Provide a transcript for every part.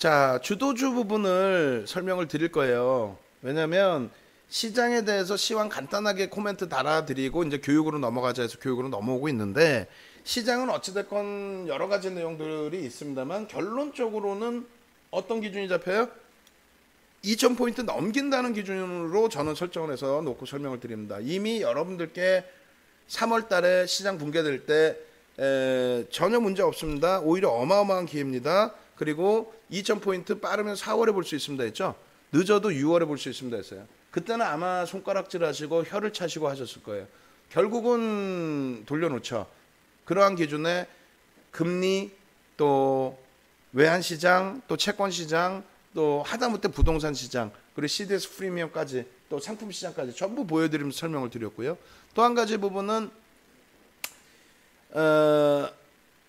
자, 주도주 부분을 설명을 드릴 거예요. 왜냐면 시장에 대해서 시황 간단하게 코멘트 달아드리고 이제 교육으로 넘어가자 해서 교육으로 넘어오고 있는데, 시장은 어찌됐건 여러 가지 내용들이 있습니다만 결론적으로는 어떤 기준이 잡혀요? 2000포인트 넘긴다는 기준으로 저는 설정을 해서 놓고 설명을 드립니다. 이미 여러분들께 3월 달에 시장 붕괴될 때 전혀 문제 없습니다. 오히려 어마어마한 기회입니다. 그리고 2000포인트 빠르면 4월에 볼 수 있습니다 했죠. 늦어도 6월에 볼 수 있습니다 했어요. 그때는 아마 손가락질 하시고 혀를 차시고 하셨을 거예요. 결국은 돌려놓죠. 그러한 기준에 금리, 또 외환시장, 또 채권시장, 또 하다못해 부동산 시장, 그리고 CDS 프리미엄까지, 또 상품 시장까지 전부 보여드리면서 설명을 드렸고요. 또 한 가지 부분은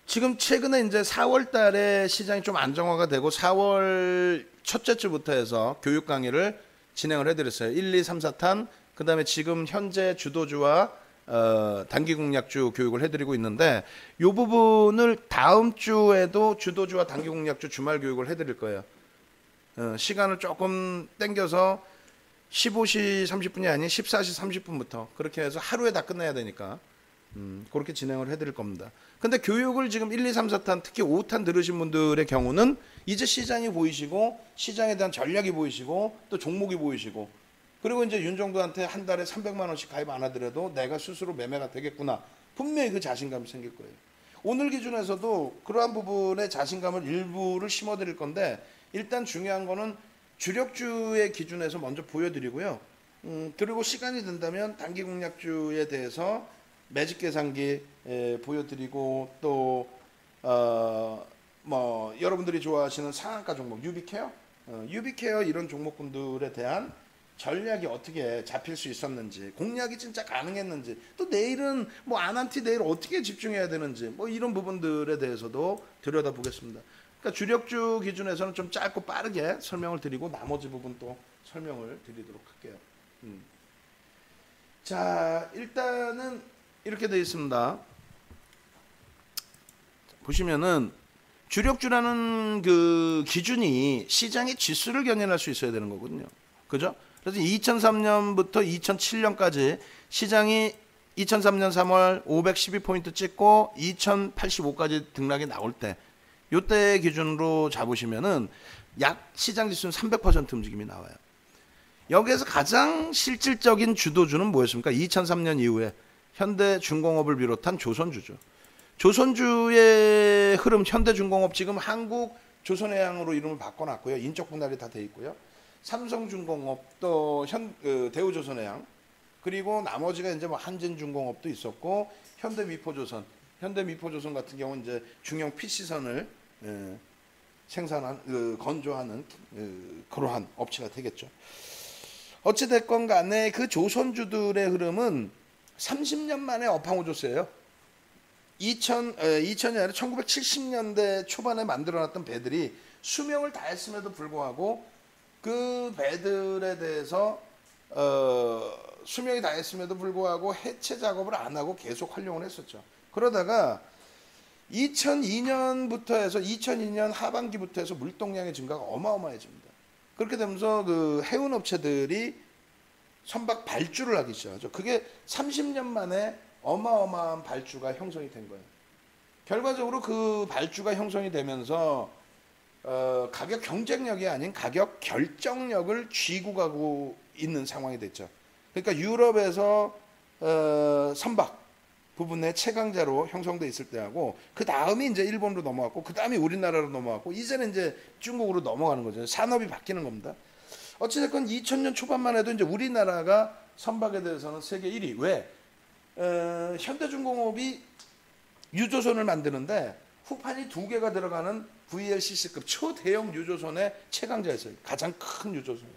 지금 최근에 이제 4월 달에 시장이 좀 안정화가 되고 4월 첫째 주부터 해서 교육 강의를 진행을 해드렸어요. 1, 2, 3, 4탄, 그 다음에 지금 현재 주도주와 단기 공략주 교육을 해드리고 있는데, 이 부분을 다음 주에도 주도주와 단기 공략주 주말 교육을 해드릴 거예요. 시간을 조금 땡겨서 15시 30분이 아닌 14시 30분부터 그렇게 해서 하루에 다 끝내야 되니까 그렇게 진행을 해드릴 겁니다. 근데 교육을 지금 1, 2, 3, 4탄 특히 5탄 들으신 분들의 경우는 이제 시장이 보이시고 시장에 대한 전략이 보이시고 또 종목이 보이시고, 그리고 이제 윤정도한테 한 달에 300만 원씩 가입 안 하더라도 내가 스스로 매매가 되겠구나, 분명히 그 자신감이 생길 거예요. 오늘 기준에서도 그러한 부분에 자신감을 일부를 심어드릴 건데, 일단 중요한 거는 주력주의 기준에서 먼저 보여드리고요. 그리고 시간이 된다면 단기 공략주에 대해서 매직 계산기 보여드리고, 또 뭐 여러분들이 좋아하시는 상한가 종목 유비케어, 유비케어 이런 종목군들에 대한 전략이 어떻게 잡힐 수 있었는지, 공략이 진짜 가능했는지, 또 내일은 뭐 아난티 내일 어떻게 집중해야 되는지, 뭐 이런 부분들에 대해서도 들여다보겠습니다. 그러니까 주력주 기준에서는 좀 짧고 빠르게 설명을 드리고 나머지 부분 또 설명을 드리도록 할게요. 자, 일단은 이렇게 되어 있습니다. 보시면은 주력주라는 그 기준이 시장의 지수를 견인할 수 있어야 되는 거거든요. 그죠? 그래서 2003년부터 2007년까지 시장이 2003년 3월 512포인트 찍고 2085까지 등락이 나올 때, 요때 기준으로 잡으시면은 약 시장 지수는 300% 움직임이 나와요. 여기에서 가장 실질적인 주도주는 뭐였습니까? 2003년 이후에 현대중공업을 비롯한 조선주죠. 조선주의 흐름, 현대중공업 지금 한국 조선해양으로 이름을 바꿔놨고요. 인적 분할이 다 돼 있고요. 삼성중공업, 또 대우조선해양, 그리고 나머지가 이제 뭐 한진중공업도 있었고, 현대미포조선, 현대미포조선 같은 경우는 이제 중형 PC선을 생산한, 건조하는 그러한 업체가 되겠죠. 어찌됐건 간에 그 조선주들의 흐름은 30년 만에 업황오조세예요. 2000이 아니라 1970년대 초반에 만들어놨던 배들이 수명을 다했음에도 불구하고 그 배들에 대해서 수명이 다했음에도 불구하고 해체 작업을 안 하고 계속 활용을 했었죠. 그러다가 2002년부터 해서 2002년 하반기부터 해서 물동량의 증가가 어마어마해집니다. 그렇게 되면서 그 해운 업체들이 선박 발주를 하기 시작하죠. 그게 30년 만에 어마어마한 발주가 형성이 된 거예요. 결과적으로 그 발주가 형성이 되면서 가격 경쟁력이 아닌 가격 결정력을 쥐고 가고 있는 상황이 됐죠. 그러니까 유럽에서 선박 부분의 최강자로 형성돼 있을 때하고, 그 다음이 이제 일본으로 넘어갔고, 그 다음이 우리나라로 넘어갔고, 이제는 이제 중국으로 넘어가는 거죠. 산업이 바뀌는 겁니다. 어찌됐건 2000년 초반만 해도 이제 우리나라가 선박에 대해서는 세계 1위. 왜? 현대중공업이 유조선을 만드는데 후판이 2개가 들어가는 VLCC급 초대형 유조선의 최강자였어요. 가장 큰 유조선.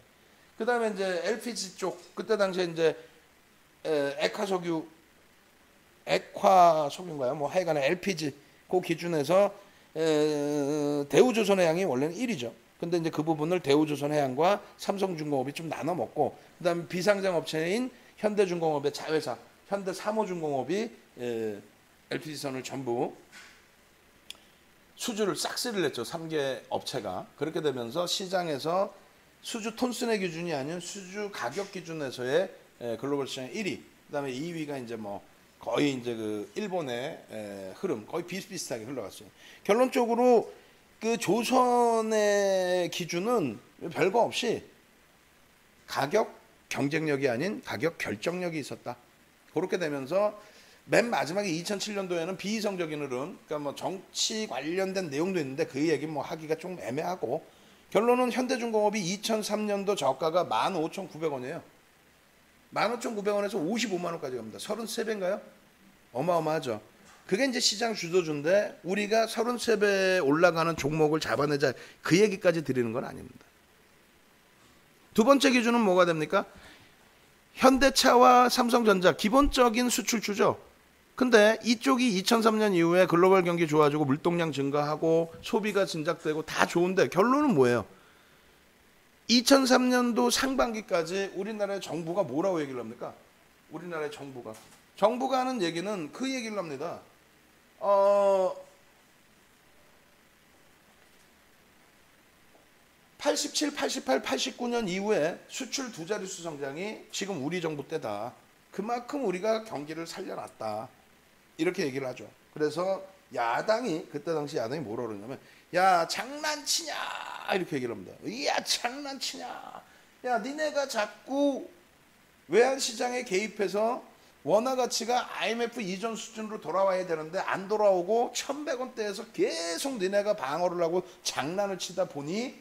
그 다음에 이제 LPG 쪽, 그때 당시에 이제 액화석유인가요? 뭐 하여간에 LPG 그 기준에서 대우조선해양이 원래는 1위죠. 근데 이제 그 부분을 대우조선해양과 삼성중공업이 좀 나눠 먹고, 그다음에 비상장 업체인 현대중공업의 자회사 현대사모중공업이 LPG선을 전부 수주를 싹쓸이를 했죠. 3개 업체가. 그렇게 되면서 시장에서 수주 톤수의 기준이 아닌 수주 가격 기준에서의 글로벌 시장 1위, 그다음에 2위가 이제 뭐 거의 이제 그 일본의 흐름 거의 비슷비슷하게 흘러갔어요. 결론적으로 그 조선의 기준은 별거 없이 가격 경쟁력이 아닌 가격 결정력이 있었다. 그렇게 되면서 맨 마지막에 2007년도에는 비이성적인 흐름, 그러니까 뭐 정치 관련된 내용도 있는데 그 얘기 뭐 하기가 좀 애매하고, 결론은 현대중공업이 2003년도 저가가 15,900원이에요. 15,900원에서 55만 원까지 갑니다. 33배인가요? 어마어마하죠. 그게 이제 시장 주도주인데 우리가 33배 올라가는 종목을 잡아내자, 그 얘기까지 드리는 건 아닙니다. 두 번째 기준은 뭐가 됩니까? 현대차와 삼성전자 기본적인 수출주죠. 근데 이쪽이 2003년 이후에 글로벌 경기 좋아지고 물동량 증가하고 소비가 진작되고 다 좋은데 결론은 뭐예요? 2003년도 상반기까지 우리나라의 정부가 뭐라고 얘기를 합니까? 우리나라의 정부가 하는 얘기는 그 얘기를 합니다. 87, 88, 89년 이후에 수출 두 자릿수 성장이 지금 우리 정부 때다. 그만큼 우리가 경기를 살려놨다. 이렇게 얘기를 하죠. 그래서 야당이, 그때 당시 야당이 뭐라 그러냐면, 야 장난치냐 이렇게 얘기를 합니다. 야 장난치냐, 야 니네가 자꾸 외환시장에 개입해서 원화 가치가 IMF 이전 수준으로 돌아와야 되는데 안 돌아오고 1100원대에서 계속 니네가 방어를 하고 장난을 치다 보니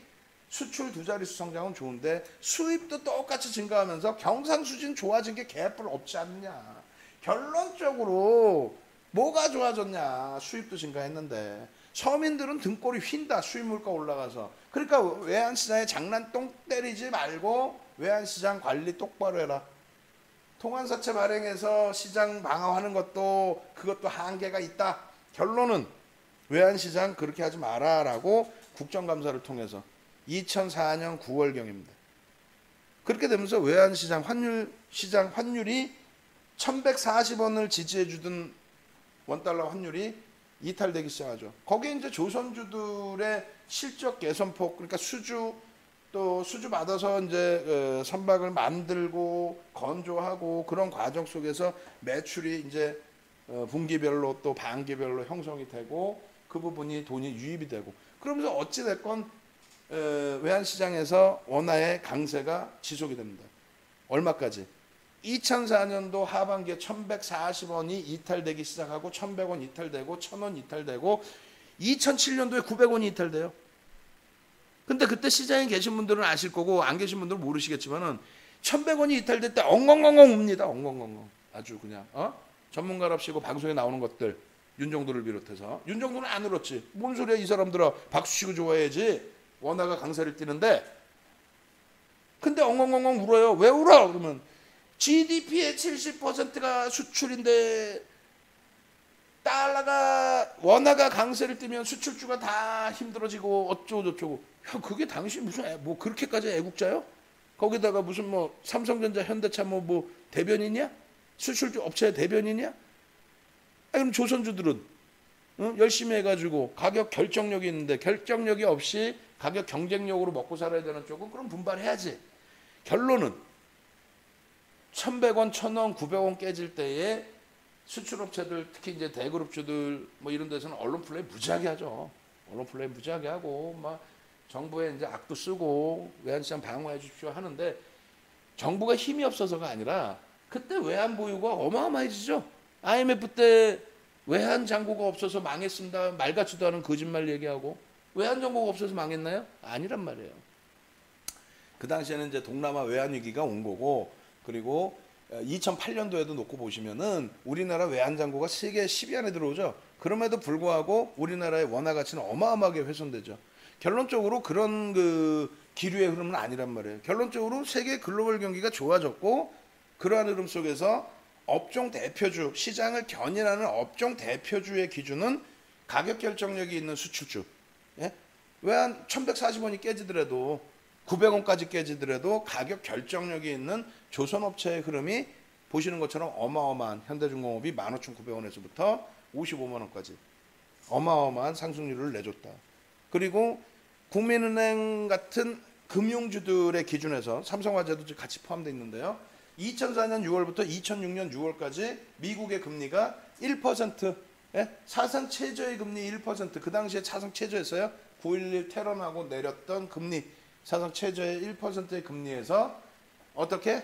수출 두 자릿수 성장은 좋은데 수입도 똑같이 증가하면서 경상수지는 좋아진 게 개뿔 없지 않느냐. 결론적으로 뭐가 좋아졌냐. 수입도 증가했는데 서민들은 등골이 휜다. 수입 물가 올라가서. 그러니까 외환시장에 장난 똥 때리지 말고 외환시장 관리 똑바로 해라. 통환사채 발행해서 시장 방어하는 것도 그것도 한계가 있다. 결론은 외환시장 그렇게 하지 마라라고 국정감사를 통해서 2004년 9월경입니다. 그렇게 되면서 외환시장 환율이 1140원을 지지해주던 원달러 환율이 이탈되기 시작하죠. 거기에 이제 조선주들의 실적 개선폭, 그러니까 수주 받아서 이제 선박을 만들고 건조하고 그런 과정 속에서 매출이 이제 분기별로 또 반기별로 형성이 되고 그 부분이 돈이 유입이 되고, 그러면서 어찌 됐건 외환시장에서 원화의 강세가 지속이 됩니다. 얼마까지? 2004년도 하반기에 1140원이 이탈되기 시작하고 1100원 이탈되고 1000원 이탈되고 2007년도에 900원이 이탈돼요. 근데 그때 시장에 계신 분들은 아실 거고 안 계신 분들은 모르시겠지만은 1100원이 이탈될 때 엉엉엉엉 웁니다. 엉엉엉엉. 아주 그냥 전문가랍시고 방송에 나오는 것들, 윤정도를 비롯해서. 윤정도는 안 울었지. 뭔 소리야 이 사람들아. 박수 치고 좋아해야지. 원화가 강세를 띠는데. 근데 엉엉엉엉 울어요. 왜 울어? 그러면 GDP의 70%가 수출인데 원화가 강세를 띠면 수출주가 다 힘들어지고 어쩌고저쩌고. 야, 그게 당신 무슨 뭐 그렇게까지 애국자요? 거기다가 무슨 뭐 삼성전자, 현대차 뭐 대변인이야? 수출주 업체 대변인이야? 그럼 조선주들은 열심히 해가지고 가격 결정력이 있는데 결정력이 없이 가격 경쟁력으로 먹고 살아야 되는 쪽은 그럼 분발해야지. 결론은 1100원, 1000원, 900원 깨질 때에 수출업체들, 특히 이제 대그룹주들 뭐 이런 데서는 언론 플레이 무지하게 하죠. 언론 플레이 무지하게 하고 막 정부에 이제 악도 쓰고 외환시장 방어해 주십시오 하는데, 정부가 힘이 없어서가 아니라 그때 외환 보유가 어마어마해지죠. IMF 때 외환 잔고가 없어서 망했습니다. 말 같지도 않은 거짓말 얘기하고. 외환 잔고가 없어서 망했나요? 아니란 말이에요. 그 당시에는 이제 동남아 외환 위기가 온 거고, 그리고 2008년도에도 놓고 보시면은 우리나라 외환 잔고가 세계 10위 안에 들어오죠. 그럼에도 불구하고 우리나라의 원화 가치는 어마어마하게 훼손되죠. 결론적으로 그런 그 기류의 흐름은 아니란 말이에요. 결론적으로 세계 글로벌 경기가 좋아졌고, 그러한 흐름 속에서 업종 대표주, 시장을 견인하는 업종 대표주의 기준은 가격 결정력이 있는 수출주. 예? 외환 1140원이 깨지더라도 900원까지 깨지더라도 가격 결정력이 있는 조선업체의 흐름이 보시는 것처럼 어마어마한 현대중공업이 15,900원에서부터 55만 원까지 어마어마한 상승률을 내줬다. 그리고 국민은행 같은 금융주들의 기준에서 삼성화재도 같이 포함되어 있는데요. 2004년 6월부터 2006년 6월까지 미국의 금리가 1%, 사상 최저의 금리 1%, 그 당시에 사상 최저였어요. 9.11 테러 나고 내렸던 금리, 사상 최저의 1%의 금리에서 어떻게?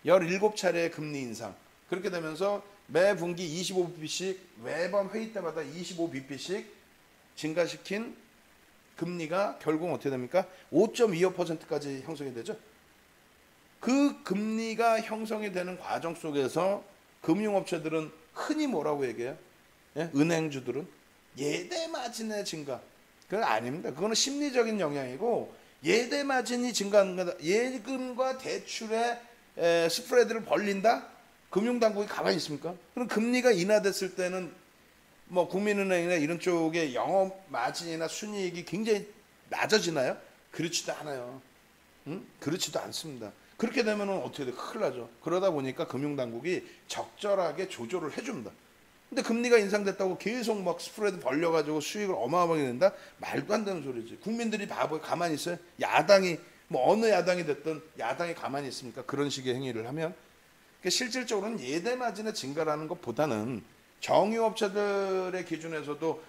17차례의 금리 인상. 그렇게 되면서 매 분기 25bp씩 매번 회의 때마다 25bp씩 증가시킨 금리가 결국 어떻게 됩니까? 5.25%까지 형성이 되죠. 그 금리가 형성이 되는 과정 속에서 금융업체들은 흔히 뭐라고 얘기해요? 은행주들은 예대 마진의 증가. 그건 아닙니다. 그거는 심리적인 영향이고, 예대 마진이 증가하는 거다. 예금과 대출의 스프레드를 벌린다? 금융당국이 가만히 있습니까? 그럼 금리가 인하됐을 때는 뭐 국민은행이나 이런 쪽의 영업 마진이나 순이익이 굉장히 낮아지나요? 그렇지도 않아요. 그렇지도 않습니다. 그렇게 되면 어떻게 돼? 큰일 나죠. 그러다 보니까 금융당국이 적절하게 조절을 해줍니다. 근데 금리가 인상됐다고 계속 막 스프레드 벌려가지고 수익을 어마어마하게 낸다? 말도 안 되는 소리지. 국민들이 바보에 가만히 있어요? 야당이, 뭐 어느 야당이 됐든 야당이 가만히 있습니까? 그런 식의 행위를 하면. 그러니까 실질적으로는 예대 마진의 증가라는 것보다는 정유업체들의 기준에서도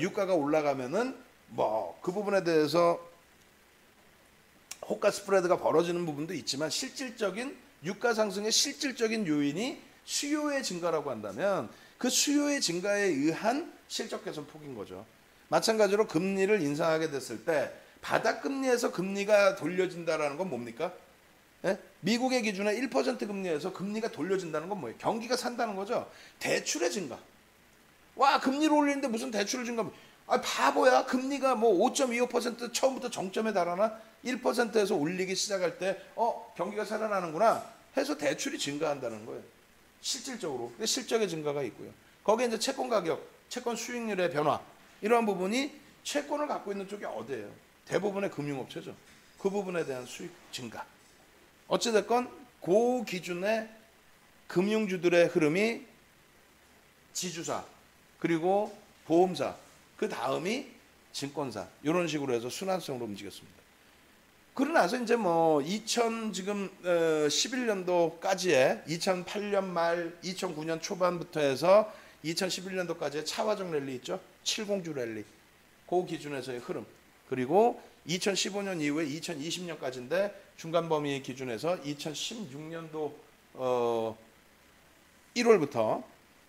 유가가 올라가면은 뭐 그 부분에 대해서 호가 스프레드가 벌어지는 부분도 있지만, 실질적인 유가 상승의 실질적인 요인이 수요의 증가라고 한다면 그 수요의 증가에 의한 실적 개선 폭인 거죠. 마찬가지로 금리를 인상하게 됐을 때 바닥금리에서 금리가 돌려진다는 건 뭡니까? 미국의 기준에 1% 금리에서 금리가 돌려진다는 건 뭐예요? 경기가 산다는 거죠. 대출의 증가. 와, 금리를 올리는데 무슨 대출을 증가? 아, 바보야. 금리가 뭐 5.25% 처음부터 정점에 달하나? 1%에서 올리기 시작할 때 경기가 살아나는구나 해서 대출이 증가한다는 거예요. 실질적으로. 근데 실적의 증가가 있고요. 거기에 이제 채권 가격, 채권 수익률의 변화, 이러한 부분이 채권을 갖고 있는 쪽이 어디예요? 대부분의 금융업체죠. 그 부분에 대한 수익 증가. 어찌됐건 그 기준의 금융주들의 흐름이 지주사, 그리고 보험사, 그 다음이 증권사, 이런 식으로 해서 순환성으로 움직였습니다. 그러고 나서 이제 뭐 2011년도까지의 2008년 말 2009년 초반부터 해서 2011년도까지의 차화적 랠리 있죠. 70주 랠리. 그 기준에서의 흐름. 그리고 2015년 이후에 2020년까지인데 중간 범위 기준에서 2016년도 1월부터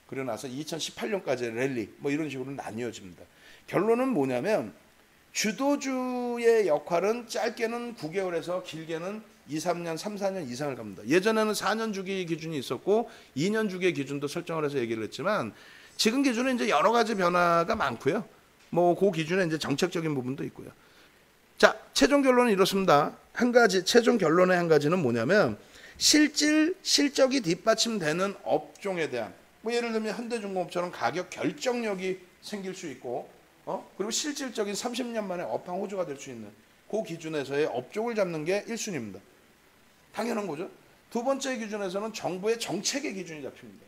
그리고 나서 2018년까지의 랠리, 뭐 이런 식으로 나뉘어집니다. 결론은 뭐냐면 주도주의 역할은 짧게는 9개월에서 길게는 2, 3년, 3, 4년 이상을 갑니다. 예전에는 4년 주기 기준이 있었고 2년 주기 기준도 설정을 해서 얘기를 했지만, 지금 기준은 이제 여러 가지 변화가 많고요. 뭐 그 기준에 이제 정책적인 부분도 있고요. 자, 최종 결론은 이렇습니다. 한 가지, 최종 결론의 한 가지는 뭐냐면 실적이 뒷받침되는 업종에 대한, 뭐 예를 들면 현대중공업처럼 가격 결정력이 생길 수 있고, 그리고 실질적인 30년 만에 업황 호조가 될 수 있는 그 기준에서의 업종을 잡는 게 1순위입니다. 당연한 거죠. 두 번째 기준에서는 정부의 정책의 기준이 잡힙니다.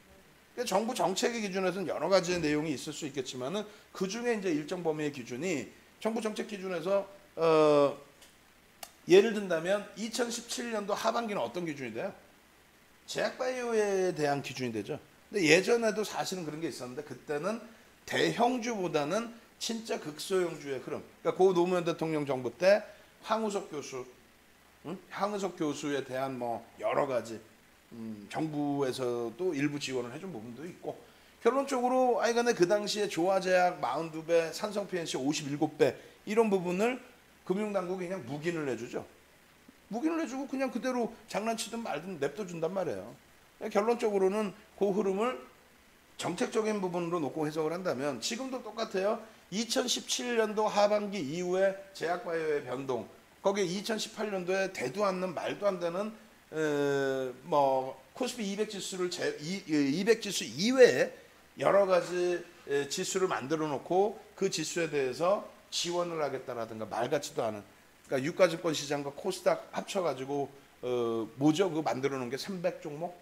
그러니까 정부 정책의 기준에서는 여러 가지 내용이 있을 수 있겠지만은 그 중에 이제 일정 범위의 기준이 정부 정책 기준에서 예를 든다면 2017년도 하반기는 어떤 기준이 돼요? 제약바이오에 대한 기준이 되죠. 근데 예전에도 사실은 그런 게 있었는데 그때는 대형주보다는 진짜 극소형주의 흐름. 그러니까 고 노무현 대통령 정부 때 황우석 교수에 대한 뭐 여러 가지 정부에서도 일부 지원을 해준 부분도 있고, 결론적으로 하여간에 그 당시에 조화제약 42배, 산성 PNC 57배 이런 부분을 금융당국이 그냥 묵인을 해주죠. 묵인을 해주고 그냥 그대로 장난치든 말든 냅둬준단 말이에요. 결론적으로는 그 흐름을 정책적인 부분으로 놓고 해석을 한다면 지금도 똑같아요. 2017년도 하반기 이후에 제약바이오의 변동, 거기에 2018년도에 되도 않는 말도 안 되는 뭐 코스피 200 지수를 200 지수 이외에 여러 가지 지수를 만들어 놓고 그 지수에 대해서 지원을 하겠다라든가 말 같지도 않은, 그러니까 유가증권 시장과 코스닥 합쳐가지고 뭐죠? 그거 만들어 놓은 게 300종목?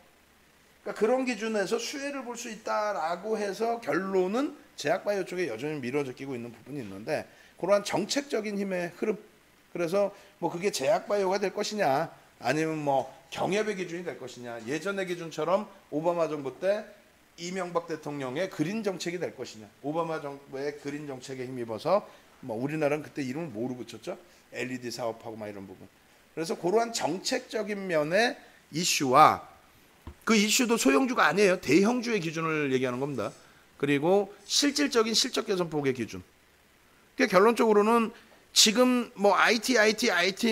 그러니까 그런 기준에서 수혜를 볼 수 있다라고 해서 결론은 제약바이오 쪽에 여전히 밀어져 끼고 있는 부분이 있는데 그러한 정책적인 힘의 흐름. 그래서 뭐 그게 제약바이오가 될 것이냐 아니면 뭐 경협의 기준이 될 것이냐 예전의 기준처럼 오바마 정부 때 이명박 대통령의 그린 정책이 될 것이냐 오바마 정부의 그린 정책에 힘입어서 뭐 우리나라는 그때 이름을 뭐로 붙였죠? LED 사업하고 막 이런 부분. 그래서 그러한 정책적인 면의 이슈와 그 이슈도 소형주가 아니에요. 대형주의 기준을 얘기하는 겁니다. 그리고 실질적인 실적 개선 폭의 기준. 그러니까 결론적으로는 지금 뭐 IT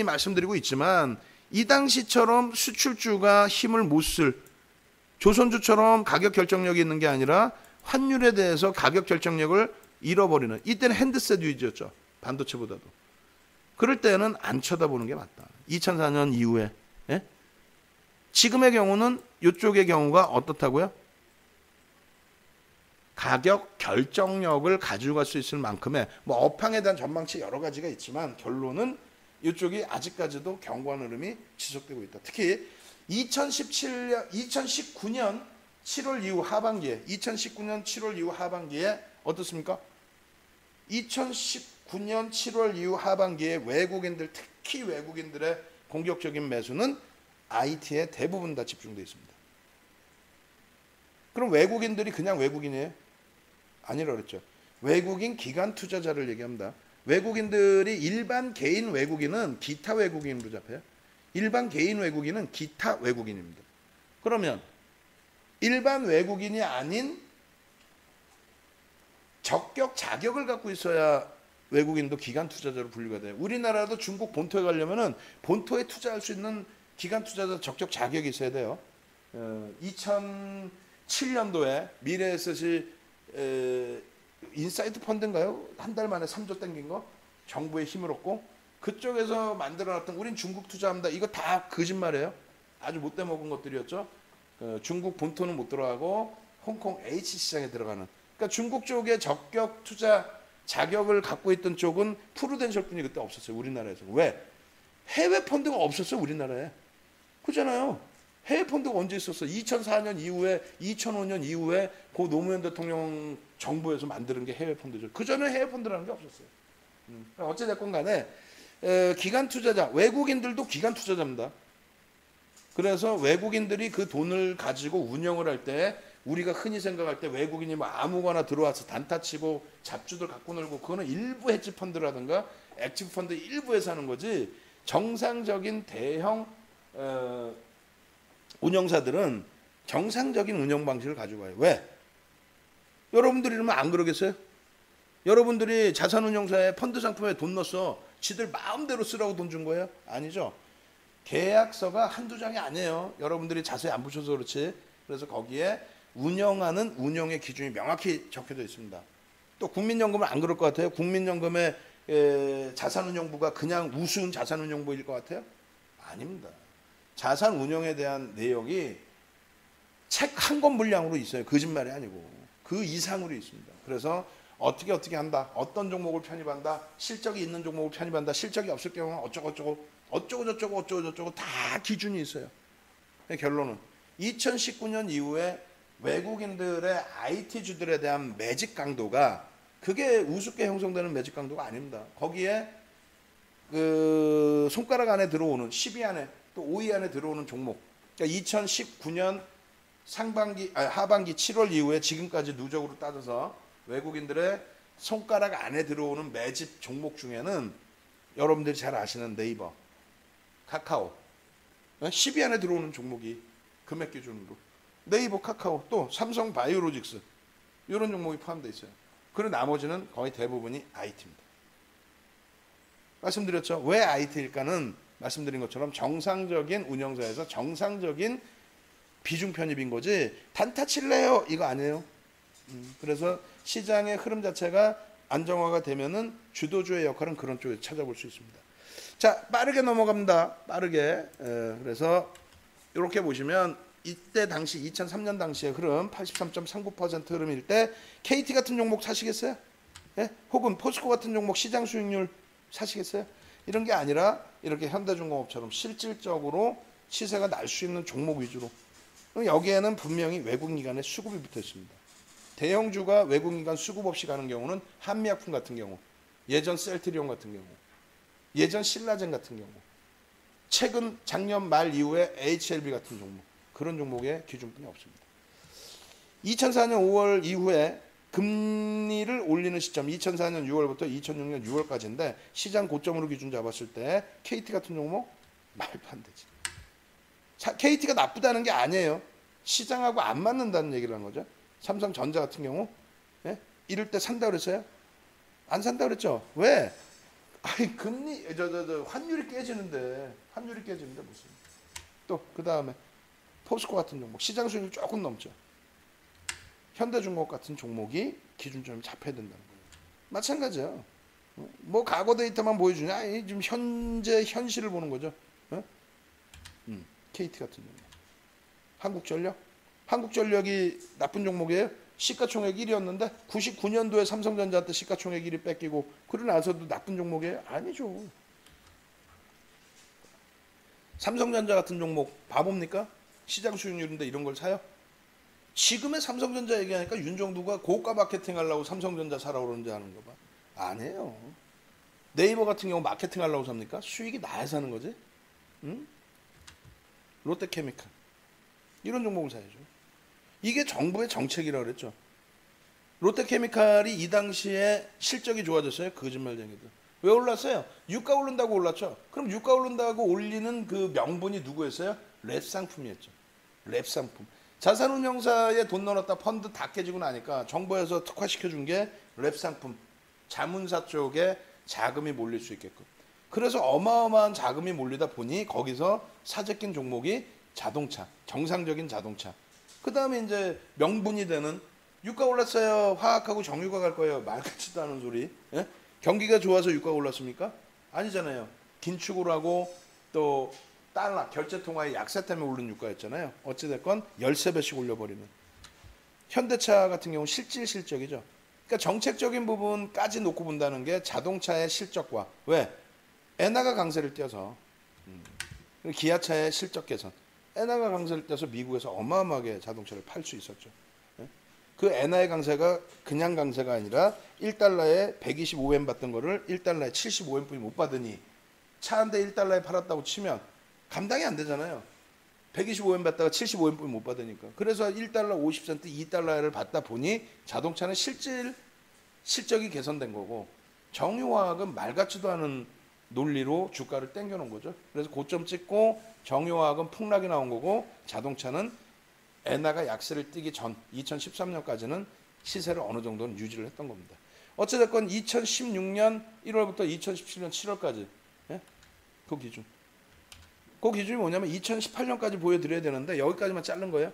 말씀드리고 있지만 이 당시처럼 수출주가 힘을 못 쓸 조선주처럼 가격 결정력이 있는 게 아니라 환율에 대해서 가격 결정력을 잃어버리는 이때는 핸드셋 위주였죠. 반도체보다도. 그럴 때는 안 쳐다보는 게 맞다. 2004년 이후에. 예? 지금의 경우는 이쪽의 경우가 어떻다고요? 가격 결정력을 가지고 갈 수 있을 만큼의 뭐 업황에 대한 전망치 여러 가지가 있지만 결론은 이쪽이 아직까지도 견고한 흐름이 지속되고 있다. 특히 2019년 7월 이후 하반기에 2019년 7월 이후 하반기에 어떻습니까? 2019년 7월 이후 하반기에 외국인들 특히 외국인들의 공격적인 매수는 IT에 대부분 다 집중되어 있습니다. 그럼 외국인들이 그냥 외국인이에요? 아니라 그랬죠. 외국인 기관 투자자를 얘기합니다. 외국인들이 일반 개인 외국인은 기타 외국인으로 잡혀요. 일반 개인 외국인은 기타 외국인입니다. 그러면 일반 외국인이 아닌 적격 자격을 갖고 있어야 외국인도 기관 투자자로 분류가 돼요. 우리나라도 중국 본토에 가려면은 본토에 투자할 수 있는 기관 투자자 적격 자격이 있어야 돼요. 2007년도에 미래에셋이 인사이트 펀드인가요? 한 달 만에 3조 땡긴 거 정부의 힘을 얻고 그쪽에서 만들어놨던 우린 중국 투자합니다. 이거 다 거짓말이에요. 아주 못돼 먹은 것들이었죠. 중국 본토는 못 들어가고 홍콩 H 시장에 들어가는. 그러니까 중국 쪽에 적격 투자 자격을 갖고 있던 쪽은 프루덴셜 뿐이 그때 없었어요. 우리나라에서. 왜? 해외 펀드가 없었어요. 우리나라에. 그렇잖아요. 해외 펀드가 언제 있었어? 2004년 이후에 2005년 이후에 고 노무현 대통령 정부에서 만드는 게 해외 펀드죠. 그 전에 해외 펀드라는 게 없었어요. 어찌됐건 간에 기관 투자자, 외국인들도 기관 투자자입니다. 그래서 외국인들이 그 돈을 가지고 운영을 할 때 우리가 흔히 생각할 때 외국인이 뭐 아무거나 들어와서 단타 치고 잡주들 갖고 놀고 그거는 일부 헤지 펀드라든가 액티브 펀드 일부에서 하는 거지 정상적인 대형 운영사들은 정상적인 운영 방식을 가지고 와요. 왜? 여러분들이 이러면 안 그러겠어요? 여러분들이 자산운용사에 펀드 상품에 돈 넣었어. 지들 마음대로 쓰라고 돈 준 거예요? 아니죠. 계약서가 한두 장이 아니에요. 여러분들이 자세히 안 보셔서 그렇지. 그래서 거기에 운영하는 운영의 기준이 명확히 적혀져 있습니다. 또 국민연금은 안 그럴 것 같아요? 국민연금의 자산운용부가 그냥 우스운 자산운용부일 것 같아요? 아닙니다. 자산운용에 대한 내용이 책 한 권 분량으로 있어요. 거짓말이 아니고. 그 이상으로 있습니다. 그래서 어떻게 한다. 어떤 종목을 편입한다. 실적이 있는 종목을 편입한다. 실적이 없을 경우는 어쩌고 다 기준이 있어요. 결론은 2019년 이후에 외국인들의 IT주들에 대한 매집 강도가 그게 우습게 형성되는 매집 강도가 아닙니다. 거기에 그 손가락 안에 들어오는 10위 안에 또 5위 안에 들어오는 종목. 그러니까 2019년 하반기 7월 이후에 지금까지 누적으로 따져서 외국인들의 손가락 안에 들어오는 매집 종목 중에는 여러분들이 잘 아시는 네이버, 카카오 10위 안에 들어오는 종목이 금액 기준으로 네이버, 카카오 또 삼성 바이오로직스 이런 종목이 포함되어 있어요. 그리고 나머지는 거의 대부분이 IT입니다. 말씀드렸죠. 왜 IT일까는 말씀드린 것처럼 정상적인 운영사에서 정상적인 비중 편입인 거지 단타 칠래요 이거 아니에요. 그래서 시장의 흐름 자체가 안정화가 되면은 주도주의 역할은 그런 쪽에 찾아볼 수 있습니다. 자, 빠르게 넘어갑니다. 빠르게. 그래서 이렇게 보시면 이때 당시 2003년 당시의 흐름 83.39% 흐름일 때 KT 같은 종목 사시겠어요? 예? 혹은 포스코 같은 종목 시장 수익률 사시겠어요? 이런 게 아니라 이렇게 현대중공업처럼 실질적으로 시세가 날 수 있는 종목 위주로 그럼 여기에는 분명히 외국기관의 수급이 붙어 있습니다. 대형주가 외국기관 수급 없이 가는 경우는 한미약품 같은 경우, 예전 셀트리온 같은 경우, 예전 신라젠 같은 경우, 최근 작년 말 이후에 HLB 같은 종목, 그런 종목의 기준뿐이 없습니다. 2004년 5월 이후에 금리를 올리는 시점 2004년 6월부터 2006년 6월까지인데 시장 고점으로 기준 잡았을 때 KT 같은 종목 말도 안 되지. KT가 나쁘다는 게 아니에요. 시장하고 안 맞는다는 얘기를 한 거죠. 삼성전자 같은 경우 예? 이럴 때 산다 그랬어요? 안 산다 그랬죠? 왜? 아니 금리 환율이 깨지는데 무슨 또 그 다음에 포스코 같은 종목 시장 수익률 조금 넘죠. 현대중공업 같은 종목이 기준점이 잡혀야 된다는 거예요. 마찬가지야. 뭐 과거 데이터만 보여주냐? 아니, 지금 현재 현실을 보는 거죠. KT 같은 종목. 한국전력이 나쁜 종목이에요? 시가총액 1위였는데 99년도에 삼성전자한테 시가총액 1위 뺏기고 그러고 나서도 나쁜 종목이에요? 아니죠. 삼성전자 같은 종목 바보입니까? 시장 수익률인데 이런 걸 사요? 지금의 삼성전자 얘기하니까 윤정두가 고가 마케팅 하려고 삼성전자 사라고 그러는지 아는 거 봐. 아니에요. 네이버 같은 경우 마케팅 하려고 삽니까? 수익이 나야 사는 거지. 응? 롯데케미칼. 이런 종목을 사야죠. 이게 정부의 정책이라고 그랬죠. 롯데케미칼이 이 당시에 실적이 좋아졌어요. 거짓말쟁이들. 왜 올랐어요? 유가 오른다고 올랐죠. 그럼 유가 오른다고 올리는 그 명분이 누구였어요? 랩 상품이었죠. 랩 상품. 자산운용사에 돈 넣었다 펀드 다 깨지고 나니까 정부에서 특화시켜준 게 랩 상품. 자문사 쪽에 자금이 몰릴 수 있게끔. 그래서 어마어마한 자금이 몰리다 보니 거기서 사재 낀 종목이 자동차, 정상적인 자동차. 그 다음에 이제 명분이 되는 유가 올랐어요. 화학하고 정유가 갈 거예요. 말 같지도 않은 소리. 예? 경기가 좋아서 유가가 올랐습니까? 아니잖아요. 긴축을 하고 또 달러, 결제통화의 약세 때문에 오른 유가였잖아요. 어찌됐건 13배씩 올려버리는. 현대차 같은 경우는 실질적이죠. 그러니까 정책적인 부분까지 놓고 본다는 게 자동차의 실적과 왜? 엔화가 강세를 띄어서 기아차의 실적 개선. 엔화가 강세를 띄어서 미국에서 어마어마하게 자동차를 팔 수 있었죠. 그 엔화의 강세가 그냥 강세가 아니라 1달러에 125엔 받던 거를 1달러에 75엔뿐이 못 받으니 차 한 대 1달러에 팔았다고 치면 감당이 안 되잖아요. 125엔 받다가 75엔뿐이 못 받으니까. 그래서 1달러 50센트 2달러를 받다 보니 자동차는 실적이 개선된 거고 정유화학은 말 같지도 않은 논리로 주가를 땡겨놓은 거죠. 그래서 고점 찍고 정유화학은 폭락이 나온 거고 자동차는 엔화가 약세를 띄기 전 2013년까지는 시세를 어느 정도는 유지를 했던 겁니다. 어찌됐건 2016년 1월부터 2017년 7월까지 예? 그 기준. 그 기준이 뭐냐면 2018년까지 보여드려야 되는데 여기까지만 자른 거예요.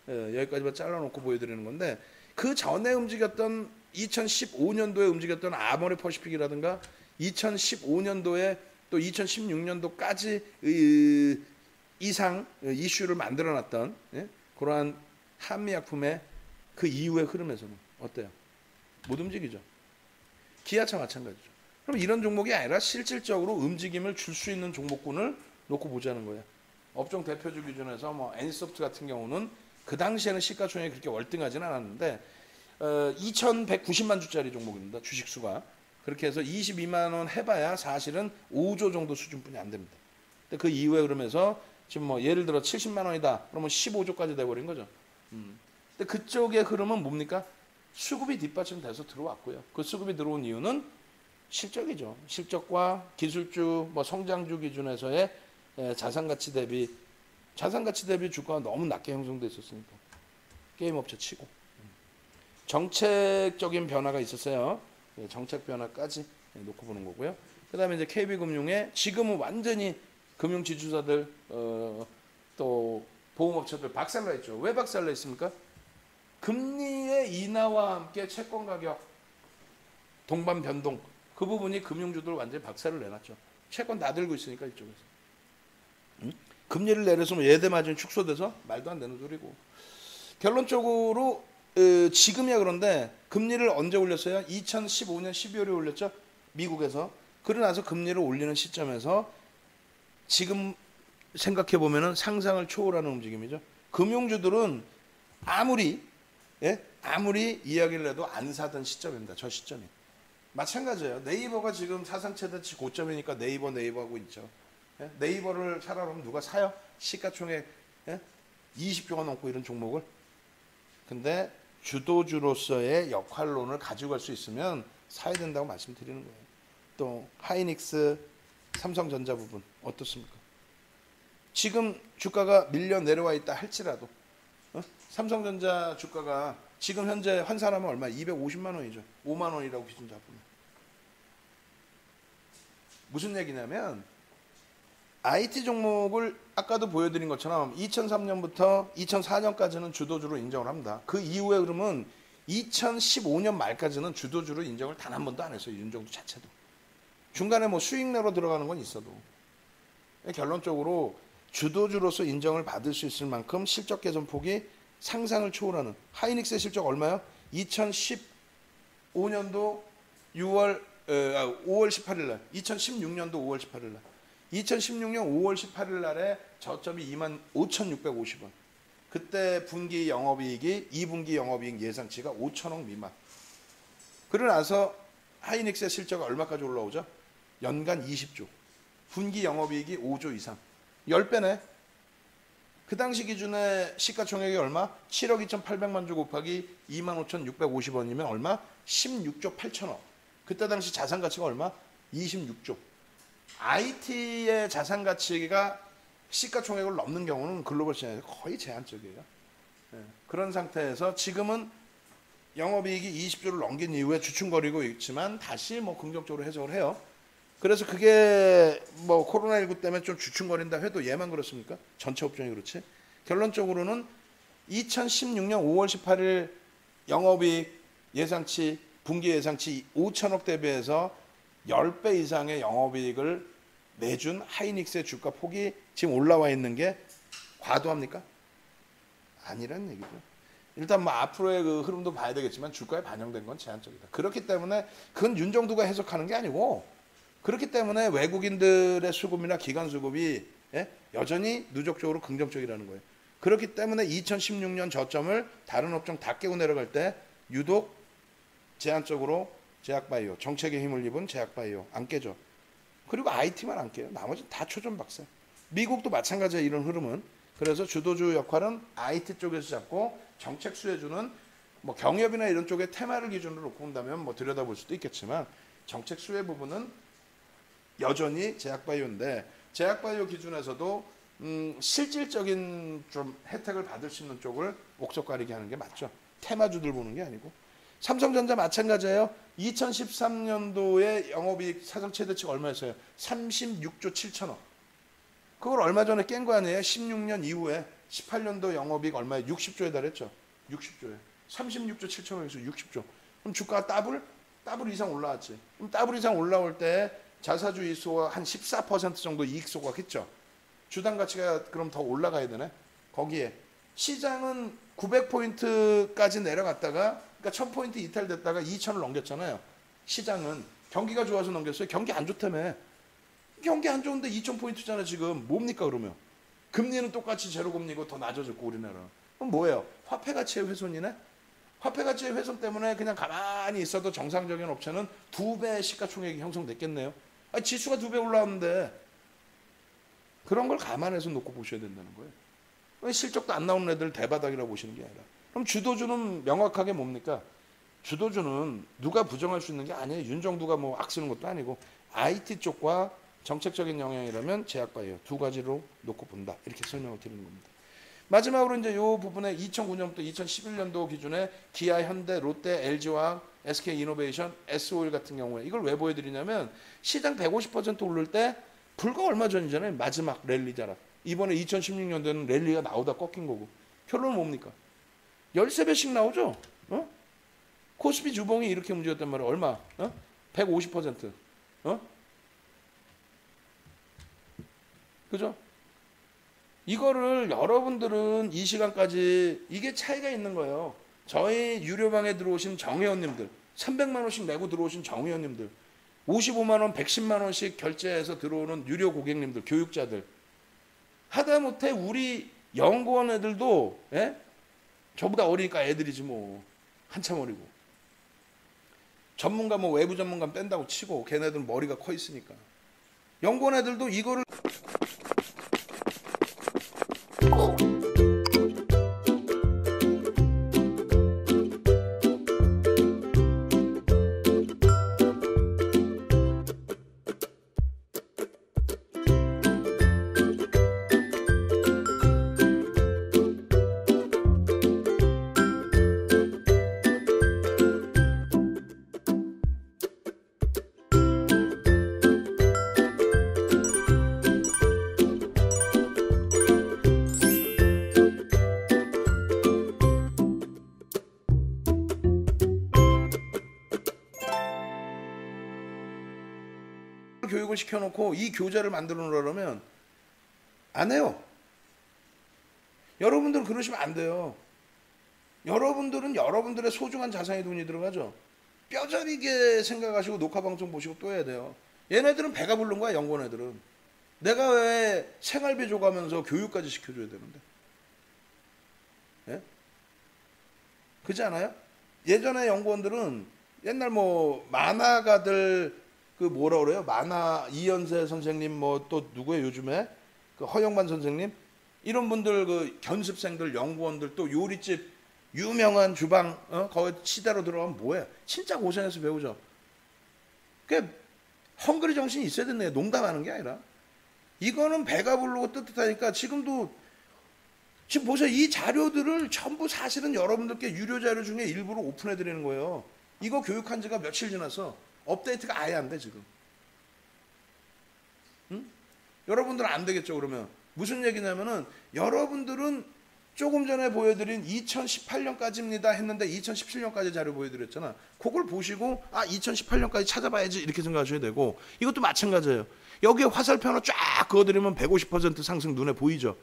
예, 여기까지만 잘라놓고 보여드리는 건데 그 전에 움직였던 2015년도에 움직였던 아모레 퍼시픽이라든가 2015년도에 또 2016년도까지 이상 이슈를 만들어놨던 예? 그러한 한미약품의 그 이후의 흐름에서는 어때요? 못 움직이죠. 기아차 마찬가지죠. 그럼 이런 종목이 아니라 실질적으로 움직임을 줄 수 있는 종목군을 놓고 보자는 거예요. 업종 대표주 기준에서 뭐 애니소프트 같은 경우는 그 당시에는 시가총액이 그렇게 월등하지는 않았는데 2,190만 주짜리 종목입니다. 주식수가. 그렇게 해서 22만 원 해봐야 사실은 5조 정도 수준뿐이 안 됩니다. 근데 그 이후에 그러면서 지금 뭐 예를 들어 70만 원이다. 그러면 15조까지 돼버린 거죠. 근데 그쪽의 흐름은 뭡니까? 수급이 뒷받침돼서 들어왔고요. 그 수급이 들어온 이유는 실적이죠. 실적과 기술주, 뭐 성장주 기준에서의 자산가치 대비 주가가 너무 낮게 형성돼 있었으니까 게임 업체 치고 정책적인 변화가 있었어요. 정책 변화까지 놓고 보는 거고요. 그다음에 이제 KB금융의 지금은 완전히 금융지주사들 또 보험업체들 박살나 있죠. 왜 박살나 있습니까? 금리의 인하와 함께 채권 가격 동반 변동 그 부분이 금융주들 완전히 박살을 내놨죠. 채권 다 들고 있으니까 이쪽에서. 금리를 내려서 예대 마진이 축소돼서 말도 안 되는 소리고. 결론적으로 지금이야 그런데 금리를 언제 올렸어요? 2015년 12월에 올렸죠. 미국에서. 그러고 나서 금리를 올리는 시점에서 지금 생각해 보면은 상상을 초월하는 움직임이죠. 금융주들은 아무리 아무리 이야기를 해도 안 사던 시점입니다. 저 시점이. 마찬가지예요. 네이버가 지금 사상 최대치 고점이니까 네이버 하고 있죠. 네이버를 사라면 누가 사요? 시가총액 20조가 넘고 이런 종목을. 근데 주도주로서의 역할론을 가지고 갈 수 있으면 사야 된다고 말씀드리는 거예요. 또 하이닉스, 삼성전자 부분 어떻습니까? 지금 주가가 밀려 내려와 있다 할지라도 삼성전자 주가가 지금 현재 환산하면 얼마? 250만 원이죠. 5만 원이라고 기준 잡으면. 무슨 얘기냐면 IT 종목을 아까도 보여드린 것처럼 2003년부터 2004년까지는 주도주로 인정을 합니다. 그 이후에 그러면 2015년 말까지는 주도주로 인정을 단 한 번도 안 했어요. 윤정도 자체도. 중간에 뭐 수익 내로 들어가는 건 있어도. 결론적으로 주도주로서 인정을 받을 수 있을 만큼 실적 개선 폭이 상상을 초월하는. 하이닉스의 실적 얼마요? 2015년도 5월 18일 날, 2016년도 5월 18일 날. 2016년 5월 18일 날에 저점이 25,650원. 그때 분기 영업이익이 2분기 영업이익 예상치가 5천억 미만. 그러고 나서 하이닉스의 실적이 얼마까지 올라오죠? 연간 20조. 분기 영업이익이 5조 이상. 10배네. 그 당시 기준에 시가총액이 얼마? 7억 2,800만 주 곱하기 25,650원이면 얼마? 16조 8천억. 그때 당시 자산 가치가 얼마? 26조. IT의 자산 가치가 시가총액을 넘는 경우는 글로벌 시장에서 거의 제한적이에요. 그런 상태에서 지금은 영업이익이 20조를 넘긴 이후에 주춤거리고 있지만 다시 뭐 긍정적으로 해석을 해요. 그래서 그게 뭐 코로나19 때문에 좀 주춤거린다 해도 얘만 그렇습니까? 전체 업종이 그렇지. 결론적으로는 2016년 5월 18일 영업이익 예상치, 분기 예상치 5천억 대비해서 10배 이상의 영업이익을 내준 하이닉스의 주가 폭이 지금 올라와 있는 게 과도합니까? 아니란 얘기죠. 일단 뭐 앞으로의 그 흐름도 봐야 되겠지만 주가에 반영된 건 제한적이다. 그렇기 때문에 그건 윤정두가 해석하는 게 아니고, 그렇기 때문에 외국인들의 수급이나 기관 수급이 여전히 누적적으로 긍정적이라는 거예요. 그렇기 때문에 2016년 저점을 다른 업종 다 깨고 내려갈 때 유독 제한적으로 제약바이오, 정책의 힘을 입은 제약바이오 안 깨져. 그리고 IT만 안 깨요. 나머지는 다 초전박사. 미국도 마찬가지예요. 이런 흐름은. 그래서 주도주 역할은 IT 쪽에서 잡고 정책 수혜주는 뭐 경협이나 이런 쪽의 테마를 기준으로 놓고 본다면 뭐 들여다볼 수도 있겠지만 정책 수혜 부분은 여전히 제약바이오인데, 제약바이오 기준에서도 실질적인 좀 혜택을 받을 수 있는 쪽을 목적 가리게 하는 게 맞죠. 테마주들 보는 게 아니고. 삼성전자 마찬가지예요. 2013년도에 영업이익 사상 최대치가 얼마였어요? 36조 7천억. 그걸 얼마 전에 깬 거 아니에요? 16년 이후에 18년도 영업이익 얼마에 60조에 달했죠. 60조에. 36조 7천억에서 60조. 그럼 주가가 더블 이상 올라왔지. 그럼 더블 이상 올라올 때 자사주 이익소가 한 14% 정도 이익소가 했죠. 주당 가치가 그럼 더 올라가야 되네. 거기에 시장은 900포인트까지 내려갔다가, 그러니까 1000포인트 이탈됐다가 2000을 넘겼잖아요. 시장은 경기가 좋아서 넘겼어요. 경기 안 좋다며. 경기 안 좋은데 2000포인트잖아 지금. 뭡니까 그러면? 금리는 똑같이 제로금리고 더 낮아졌고 우리나라는. 그럼 뭐예요? 화폐 가치의 훼손이네? 화폐 가치의 훼손 때문에 그냥 가만히 있어도 정상적인 업체는 2배의 시가총액이 형성됐겠네요. 아니, 지수가 2배 올라왔는데. 그런 걸 감안해서 놓고 보셔야 된다는 거예요. 실적도 안 나오는 애들 대바닥이라고 보시는 게 아니라. 그럼 주도주는 명확하게 뭡니까? 주도주는 누가 부정할 수 있는 게 아니에요. 윤정두가 뭐 악쓰는 것도 아니고 IT 쪽과 정책적인 영향이라면 제약바이오 두 가지로 놓고 본다. 이렇게 설명을 드리는 겁니다. 마지막으로 이제 이 부분에 2009년부터 2011년도 기준에 기아, 현대, 롯데, LG화학, SK이노베이션, S오일 같은 경우에 이걸 왜 보여드리냐면 시장 150% 오를 때 불과 얼마 전이잖아요. 마지막 랠리잖아. 이번에 2016년도에는 랠리가 나오다 꺾인 거고. 결론은 뭡니까? 13배씩 나오죠. 코스피 주봉이 이렇게 움직였단 말이에요. 얼마? 150%. 그죠? 이거를 여러분들은 이 시간까지 이게 차이가 있는 거예요. 저희 유료방에 들어오신 정회원님들, 300만 원씩 내고 들어오신 정회원님들, 55만 원, 110만 원씩 결제해서 들어오는 유료 고객님들, 교육자들, 하다못해 우리 연구원 애들도 예? 저보다 어리니까 애들이지 뭐. 한참 어리고. 전문가 뭐 외부 전문가 뺀다고 치고 걔네들은 머리가 커 있으니까. 연구원 애들도 이거를 교육을 시켜놓고 이 교재를 만들어 놓으려면 안 해요. 여러분들은 그러시면 안 돼요. 여러분들은 여러분들의 소중한 자산에 돈이 들어가죠. 뼈저리게 생각하시고 녹화방송 보시고 또 해야 돼요. 얘네들은 배가 부른 거야. 연구원 애들은. 내가 왜 생활비 줘가면서 교육까지 시켜줘야 되는데. 예? 그렇지 않아요? 예전에 연구원들은 옛날 뭐 만화가들 그 뭐라 그래요? 만화 이연세 선생님 뭐 또 누구예요 요즘에? 그 허영만 선생님 이런 분들 그 견습생들 연구원들 또 요리집 유명한 주방 거기 시대로 들어가면 뭐해? 진짜 고생해서 배우죠. 그 헝그리 정신이 있어야 된다. 농담하는 게 아니라 이거는 배가 부르고 뜨뜻하니까 지금도 지금 보세요. 이 자료들을 전부 사실은 여러분들께 유료 자료 중에 일부러 오픈해 드리는 거예요. 이거 교육한 지가 며칠 지나서 업데이트가 아예 안 돼 지금. 응? 여러분들은 안 되겠죠. 그러면 무슨 얘기냐면은 여러분들은 조금 전에 보여드린 2018년까지입니다 했는데 2017년까지 자료 보여드렸잖아. 그걸 보시고 2018년까지 찾아봐야지 이렇게 생각하셔야 되고 이것도 마찬가지예요. 여기에 화살표 하나 쫙 그어드리면 150% 상승 눈에 보이죠.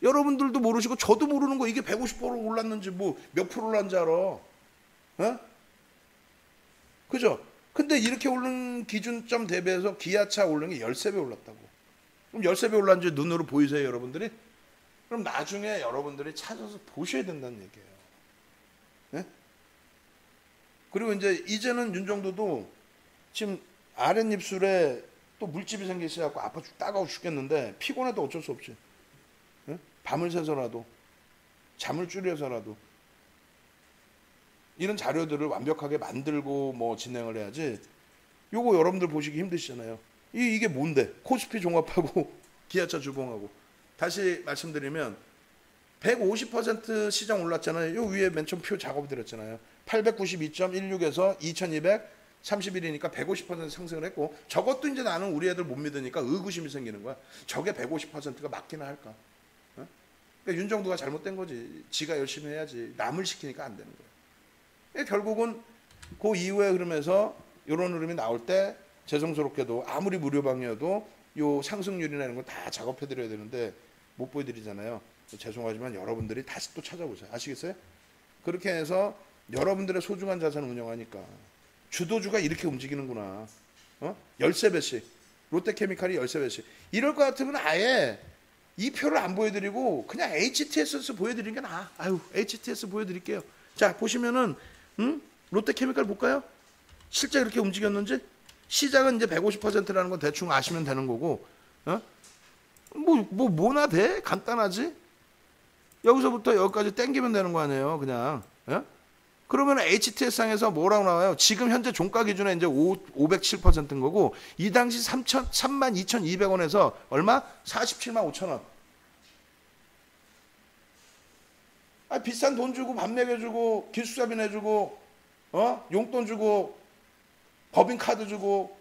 여러분들도 모르시고 저도 모르는 거 이게 150% 올랐는지 뭐 몇 프로 올랐는지 알아. 어? 그죠? 근데 이렇게 오른 기준점 대비해서 기아차 오른 게 13배 올랐다고. 그럼 13배 올랐는지 눈으로 보이세요, 여러분들이? 그럼 나중에 여러분들이 찾아서 보셔야 된다는 얘기예요. 네? 그리고 이제는 윤정도도 지금 아랫입술에 또 물집이 생겨 있어갖고 아파 따가워 죽겠는데 피곤해도 어쩔 수 없지. 네? 밤을 새서라도 잠을 줄여서라도 이런 자료들을 완벽하게 만들고 뭐 진행을 해야지. 요거 여러분들 보시기 힘드시잖아요. 이게 뭔데? 코스피 종합하고 기아차 주봉하고. 다시 말씀드리면 150% 시장 올랐잖아요. 요 위에 맨 처음 표 작업드렸잖아요. 892.16에서 2231이니까 150% 상승을 했고 저것도 이제 나는 우리 애들 못 믿으니까 의구심이 생기는 거야. 저게 150%가 맞기나 할까? 어? 그러니까 윤정도가 잘못된 거지. 지가 열심히 해야지. 남을 시키니까 안 되는 거야. 결국은 그 이후에 흐름에서 이런 흐름이 나올 때 죄송스럽게도 아무리 무료방이어도 요 상승률이나 이런 거 다 작업해 드려야 되는데 못 보여드리잖아요. 죄송하지만 여러분들이 다시 또 찾아보세요. 아시겠어요? 그렇게 해서 여러분들의 소중한 자산을 운영하니까 주도주가 이렇게 움직이는구나. 13배씩 롯데케미칼이 13배씩 이럴 것 같으면 아예 이 표를 안 보여드리고 그냥 HTS 보여드리는 게 나아. HTS 보여드릴게요. 자 보시면은 롯데케미칼 볼까요? 실제 그렇게 움직였는지? 시작은 이제 150%라는 건 대충 아시면 되는 거고, 뭐나 돼? 간단하지? 여기서부터 여기까지 땡기면 되는 거 아니에요, 그냥. 그러면 HTS상에서 뭐라고 나와요? 지금 현재 종가 기준에 이제 507%인 거고, 이 당시 32,200원에서 얼마? 47만 5천 원. 비싼 돈 주고 밥 먹여주고 기숙사비 내주고 용돈 주고 법인카드 주고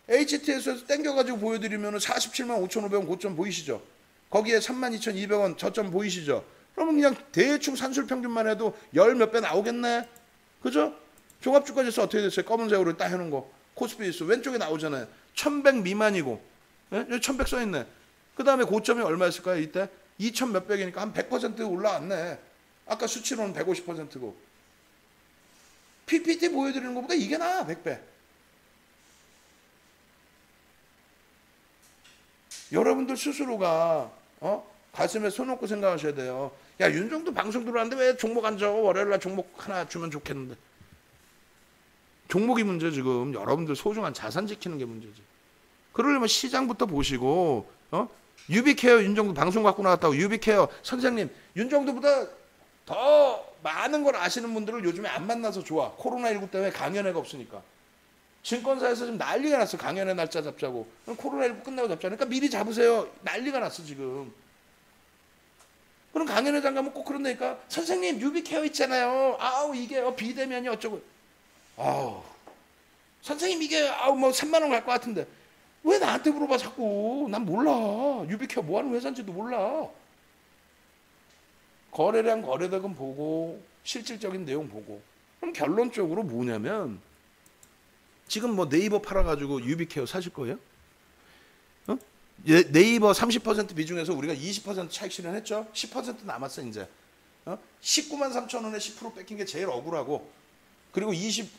HTS에서 땡겨가지고 보여드리면 47만 5,500원 고점 보이시죠? 거기에 32,200원 저점 보이시죠? 그러면 그냥 대충 산술평균만 해도 열 몇 배 나오겠네. 그죠? 종합주가지수 어떻게 됐어요? 검은색으로 딱 해놓은 거 코스피 지수 왼쪽에 나오잖아요. 1100 미만이고 여기 1100 써있네. 그 다음에 고점이 얼마였을까요? 이때 2000 몇백이니까 한 100% 올라왔네. 아까 수치로는 150%고. PPT 보여드리는 것보다 이게 나아, 100배. 여러분들 스스로가 가슴에 손 얹고 생각하셔야 돼요. 야, 윤정도 방송 들어왔는데 왜 종목 안 줘? 월요일날 종목 하나 주면 좋겠는데. 종목이 문제. 지금 여러분들 소중한 자산 지키는 게 문제지. 그러려면 시장부터 보시고 유비케어 윤정도 방송 갖고 나왔다고 유비케어 선생님 윤정도보다 더 많은 걸 아시는 분들을 요즘에 안 만나서 좋아. 코로나19 때문에 강연회가 없으니까. 증권사에서 지금 난리가 났어. 강연회 날짜 잡자고. 코로나19 끝나고 잡자. 그러니까 미리 잡으세요. 난리가 났어 지금. 그럼 강연회장 가면 꼭 그런다니까. 선생님 유비케어 있잖아요. 아우 이게 비대면이 어쩌고. 아우 선생님 이게 뭐 3만 원 갈 것 같은데 왜 나한테 물어봐 자꾸. 난 몰라. 유비케어 뭐하는 회사인지도 몰라. 거래량 거래대금 보고 실질적인 내용 보고. 그럼 결론적으로 뭐냐면 지금 뭐 네이버 팔아가지고 유비케어 사실 거예요? 네이버 30% 비중에서 우리가 20% 차익 실현했죠? 10% 남았어 이제. 19만 3천 원에 10% 뺏긴 게 제일 억울하고, 그리고 21만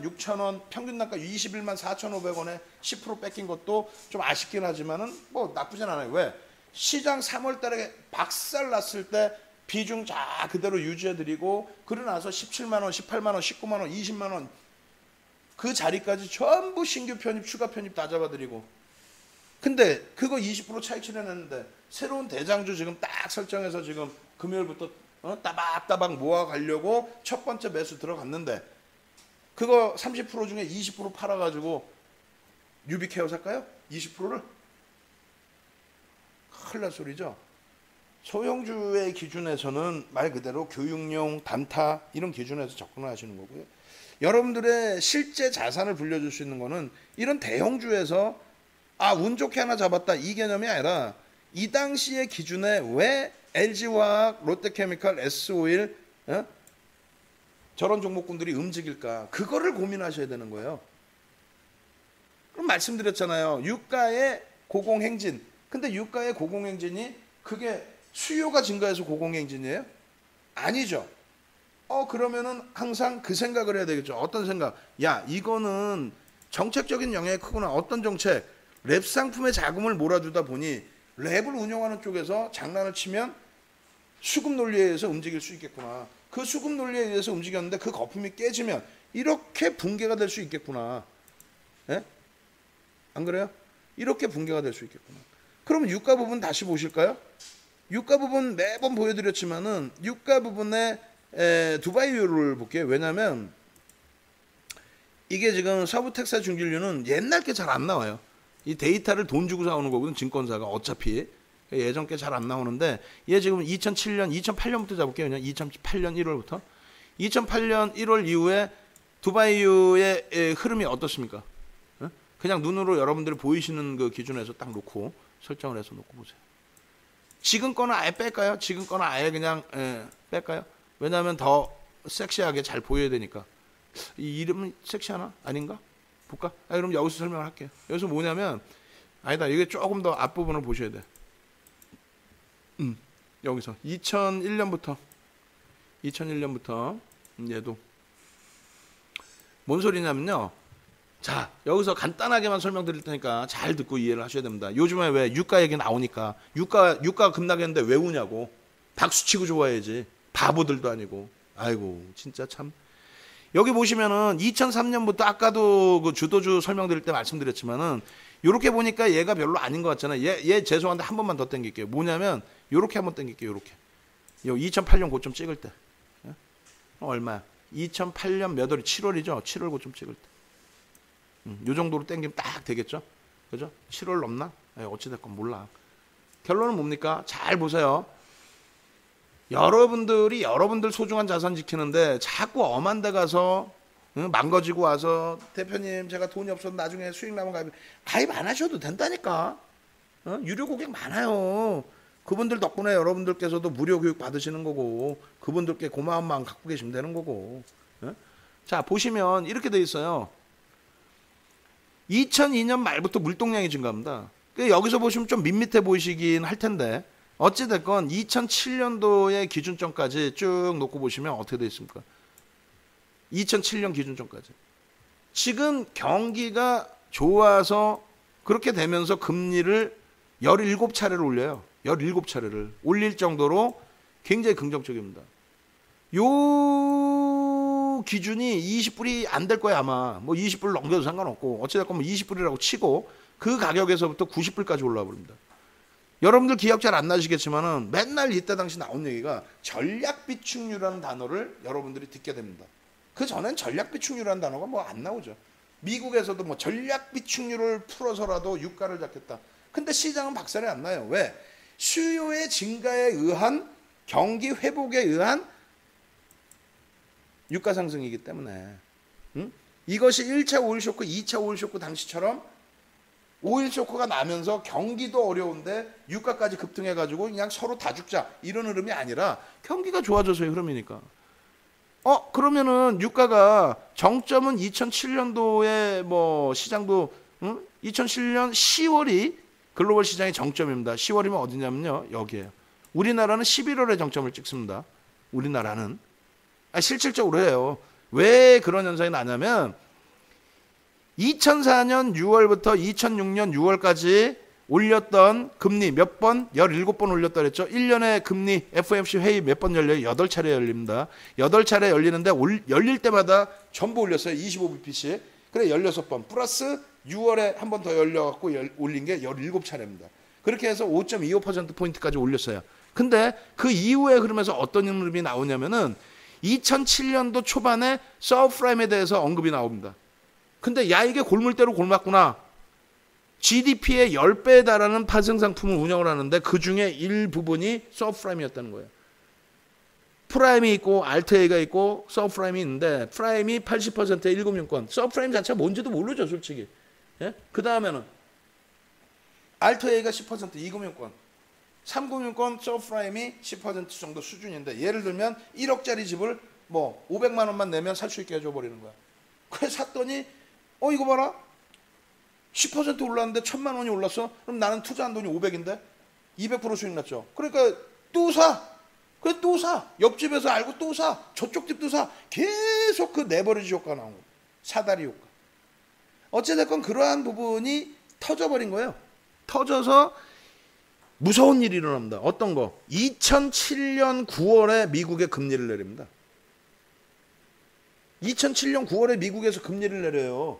6천 원 평균 단가 21만 4,500원에 10% 뺏긴 것도 좀 아쉽긴 하지만은 뭐 나쁘진 않아요. 왜? 시장 3월 달에 박살 났을 때 비중 자 그대로 유지해드리고, 그러고 나서 17만 원, 18만 원, 19만 원, 20만 원 그 자리까지 전부 신규 편입, 추가 편입 다 잡아드리고. 근데 그거 20% 차익 실현했는데 새로운 대장주 지금 딱 설정해서 지금 금요일부터 따박따박 모아가려고 첫 번째 매수 들어갔는데 그거 30% 중에 20% 팔아가지고 유비케어 살까요? 20%를? 큰일 날 소리죠. 소형주의 기준에서는 말 그대로 교육용, 단타 이런 기준에서 접근을 하시는 거고요. 여러분들의 실제 자산을 불려줄 수 있는 거는 이런 대형주에서 운 좋게 하나 잡았다 이 개념이 아니라 이 당시의 기준에 왜 LG화학, 롯데케미칼, S오일 저런 종목군들이 움직일까, 그거를 고민하셔야 되는 거예요. 그럼 말씀드렸잖아요. 유가의 고공행진. 근데 유가의 고공행진이 그게 수요가 증가해서 고공행진이에요? 아니죠. 그러면은 항상 그 생각을 해야 되겠죠. 어떤 생각? 야, 이거는 정책적인 영향이 크구나. 어떤 정책? 랩 상품에 자금을 몰아주다 보니 랩을 운영하는 쪽에서 장난을 치면 수급 논리에 의해서 움직일 수 있겠구나. 그 수급 논리에 의해서 움직였는데 그 거품이 깨지면 이렇게 붕괴가 될 수 있겠구나. 예? 안 그래요? 이렇게 붕괴가 될 수 있겠구나. 그러면 유가 부분 다시 보실까요? 유가 부분 매번 보여드렸지만은 유가 부분에 두바이유를 볼게요. 왜냐하면 이게 지금 서부텍사스 중진류는 옛날 게 잘 안 나와요. 이 데이터를 돈 주고 사오는 거거든, 증권사가. 어차피 예전 게 잘 안 나오는데 얘 지금 2008년부터 잡을게요. 그냥 2008년 1월부터 2008년 1월 이후에 두바이유의 흐름이 어떻습니까? 그냥 눈으로 여러분들이 보이시는 그 기준에서 딱 놓고 설정을 해서 놓고 보세요. 지금 거는 아예 뺄까요? 지금 거는 아예 그냥 뺄까요? 왜냐하면 더 섹시하게 잘 보여야 되니까. 이 이름은 섹시하나? 아닌가? 볼까? 그럼 여기서 설명을 할게요. 여기서 뭐냐면, 아니다, 이게 조금 더 앞부분을 보셔야 돼. 여기서 2001년부터 얘도 뭔 소리냐면요. 자, 여기서 간단하게만 설명드릴 테니까 잘 듣고 이해를 하셔야 됩니다. 요즘에 왜 유가 얘기 나오니까 유가 급락했는데 왜 우냐고. 박수치고 좋아야지. 바보들도 아니고. 아이고 진짜 참. 여기 보시면은 2003년부터 아까도 그 주도주 설명드릴 때 말씀드렸지만은 요렇게 보니까 얘가 별로 아닌 것 같잖아요. 얘 죄송한데 한 번만 더 당길게요. 뭐냐면 요렇게 한번 당길게요. 요렇게. 요 2008년 고점 찍을 때. 얼마야? 2008년 몇 월이 7월이죠. 7월 고점 찍을 때. 요 정도로 당기면 딱 되겠죠? 그죠? 7월 넘나? 어찌됐건 몰라. 결론은 뭡니까? 잘 보세요. 여러분들이 여러분들 소중한 자산 지키는데 자꾸 엄한 데 가서 망가지고 와서 대표님 제가 돈이 없어서 나중에 수익 나면 가입 안 하셔도 된다니까. 유료 고객 많아요. 그분들 덕분에 여러분들께서도 무료 교육 받으시는 거고 그분들께 고마운 마음 갖고 계시면 되는 거고. 자, 보시면 이렇게 돼 있어요. 2002년 말부터 물동량이 증가합니다. 여기서 보시면 좀 밋밋해 보이시긴 할 텐데 어찌됐건 2007년도의 기준점까지 쭉 놓고 보시면 어떻게 되어 있습니까? 2007년 기준점까지. 지금 경기가 좋아서 그렇게 되면서 금리를 17차례를 올려요. 17차례를 올릴 정도로 굉장히 긍정적입니다. 요 기준이 20불이 안 될 거야 아마. 뭐 20불 넘겨도 상관없고 어찌됐건 뭐 20불이라고 치고 그 가격에서부터 90불까지 올라와 버립니다. 여러분들 기억 잘 안 나시겠지만은 맨날 이때 당시 나온 얘기가 전략 비축률이라는 단어를 여러분들이 듣게 됩니다. 그 전엔 전략 비축률이라는 단어가 뭐 안 나오죠. 미국에서도 뭐 전략 비축률을 풀어서라도 유가를 잡겠다. 근데 시장은 박살이 안 나요. 왜? 수요의 증가에 의한 경기 회복에 의한 유가 상승이기 때문에. 이것이 1차 오일 쇼크, 2차 오일 쇼크 당시처럼 오일 쇼크가 나면서 경기도 어려운데 유가까지 급등해가지고 그냥 서로 다 죽자 이런 흐름이 아니라 경기가 좋아져서의 흐름이니까. 그러면은 유가가 정점은 2007년도에 뭐 시장도 2007년 10월이 글로벌 시장의 정점입니다. 10월이면 어디냐면요 여기에요. 우리나라는 11월에 정점을 찍습니다. 우리나라는 실질적으로 해요. 왜 그런 현상이 나냐면 2004년 6월부터 2006년 6월까지 올렸던 금리 몇 번? 17번 올렸다 그랬죠. 1년에 금리 FOMC 회의 몇 번 열려요? 8차례 열립니다. 8차례 열리는데 열릴 때마다 전부 올렸어요. 25bp씩. 그래 16번 플러스 6월에 한 번 더 열려갖고 올린 게 17차례입니다. 그렇게 해서 5.25%포인트까지 올렸어요. 근데 그 이후에 그러면서 어떤 흐름이 나오냐면은 2007년도 초반에 서브프라임에 대해서 언급이 나옵니다. 근데 야 이게 골물대로 골맞구나. GDP의 10배에 달하는 파생상품을 운영을 하는데 그중에 일부분이 서브프라임이었다는 거예요. 프라임이 있고 알트A가 있고 서브프라임이 있는데 프라임이 80%의 1금융권. 서브프라임 자체가 뭔지도 모르죠 솔직히. 예? 그 다음에는 알트A가 10% 2금융권. 3금융권 서브프라임이 10% 정도 수준인데 예를 들면 1억짜리 집을 뭐 500만 원만 내면 살 수 있게 해줘버리는 거야. 그래서 샀더니 이거 봐라. 10% 올랐는데 1,000만 원이 올랐어. 그럼 나는 투자한 돈이 500인데 200% 수익 났죠. 그러니까 또 사. 그래 또 사. 옆집에서 알고 또 사. 저쪽 집도 사. 계속 그 레버리지 효과가 나온 거예요. 사다리 효과. 어찌됐건 그러한 부분이 터져버린 거예요. 터져서 무서운 일이 일어납니다. 어떤 거? 2007년 9월에 미국의 금리를 내립니다. 2007년 9월에 미국에서 금리를 내려요.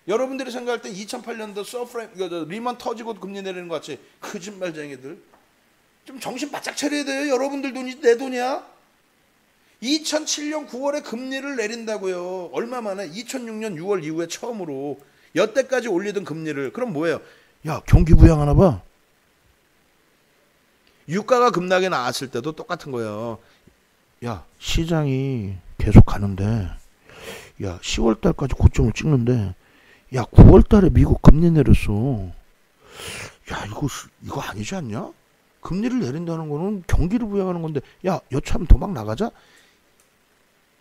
여러분들이 생각할 때 2008년도 서프라임, 리먼 터지고 금리 내리는 것 같이 거짓말쟁이들. 좀 정신 바짝 차려야 돼요. 여러분들 돈이 내 돈이야. 2007년 9월에 금리를 내린다고요. 얼마 만에? 2006년 6월 이후에 처음으로 여태까지 올리던 금리를. 그럼 뭐예요? 야 경기 부양하나 봐. 유가가 급락이 나왔을 때도 똑같은 거예요. 야 시장이 계속 가는데 야 10월 달까지 고점을 찍는데 야 9월 달에 미국 금리 내렸어. 야 이거 아니지 않냐? 금리를 내린다는 거는 경기를 부양하는 건데 야 여차하면 도망 나가자?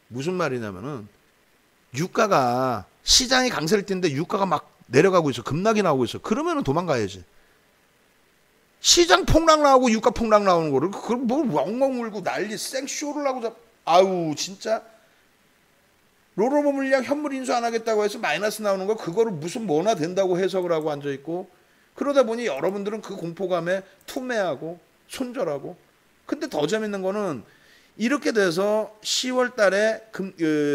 무슨 말이냐면은 유가가 시장이 강세를 띠는데 유가가 막 내려가고 있어. 급락이 나오고 있어. 그러면은 도망가야지. 시장 폭락 나오고 유가 폭락 나오는 거를 그걸 뭐 엉엉 울고 난리 생쇼를 하고 아우 진짜 롤오버 물량 현물 인수 안 하겠다고 해서 마이너스 나오는 거 그거를 무슨 뭐나 된다고 해석을 하고 앉아 있고 그러다 보니 여러분들은 그 공포감에 투매하고 손절하고. 근데 더 재밌는 거는 이렇게 돼서 10월 달에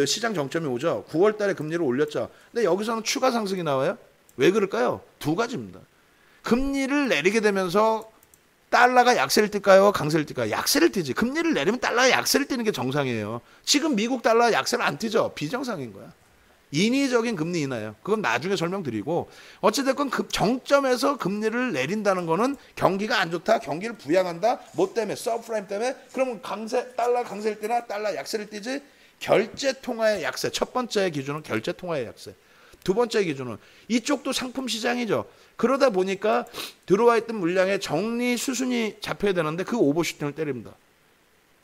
시장 정점이 오죠. 9월 달에 금리를 올렸죠. 근데 여기서는 추가 상승이 나와요. 왜 그럴까요? 두 가지입니다. 금리를 내리게 되면서 달러가 약세를 띨까요? 강세를 띨까요? 약세를 띄지. 금리를 내리면 달러가 약세를 띄는 게 정상이에요. 지금 미국 달러가 약세를 안 띄죠. 비정상인 거야. 인위적인 금리 인하예요. 그건 나중에 설명드리고 어찌됐건 정점에서 금리를 내린다는 거는 경기가 안 좋다. 경기를 부양한다. 뭐 때문에? 서브프라임 때문에? 그러면 달러 강세를 띄나? 달러 약세를 띄지? 결제통화의 약세. 첫 번째 기준은 결제통화의 약세. 두 번째 기준은 이쪽도 상품 시장이죠. 그러다 보니까 들어와 있던 물량의 정리 수순이 잡혀야 되는데 그 오버슈팅을 때립니다.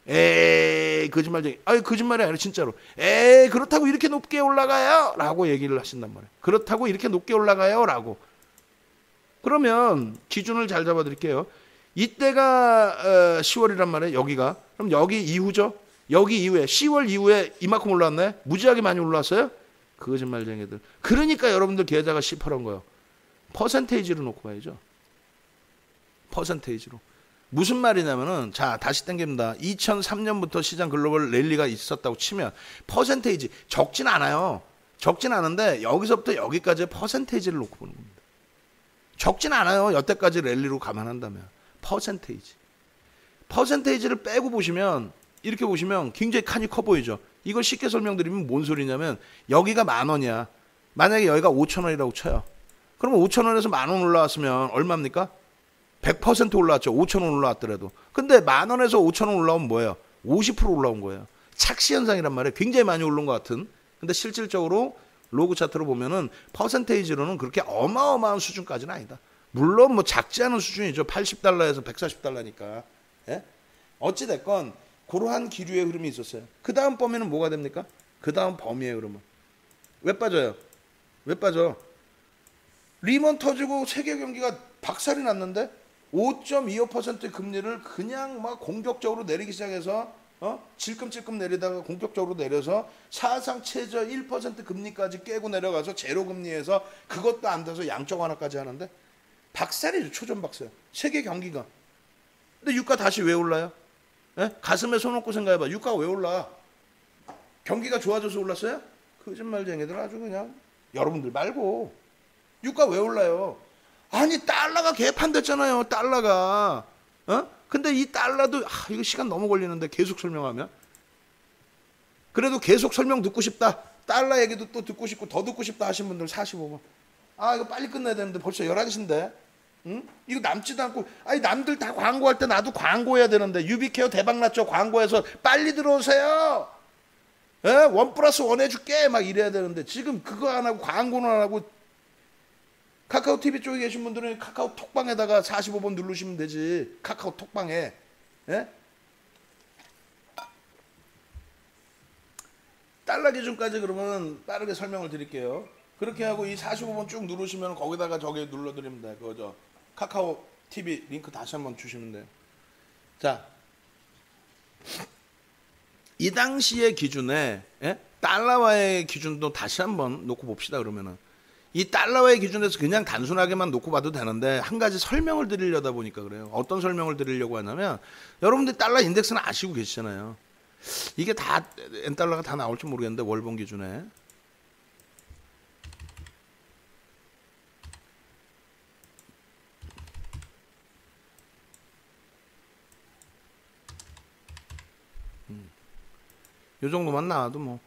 에이 거짓말쟁이. 거짓말이 아니라 진짜로. 에이 그렇다고 이렇게 높게 올라가요? 라고 얘기를 하신단 말이에요. 그렇다고 이렇게 높게 올라가요? 라고. 그러면 기준을 잘 잡아드릴게요. 이때가 10월이란 말이에요. 여기가. 그럼 여기 이후죠. 여기 이후에 10월 이후에 이만큼 올랐네. 무지하게 많이 올랐어요. 거짓말쟁이들. 그러니까 여러분들 계좌가 시퍼런 거예요. 퍼센테이지로 놓고 봐야죠. 퍼센테이지로. 무슨 말이냐면은 자 다시 땡깁니다. 2003년부터 시장 글로벌 랠리가 있었다고 치면 퍼센테이지 적진 않아요. 적진 않은데 여기서부터 여기까지의 퍼센테이지를 놓고 보는 겁니다. 적진 않아요. 여태까지 랠리로 감안한다면. 퍼센테이지를 빼고 보시면 이렇게 보시면 굉장히 칸이 커 보이죠. 이걸 쉽게 설명드리면 뭔 소리냐면 여기가 10,000원이야. 만약에 여기가 5,000원이라고 쳐요. 그러면 5,000원에서 10,000원 올라왔으면 얼마입니까? 100% 올라왔죠. 5,000원 올라왔더라도. 근데 10,000원에서 5,000원 올라오면 뭐예요? 50% 올라온 거예요. 착시 현상이란 말이에요. 굉장히 많이 오른 것 같은. 근데 실질적으로 로그 차트로 보면은 퍼센테이지로는 그렇게 어마어마한 수준까지는 아니다. 물론 뭐 작지 않은 수준이죠. 80달러에서 140달러니까. 예? 어찌됐건 그러한 기류의 흐름이 있었어요. 그 다음 범위는 뭐가 됩니까? 그 다음 범위의 흐름은. 왜 빠져요? 왜 빠져? 리먼 터지고 세계 경기가 박살이 났는데 5.25%의 금리를 그냥 막 공격적으로 내리기 시작해서 질끔질끔 내리다가 공격적으로 내려서 사상 최저 1% 금리까지 깨고 내려가서 제로 금리에서 그것도 안 돼서 양적 완화까지 하는데 박살이죠. 초전 박살. 세계 경기가. 근데 유가 다시 왜 올라요? 예? 가슴에 손 얹고 생각해봐. 유가가 왜 올라? 경기가 좋아져서 올랐어요? 거짓말쟁이들 아주 그냥. 여러분들 말고. 유가 왜 올라요? 아니 달러가 개판됐잖아요. 달러가. 근데 이 달러도 이거 시간 너무 걸리는데 계속 설명하면. 그래도 계속 설명 듣고 싶다. 달러 얘기도 또 듣고 싶고 더 듣고 싶다 하신 분들 45번. 이거 빨리 끝내야 되는데 벌써 11시인데. 응? 이거 남지도 않고 아니 남들 다 광고할 때 나도 광고해야 되는데 유비케어 대박났죠. 광고해서 빨리 들어오세요. 예? 1+1 해줄게 막 이래야 되는데 지금 그거 안 하고 광고는 안 하고 카카오 TV 쪽에 계신 분들은 카카오 톡방에다가 45번 누르시면 되지. 카카오 톡방에. 예? 달러 기준까지 그러면 빠르게 설명을 드릴게요. 그렇게 하고 이 45번 쭉 누르시면 거기다가 저기 눌러드리면 돼요. 그거 카카오 TV 링크 다시 한번 주시면 돼요. 자, 이 당시의 기준에 달러와의 기준도 다시 한번 놓고 봅시다. 그러면은 이 달러와의 기준에서 그냥 단순하게만 놓고 봐도 되는데 한 가지 설명을 드리려다 보니까 그래요. 어떤 설명을 드리려고 하냐면 여러분들 달러 인덱스는 아시고 계시잖아요. 이게 다 엔달러가 다 나올지 모르겠는데 월봉 기준에 이 정도만 나와도 뭐.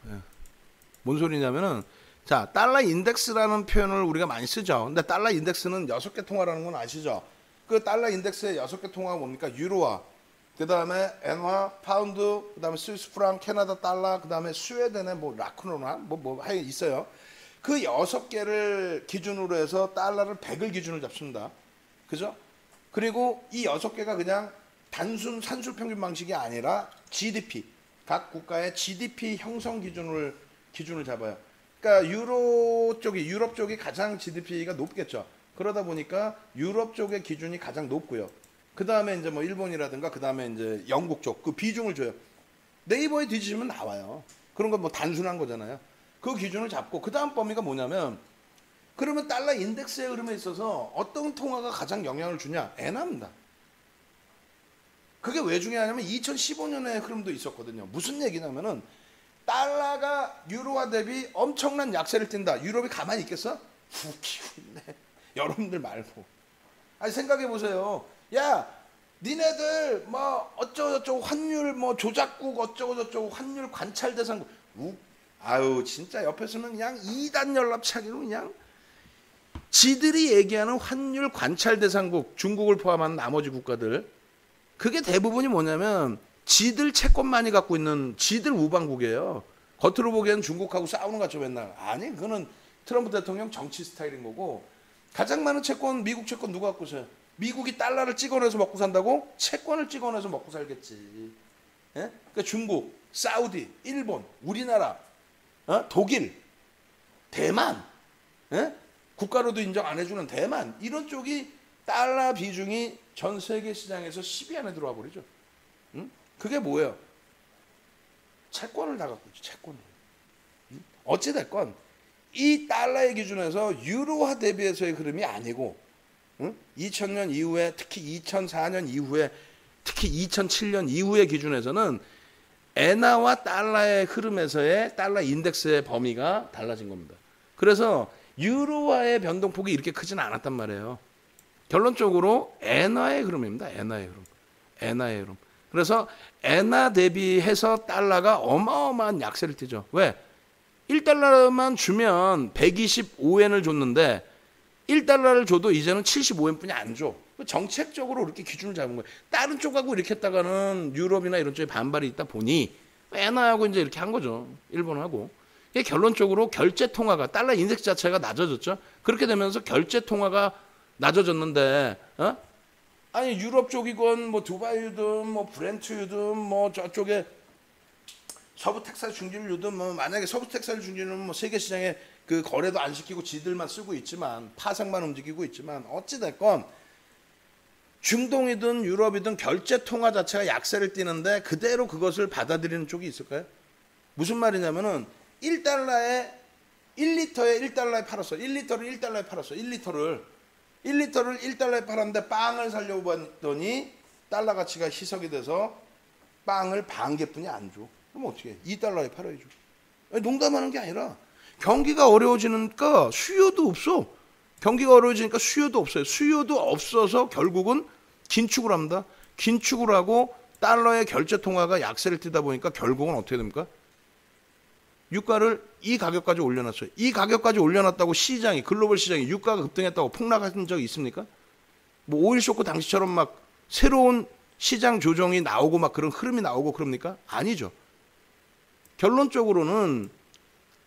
뭔 소리냐면은 자, 달러 인덱스라는 표현을 우리가 많이 쓰죠. 근데 달러 인덱스는 6개 통화라는 건 아시죠? 그 달러 인덱스의 6개 통화가 뭡니까? 유로화, 그 다음에 엔화, 파운드, 그 다음에 스위스 프랑, 캐나다 달러, 그 다음에 스웨덴의 뭐 라크로나 하여 있어요. 그 6개를 기준으로 해서 달러를 100을 기준으로 잡습니다. 그죠? 그리고 이 6개가 그냥 단순 산술평균 방식이 아니라 GDP, 각 국가의 GDP 형성 기준을 잡아요. 그러니까 유럽 쪽이 가장 GDP가 높겠죠. 그러다 보니까 유럽 쪽의 기준이 가장 높고요. 그 다음에 이제 뭐 일본이라든가 그 다음에 이제 영국 쪽 그 비중을 줘요. 네이버에 뒤지시면 나와요. 그런 건 뭐 단순한 거잖아요. 그 기준을 잡고 그 다음 범위가 뭐냐면 그러면 달러 인덱스의 흐름에 있어서 어떤 통화가 가장 영향을 주냐? 엔화입니다. 그게 왜 중요하냐면 2015년의 흐름도 있었거든요. 무슨 얘기냐면은 달러가 유로화 대비 엄청난 약세를 띈다. 유럽이 가만히 있겠어? 웃기고 있네. 여러분들 말고. 아니 생각해 보세요. 야, 니네들 뭐 어쩌고저쩌고 환율 뭐 조작국 어쩌고저쩌고 환율 관찰 대상국. 아유 진짜 옆에서는 그냥 이단 연락차기로 그냥 지들이 얘기하는 환율 관찰 대상국 중국을 포함한 나머지 국가들 그게 대부분이 뭐냐면 지들 채권 많이 갖고 있는 지들 우방국이에요. 겉으로 보기에는 중국하고 싸우는 것 같죠 맨날. 아니 그거는 트럼프 대통령 정치 스타일인 거고 가장 많은 채권 미국 채권 누가 갖고 있어요? 미국이 달러를 찍어내서 먹고 산다고? 채권을 찍어내서 먹고 살겠지. 예? 그러니까 중국, 사우디, 일본, 우리나라, 독일, 대만, 예? 국가로도 인정 안 해주는 대만 이런 쪽이 달러 비중이 전 세계 시장에서 10위 안에 들어와 버리죠. 응? 그게 뭐예요? 채권을 다 갖고 있죠. 채권을. 어찌됐건 이 달러의 기준에서 유로화 대비해서의 흐름이 아니고 2000년 이후에 특히 2004년 이후에 특히 2007년 이후의 기준에서는 엔화와 달러의 흐름에서의 달러 인덱스의 범위가 달라진 겁니다. 그래서 유로화의 변동폭이 이렇게 크지는 않았단 말이에요. 결론적으로 엔화의 흐름입니다. 엔화의 흐름. 엔화의 흐름. 그래서 엔화 대비해서 달러가 어마어마한 약세를 띠죠. 왜? 1달러만 주면 125엔을 줬는데 1달러를 줘도 이제는 75엔뿐이 안 줘. 정책적으로 이렇게 기준을 잡은 거예요. 다른 쪽하고 이렇게 했다가는 유럽이나 이런 쪽에 반발이 있다 보니 엔화하고 이제 이렇게 한 거죠. 일본하고. 결론적으로 결제 통화가 달러 인덱스 자체가 낮아졌죠. 그렇게 되면서 결제 통화가 낮아졌는데 아니 유럽 쪽이건 뭐 두바이유든 뭐 브렌트유든 뭐 저쪽에 서부 텍사스 중진유든 뭐 만약에 서부 텍사스 중진유는 뭐 세계 시장에 그 거래도 안 시키고 지들만 쓰고 있지만 파생만 움직이고 있지만 어찌 됐건 중동이든 유럽이든 결제 통화 자체가 약세를 띠는데 그대로 그것을 받아들이는 쪽이 있을까요? 무슨 말이냐면은 1달러에 1리터에 1달러에 팔았어. 1리터를 1달러에 팔았어. 1리터를 1달러에 팔았는데 빵을 사려고 봤더니 달러 가치가 희석이 돼서 빵을 반 개뿐이 안 줘. 그럼 어떻게 해? 2달러에 팔아야죠. 농담하는 게 아니라 경기가 어려워지니까 수요도 없어. 경기가 어려워지니까 수요도 없어요. 수요도 없어서 결국은 긴축을 합니다. 긴축을 하고 달러의 결제 통화가 약세를 띠다 보니까 결국은 어떻게 됩니까? 유가를 이 가격까지 올려놨어요. 이 가격까지 올려놨다고 시장이 글로벌 시장이 유가가 급등했다고 폭락한 적이 있습니까? 뭐 오일 쇼크 당시처럼 막 새로운 시장 조정이 나오고 막 그런 흐름이 나오고 그럽니까? 아니죠. 결론적으로는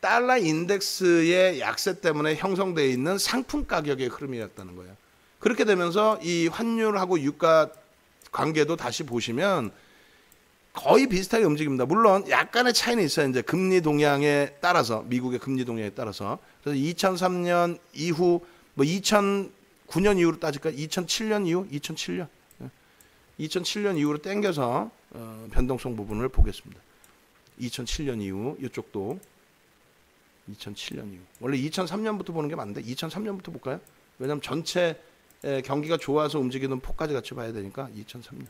달러 인덱스의 약세 때문에 형성되어 있는 상품 가격의 흐름이었다는 거예요. 그렇게 되면서 이 환율하고 유가 관계도 다시 보시면 거의 비슷하게 움직입니다. 물론 약간의 차이는 있어요. 이제 금리 동향에 따라서 미국의 금리 동향에 따라서. 그래서 2003년 이후 뭐 2009년 이후로 따질까? 2007년 이후 2007년 이후로 땡겨서 변동성 부분을 보겠습니다. 2007년 이후 이쪽도 2007년 이후. 원래 2003년부터 보는 게 맞는데 2003년부터 볼까요? 왜냐하면 전체 경기가 좋아서 움직이는 폭까지 같이 봐야 되니까 2003년.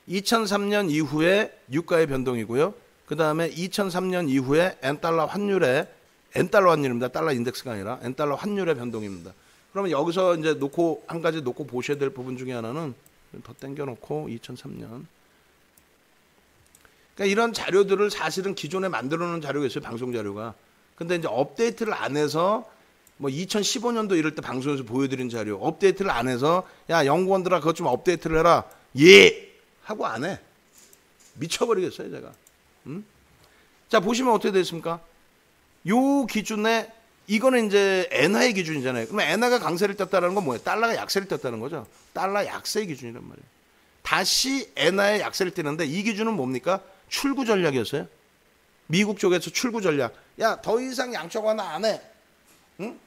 2003년 이후에 유가의 변동이고요. 그 다음에 2003년 이후에 엔달러 환율입니다. 달러 인덱스가 아니라 엔달러 환율의 변동입니다. 그러면 여기서 이제 한 가지 놓고 보셔야 될 부분 중에 하나는 더 당겨놓고 2003년. 그러니까 이런 자료들을 사실은 기존에 만들어 놓은 자료가 있어요. 방송 자료가. 근데 이제 업데이트를 안 해서 뭐 2015년도 이럴 때 방송에서 보여드린 자료 업데이트를 안 해서 야 연구원들아 그것 좀 업데이트를 해라. 예! 하고 안 해. 미쳐버리겠어요 제가. 자 보시면 어떻게 됐습니까? 요 기준에 이거는 이제 엔화의 기준이잖아요. 그럼 엔화가 강세를 떴다는 건 뭐예요? 달러가 약세를 떴다는 거죠. 달러 약세의 기준이란 말이에요. 다시 엔화의 약세를 띠는데 이 기준은 뭡니까? 출구 전략이었어요. 미국 쪽에서 출구 전략. 야 더 이상 양적 완화 안 해. 응?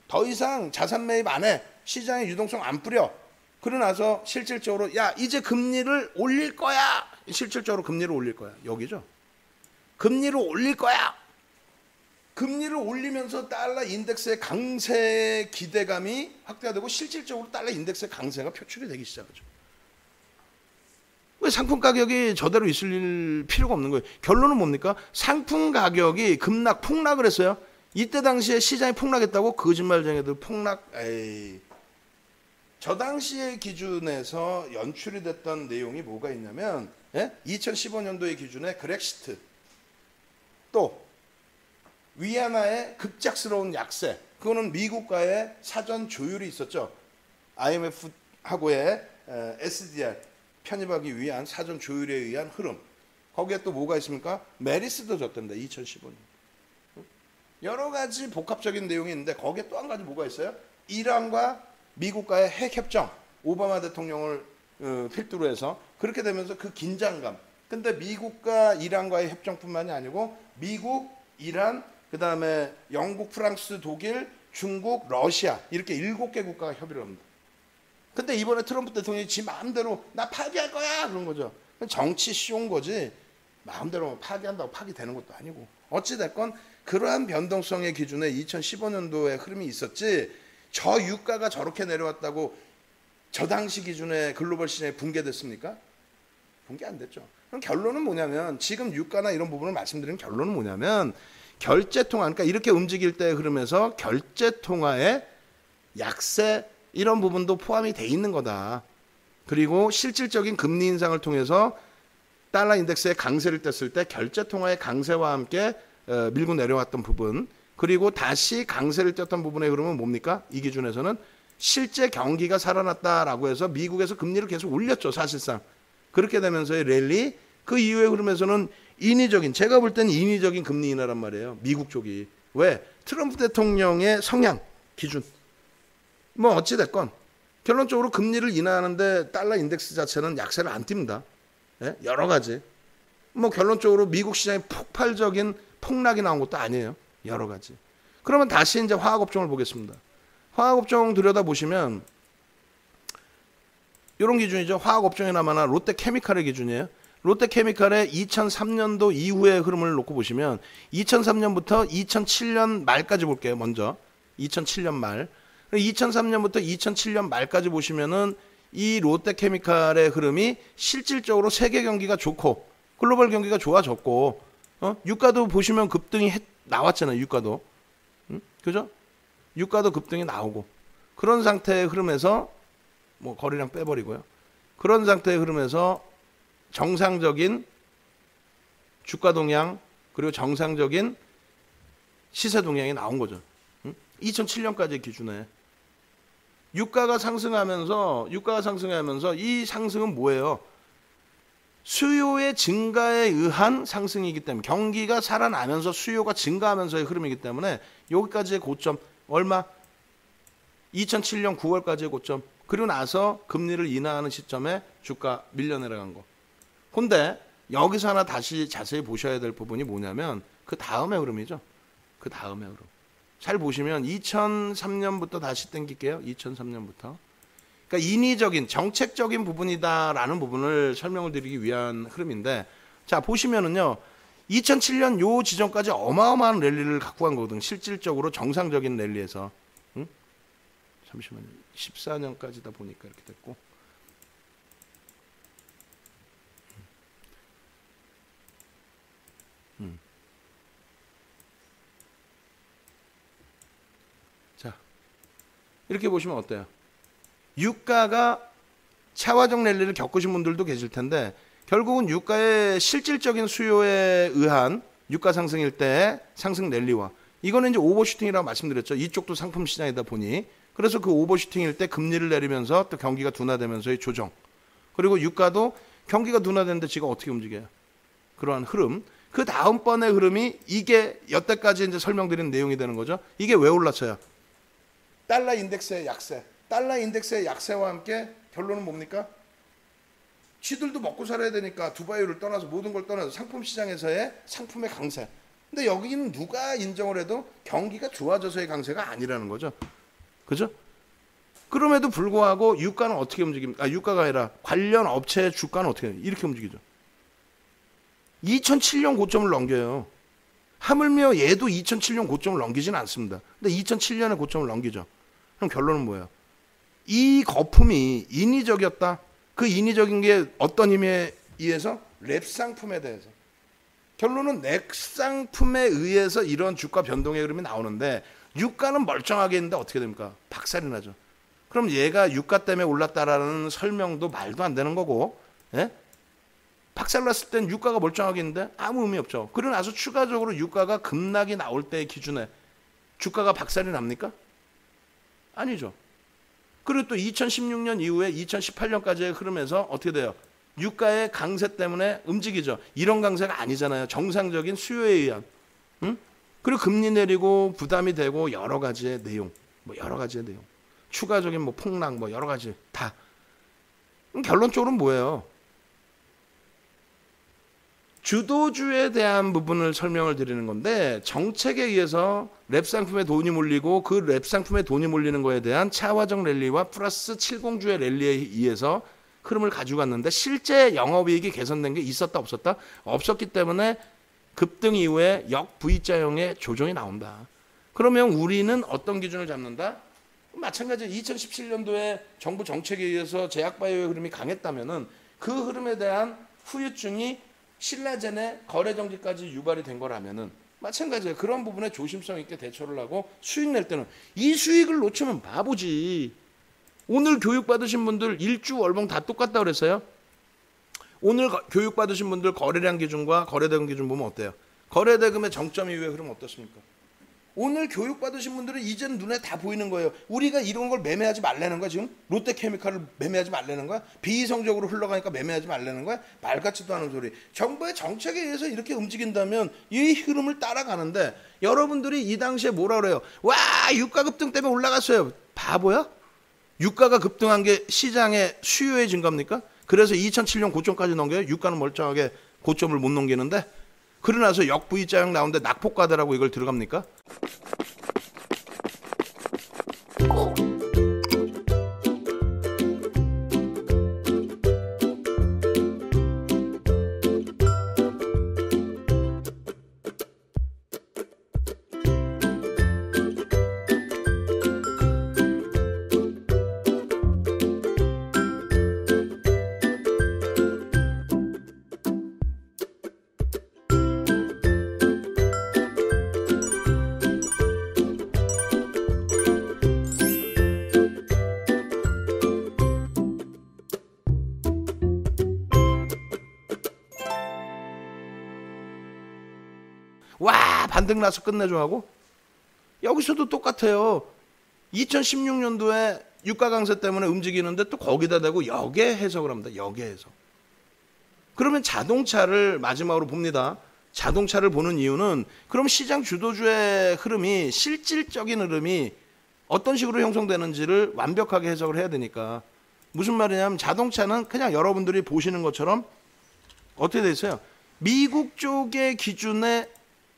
더 이상 자산 매입 안 해. 시장에 유동성 안 뿌려. 그러고 나서 실질적으로 야 이제 금리를 올릴 거야. 실질적으로 금리를 올릴 거야. 여기죠. 금리를 올릴 거야. 금리를 올리면서 달러 인덱스의 강세 기대감이 확대가 되고 실질적으로 달러 인덱스의 강세가 표출이 되기 시작하죠. 왜 상품 가격이 저대로 있을 필요가 없는 거예요. 결론은 뭡니까? 상품 가격이 폭락을 했어요. 이때 당시에 시장이 폭락했다고 거짓말쟁이들 폭락. 에이. 저 당시의 기준에서 연출이 됐던 내용이 뭐가 있냐면 2015년도의 기준에 그렉시트 또 위안화의 급작스러운 약세 그거는 미국과의 사전 조율이 있었죠. IMF하고의 SDR 편입하기 위한 사전 조율에 의한 흐름 거기에 또 뭐가 있습니까? 메리스도 졌던데 2015년 여러 가지 복합적인 내용이 있는데 거기에 또 한 가지 뭐가 있어요? 이란과 미국과의 핵협정 오바마 대통령을 필두로 해서 그렇게 되면서 그 긴장감 근데 미국과 이란과의 협정뿐만이 아니고 미국, 이란, 그 다음에 영국, 프랑스, 독일, 중국, 러시아 이렇게 7개 국가가 협의를 합니다. 근데 이번에 트럼프 대통령이 지 마음대로 나 파기할 거야 그런 거죠. 정치 쉬운 거지 마음대로 파기한다고 파기되는 것도 아니고 어찌됐건 그러한 변동성의 기준에 2015년도에 흐름이 있었지, 저 유가가 저렇게 내려왔다고 저 당시 기준에 글로벌 시장이 붕괴됐습니까? 붕괴 안 됐죠. 그럼 결론은 뭐냐면, 지금 유가나 이런 부분을 말씀드리는 결론은 뭐냐면, 결제통화, 그러니까 이렇게 움직일 때 흐름에서 결제통화의 약세 이런 부분도 포함이 돼 있는 거다. 그리고 실질적인 금리 인상을 통해서 달러 인덱스의 강세를 뗐을 때 결제통화의 강세와 함께 밀고 내려왔던 부분, 그리고 다시 강세를 뗐던 부분의 흐름은 뭡니까? 이 기준에서는 실제 경기가 살아났다라고 해서 미국에서 금리를 계속 올렸죠, 사실상. 그렇게 되면서의 랠리, 그 이후의 흐름에서는 인위적인, 제가 볼 때는 인위적인 금리 인하란 말이에요, 미국 쪽이. 왜? 트럼프 대통령의 성향, 기준. 뭐 어찌됐건 결론적으로 금리를 인하하는데 달러 인덱스 자체는 약세를 안 띱니다. 예? 여러 가지. 뭐 결론적으로 미국 시장에 폭발적인 폭락이 나온 것도 아니에요. 여러 가지. 그러면 다시 이제 화학업종을 보겠습니다. 화학업종 들여다보시면 이런 기준이죠. 화학업종이나마나 롯데케미칼의 기준이에요. 롯데케미칼의 2003년도 이후의 흐름을 놓고 보시면 2003년부터 2007년 말까지 볼게요. 먼저 2007년 말. 2003년부터 2007년 말까지 보시면은 이 롯데케미칼의 흐름이 실질적으로 세계 경기가 좋고 글로벌 경기가 좋아졌고, 유가도 보시면 급등이 나왔잖아요. 유가도. 그죠? 유가도 급등이 나오고, 그런 상태의 흐름에서 뭐 거리량 빼버리고요. 그런 상태의 흐름에서 정상적인 주가 동향, 그리고 정상적인 시세 동향이 나온 거죠. 2007년까지 기준에. 유가가 상승하면서 이 상승은 뭐예요? 수요의 증가에 의한 상승이기 때문에, 경기가 살아나면서 수요가 증가하면서의 흐름이기 때문에 여기까지의 고점 얼마? 2007년 9월까지의 고점. 그리고 나서 금리를 인하하는 시점에 주가 밀려 내려간 거. 근데 여기서 하나 다시 자세히 보셔야 될 부분이 뭐냐면 그 다음의 흐름이죠. 그 다음의 흐름. 잘 보시면 2003년부터 다시 땡길게요. 2003년부터. 그러니까 인위적인 정책적인 부분이다라는 부분을 설명을 드리기 위한 흐름인데, 자 보시면은요, 2007년 요 지점까지 어마어마한 랠리를 갖고 간 거거든. 실질적으로 정상적인 랠리에서. 잠시만요. 14년까지다 보니까 이렇게 됐고. 자, 이렇게 보시면 어때요? 유가가 차화적 랠리를 겪으신 분들도 계실 텐데, 결국은 유가의 실질적인 수요에 의한 유가 상승일 때 상승 랠리와, 이거는 이제 오버슈팅이라고 말씀드렸죠. 이쪽도 상품 시장이다 보니. 그래서 그 오버슈팅일 때 금리를 내리면서 또 경기가 둔화되면서의 조정, 그리고 유가도 경기가 둔화되는데 지금 어떻게 움직여요? 그러한 흐름. 그 다음번의 흐름이 이게 여태까지 이제 설명드린 내용이 되는 거죠. 이게 왜 올랐어요? 달러 인덱스의 약세. 달러 인덱스의 약세와 함께 결론은 뭡니까? 쥐들도 먹고 살아야 되니까 두바이를 떠나서 모든 걸 떠나서 상품 시장에서의 상품의 강세. 근데 여기는 누가 인정을 해도 경기가 좋아져서의 강세가 아니라는 거죠. 그죠? 그럼에도 불구하고 유가는 어떻게 움직입니까? 유가가 아니라 관련 업체의 주가는 어떻게 해요? 이렇게 움직이죠. 2007년 고점을 넘겨요. 하물며 얘도 2007년 고점을 넘기지는 않습니다. 근데 2007년의 고점을 넘기죠. 그럼 결론은 뭐예요? 이 거품이 인위적이었다. 그 인위적인 게 어떤 힘에 의해서? 랩 상품에 대해서. 결론은 랩 상품에 의해서 이런 주가 변동의 흐름이 나오는데, 유가는 멀쩡하게 있는데 어떻게 됩니까? 박살이 나죠. 그럼 얘가 유가 때문에 올랐다라는 설명도 말도 안 되는 거고, 예? 박살났을 땐 유가가 멀쩡하게 있는데 아무 의미 없죠. 그러고 나서 추가적으로 유가가 급락이 나올 때의 기준에 주가가 박살이 납니까? 아니죠. 그리고 또 2016년 이후에 2018년까지의 흐름에서 어떻게 돼요? 유가의 강세 때문에 움직이죠. 이런 강세가 아니잖아요. 정상적인 수요에 의한. 응? 그리고 금리 내리고 부담이 되고 여러 가지의 내용. 추가적인 뭐 폭락 뭐 여러 가지 다. 결론적으로는 뭐예요? 주도주에 대한 부분을 설명을 드리는 건데, 정책에 의해서 랩 상품에 돈이 몰리고 그 랩 상품에 돈이 몰리는 거에 대한 차화적 랠리와 플러스 70주의 랠리에 의해서 흐름을 가지고 갔는데, 실제 영업이익이 개선된 게 있었다 없었다? 없었기 때문에 급등 이후에 역V자형의 조정이 나온다. 그러면 우리는 어떤 기준을 잡는다? 마찬가지로 2017년도에 정부 정책에 의해서 제약바이오의 흐름이 강했다면은 그 흐름에 대한 후유증이 신라젠의 거래 정지까지 유발이 된 거라면은 마찬가지예요. 그런 부분에 조심성 있게 대처를 하고 수익 낼 때는 이 수익을 놓치면 바보지. 오늘 교육받으신 분들 일주 월봉 다 똑같다 그랬어요. 오늘 교육받으신 분들 거래량 기준과 거래대금 기준 보면 어때요? 거래대금의 정점 이후의 흐름 어떻습니까? 오늘 교육받으신 분들은 이제는 눈에 다 보이는 거예요. 우리가 이런 걸 매매하지 말라는 거야. 지금 롯데케미칼을 매매하지 말라는 거야. 비이성적으로 흘러가니까 매매하지 말라는 거야. 말 같지도 않은 소리. 정부의 정책에 의해서 이렇게 움직인다면 이 흐름을 따라가는데 여러분들이 이 당시에 뭐라 그래요? 와, 유가 급등 때문에 올라갔어요. 바보야? 유가가 급등한 게 시장의 수요의 증가입니까? 그래서 2007년 고점까지 넘겨요. 유가는 멀쩡하게 고점을 못 넘기는데 그러고 나서 역V자형 나오는데 낙폭과대라고 이걸 들어갑니까? 와, 반등 나서 끝내줘 하고 여기서도 똑같아요. 2016년도에 유가 강세 때문에 움직이는데 또 거기다 대고 역의 해석을 합니다. 역의 해석. 그러면 자동차를 마지막으로 봅니다. 자동차를 보는 이유는 그럼 시장 주도주의 흐름이 실질적인 흐름이 어떤 식으로 형성되는지를 완벽하게 해석을 해야 되니까. 무슨 말이냐면 자동차는 그냥 여러분들이 보시는 것처럼 어떻게 돼 있어요? 미국 쪽의 기준에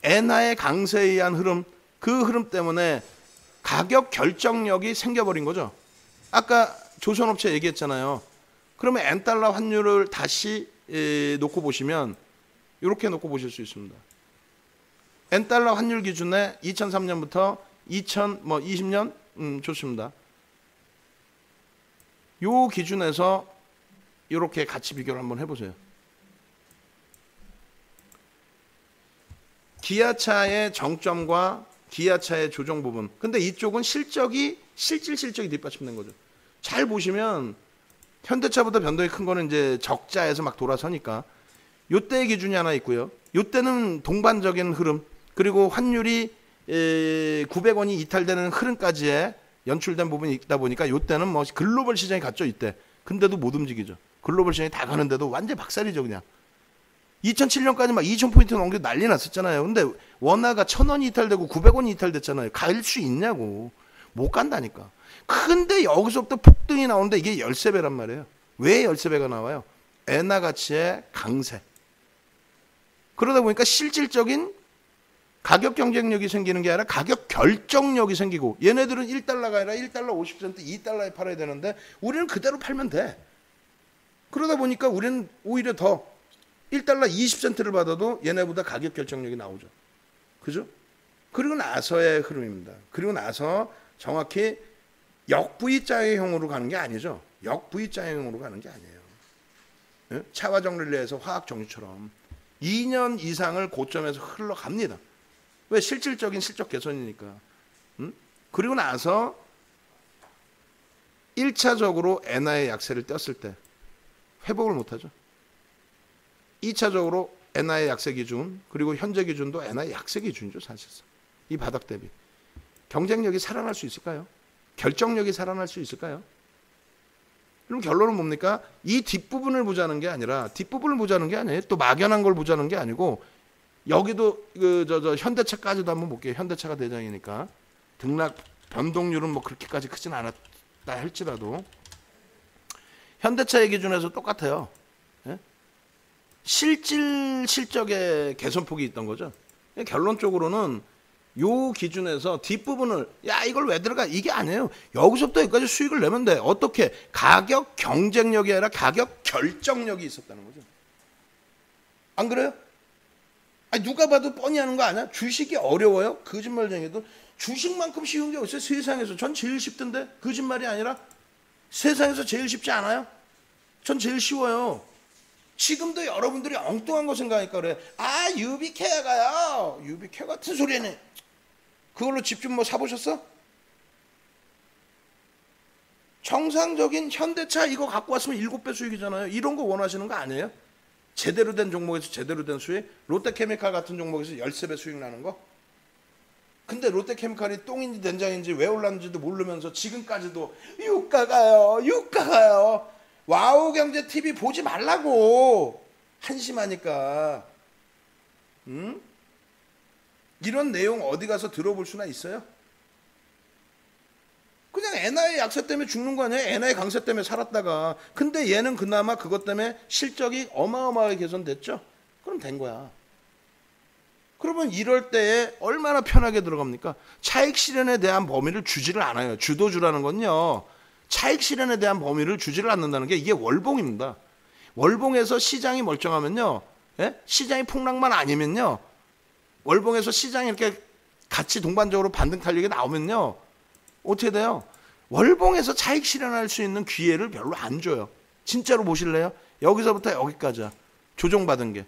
엔화의 강세에 의한 흐름, 그 흐름 때문에 가격 결정력이 생겨버린 거죠. 아까 조선업체 얘기했잖아요. 그러면 엔달러 환율을 다시 놓고 보시면 이렇게 놓고 보실 수 있습니다. 엔달러 환율 기준에 2003년부터 2020년 좋습니다. 요 기준에서 이렇게 같이 비교를 한번 해보세요. 기아차의 정점과 기아차의 조정 부분. 근데 이쪽은 실적이 실질이 뒷받침된 거죠. 잘 보시면 현대차보다 변동이 큰 거는 이제 적자에서 막 돌아서니까 요때의 기준이 하나 있고요. 요때는 동반적인 흐름 그리고 환율이 900원이 이탈되는 흐름까지의 연출된 부분이 있다 보니까 요때는 뭐 글로벌 시장이 갔죠 이때. 근데도 못 움직이죠. 글로벌 시장이 다 가는데도 완전 박살이죠 그냥. 2007년까지 막 2000포인트 넘겨 난리 났었잖아요. 근데 원화가 1000원이 이탈되고 900원이 이탈됐잖아요. 갈 수 있냐고. 못 간다니까. 근데 여기서부터 폭등이 나오는데 이게 13배란 말이에요. 왜 13배가 나와요? 엔화 가치의 강세. 그러다 보니까 실질적인 가격 경쟁력이 생기는 게 아니라 가격 결정력이 생기고 얘네들은 1달러가 아니라 1달러 50센트 2달러에 팔아야 되는데 우리는 그대로 팔면 돼. 그러다 보니까 우리는 오히려 더 1달러 20센트를 받아도 얘네보다 가격 결정력이 나오죠. 그죠? 그리고 나서의 흐름입니다. 그리고 나서 정확히 역V자형으로 가는 게 아니죠. 역V자형으로 가는 게 아니에요. 차와 정리를 해서 화학 정리처럼 2년 이상을 고점에서 흘러갑니다. 왜? 실질적인 실적 개선이니까. 그리고 나서 1차적으로 엔화의 약세를 떴을 때 회복을 못하죠. 2차적으로 엔화의 약세 기준 그리고 현재 기준도 엔화의 약세 기준이죠. 사실상 이 바닥 대비 경쟁력이 살아날 수 있을까요? 결정력이 살아날 수 있을까요? 그럼 결론은 뭡니까? 이 뒷부분을 보자는 게 아니라 뒷부분을 보자는 게 아니에요. 또 막연한 걸 보자는 게 아니고 여기도 현대차까지도 한번 볼게요. 현대차가 대장이니까 등락 변동률은 뭐 그렇게까지 크진 않았다 할지라도 현대차의 기준에서 똑같아요. 실적의 개선폭이 있던 거죠. 결론적으로는 요 기준에서 뒷부분을 야 이걸 왜 들어가 이게 아니에요. 여기서부터 여기까지 수익을 내면 돼. 어떻게? 가격 경쟁력이 아니라 가격 결정력이 있었다는 거죠. 안 그래요? 아니, 누가 봐도 뻔히 하는 거 아니야? 주식이 어려워요? 거짓말쟁이도 주식만큼 쉬운 게 어딨어요? 세상에서. 전 제일 쉽던데? 거짓말이 아니라 세상에서 제일 쉽지 않아요? 전 제일 쉬워요. 지금도 여러분들이 엉뚱한 거 생각하니까 그래. 아, 유비케어가요. 유비케어 같은 소리네. 그걸로 집 좀 뭐 사보셨어? 정상적인 현대차 이거 갖고 왔으면 7배 수익이잖아요. 이런 거 원하시는 거 아니에요? 제대로 된 종목에서 제대로 된 수익? 롯데케미칼 같은 종목에서 13배 수익 나는 거? 근데 롯데케미칼이 똥인지 된장인지 왜 올랐는지도 모르면서 지금까지도 유가가요, 유가가요. 와우경제 TV 보지 말라고. 한심하니까. 응? 이런 내용 어디 가서 들어볼 수나 있어요? 그냥 엔화의 약세 때문에 죽는 거 아니에요? 엔화의 강세 때문에 살았다가. 근데 얘는 그나마 그것 때문에 실적이 어마어마하게 개선됐죠? 그럼 된 거야. 그러면 이럴 때에 얼마나 편하게 들어갑니까? 차익 실현에 대한 범위를 주지를 않아요. 주도주라는 건요. 차익 실현에 대한 범위를 주지를 않는다는 게 이게 월봉입니다. 월봉에서 시장이 멀쩡하면요. 예? 시장이 폭락만 아니면요. 월봉에서 시장이 이렇게 같이 동반적으로 반등 탄력이 나오면요. 어떻게 돼요? 월봉에서 차익 실현할 수 있는 기회를 별로 안 줘요. 진짜로 보실래요? 여기서부터 여기까지야. 조정받은 게.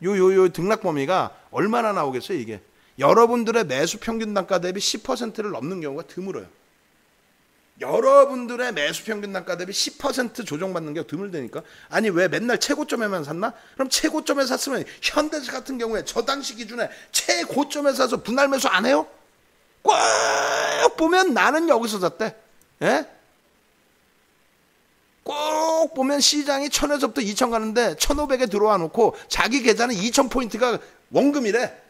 요 등락 범위가 얼마나 나오겠어요, 이게? 여러분들의 매수 평균 단가 대비 10%를 넘는 경우가 드물어요. 여러분들의 매수 평균 단가 대비 10% 조정받는 게 드물다니까. 아니, 왜 맨날 최고점에만 샀나? 그럼 최고점에 샀으면 현대차 같은 경우에 저 당시 기준에 최고점에 사서 분할 매수 안 해요? 꼭 보면 나는 여기서 샀대. 예? 꼭 보면 시장이 1000에서부터 2000 가는데 1500에 들어와 놓고 자기 계좌는 2000포인트가 원금이래.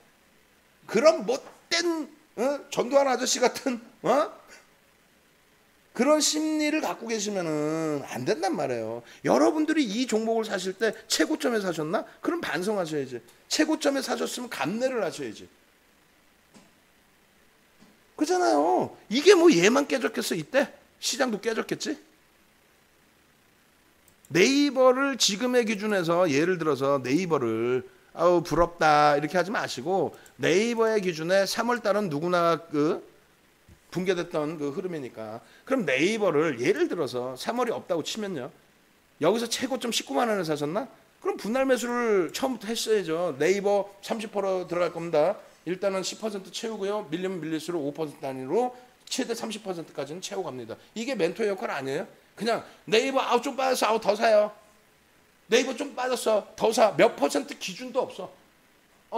그런 못된 전두환 아저씨 같은 그런 심리를 갖고 계시면은 안 된단 말이에요. 여러분들이 이 종목을 사실 때 최고점에 사셨나? 그럼 반성하셔야지. 최고점에 사셨으면 감내를 하셔야지. 그잖아요. 이게 뭐 얘만 깨졌겠어 이때? 시장도 깨졌겠지? 네이버를 지금의 기준에서 예를 들어서 네이버를 아우 부럽다 이렇게 하지 마시고 네이버의 기준에 3월달은 누구나 붕괴됐던 그 흐름이니까 그럼 네이버를 예를 들어서 3월이 없다고 치면요. 여기서 최고점 19만 원에 사셨나? 그럼 분할 매수를 처음부터 했어야죠. 네이버 30% 들어갈 겁니다. 일단은 10% 채우고요. 밀리면 밀릴수록 5% 단위로 최대 30%까지는 채우고 갑니다. 이게 멘토의 역할 아니에요? 그냥 네이버 아우 좀 빠졌어. 아우 더 사요. 네이버 좀 빠졌어. 더 사. 몇 퍼센트 기준도 없어.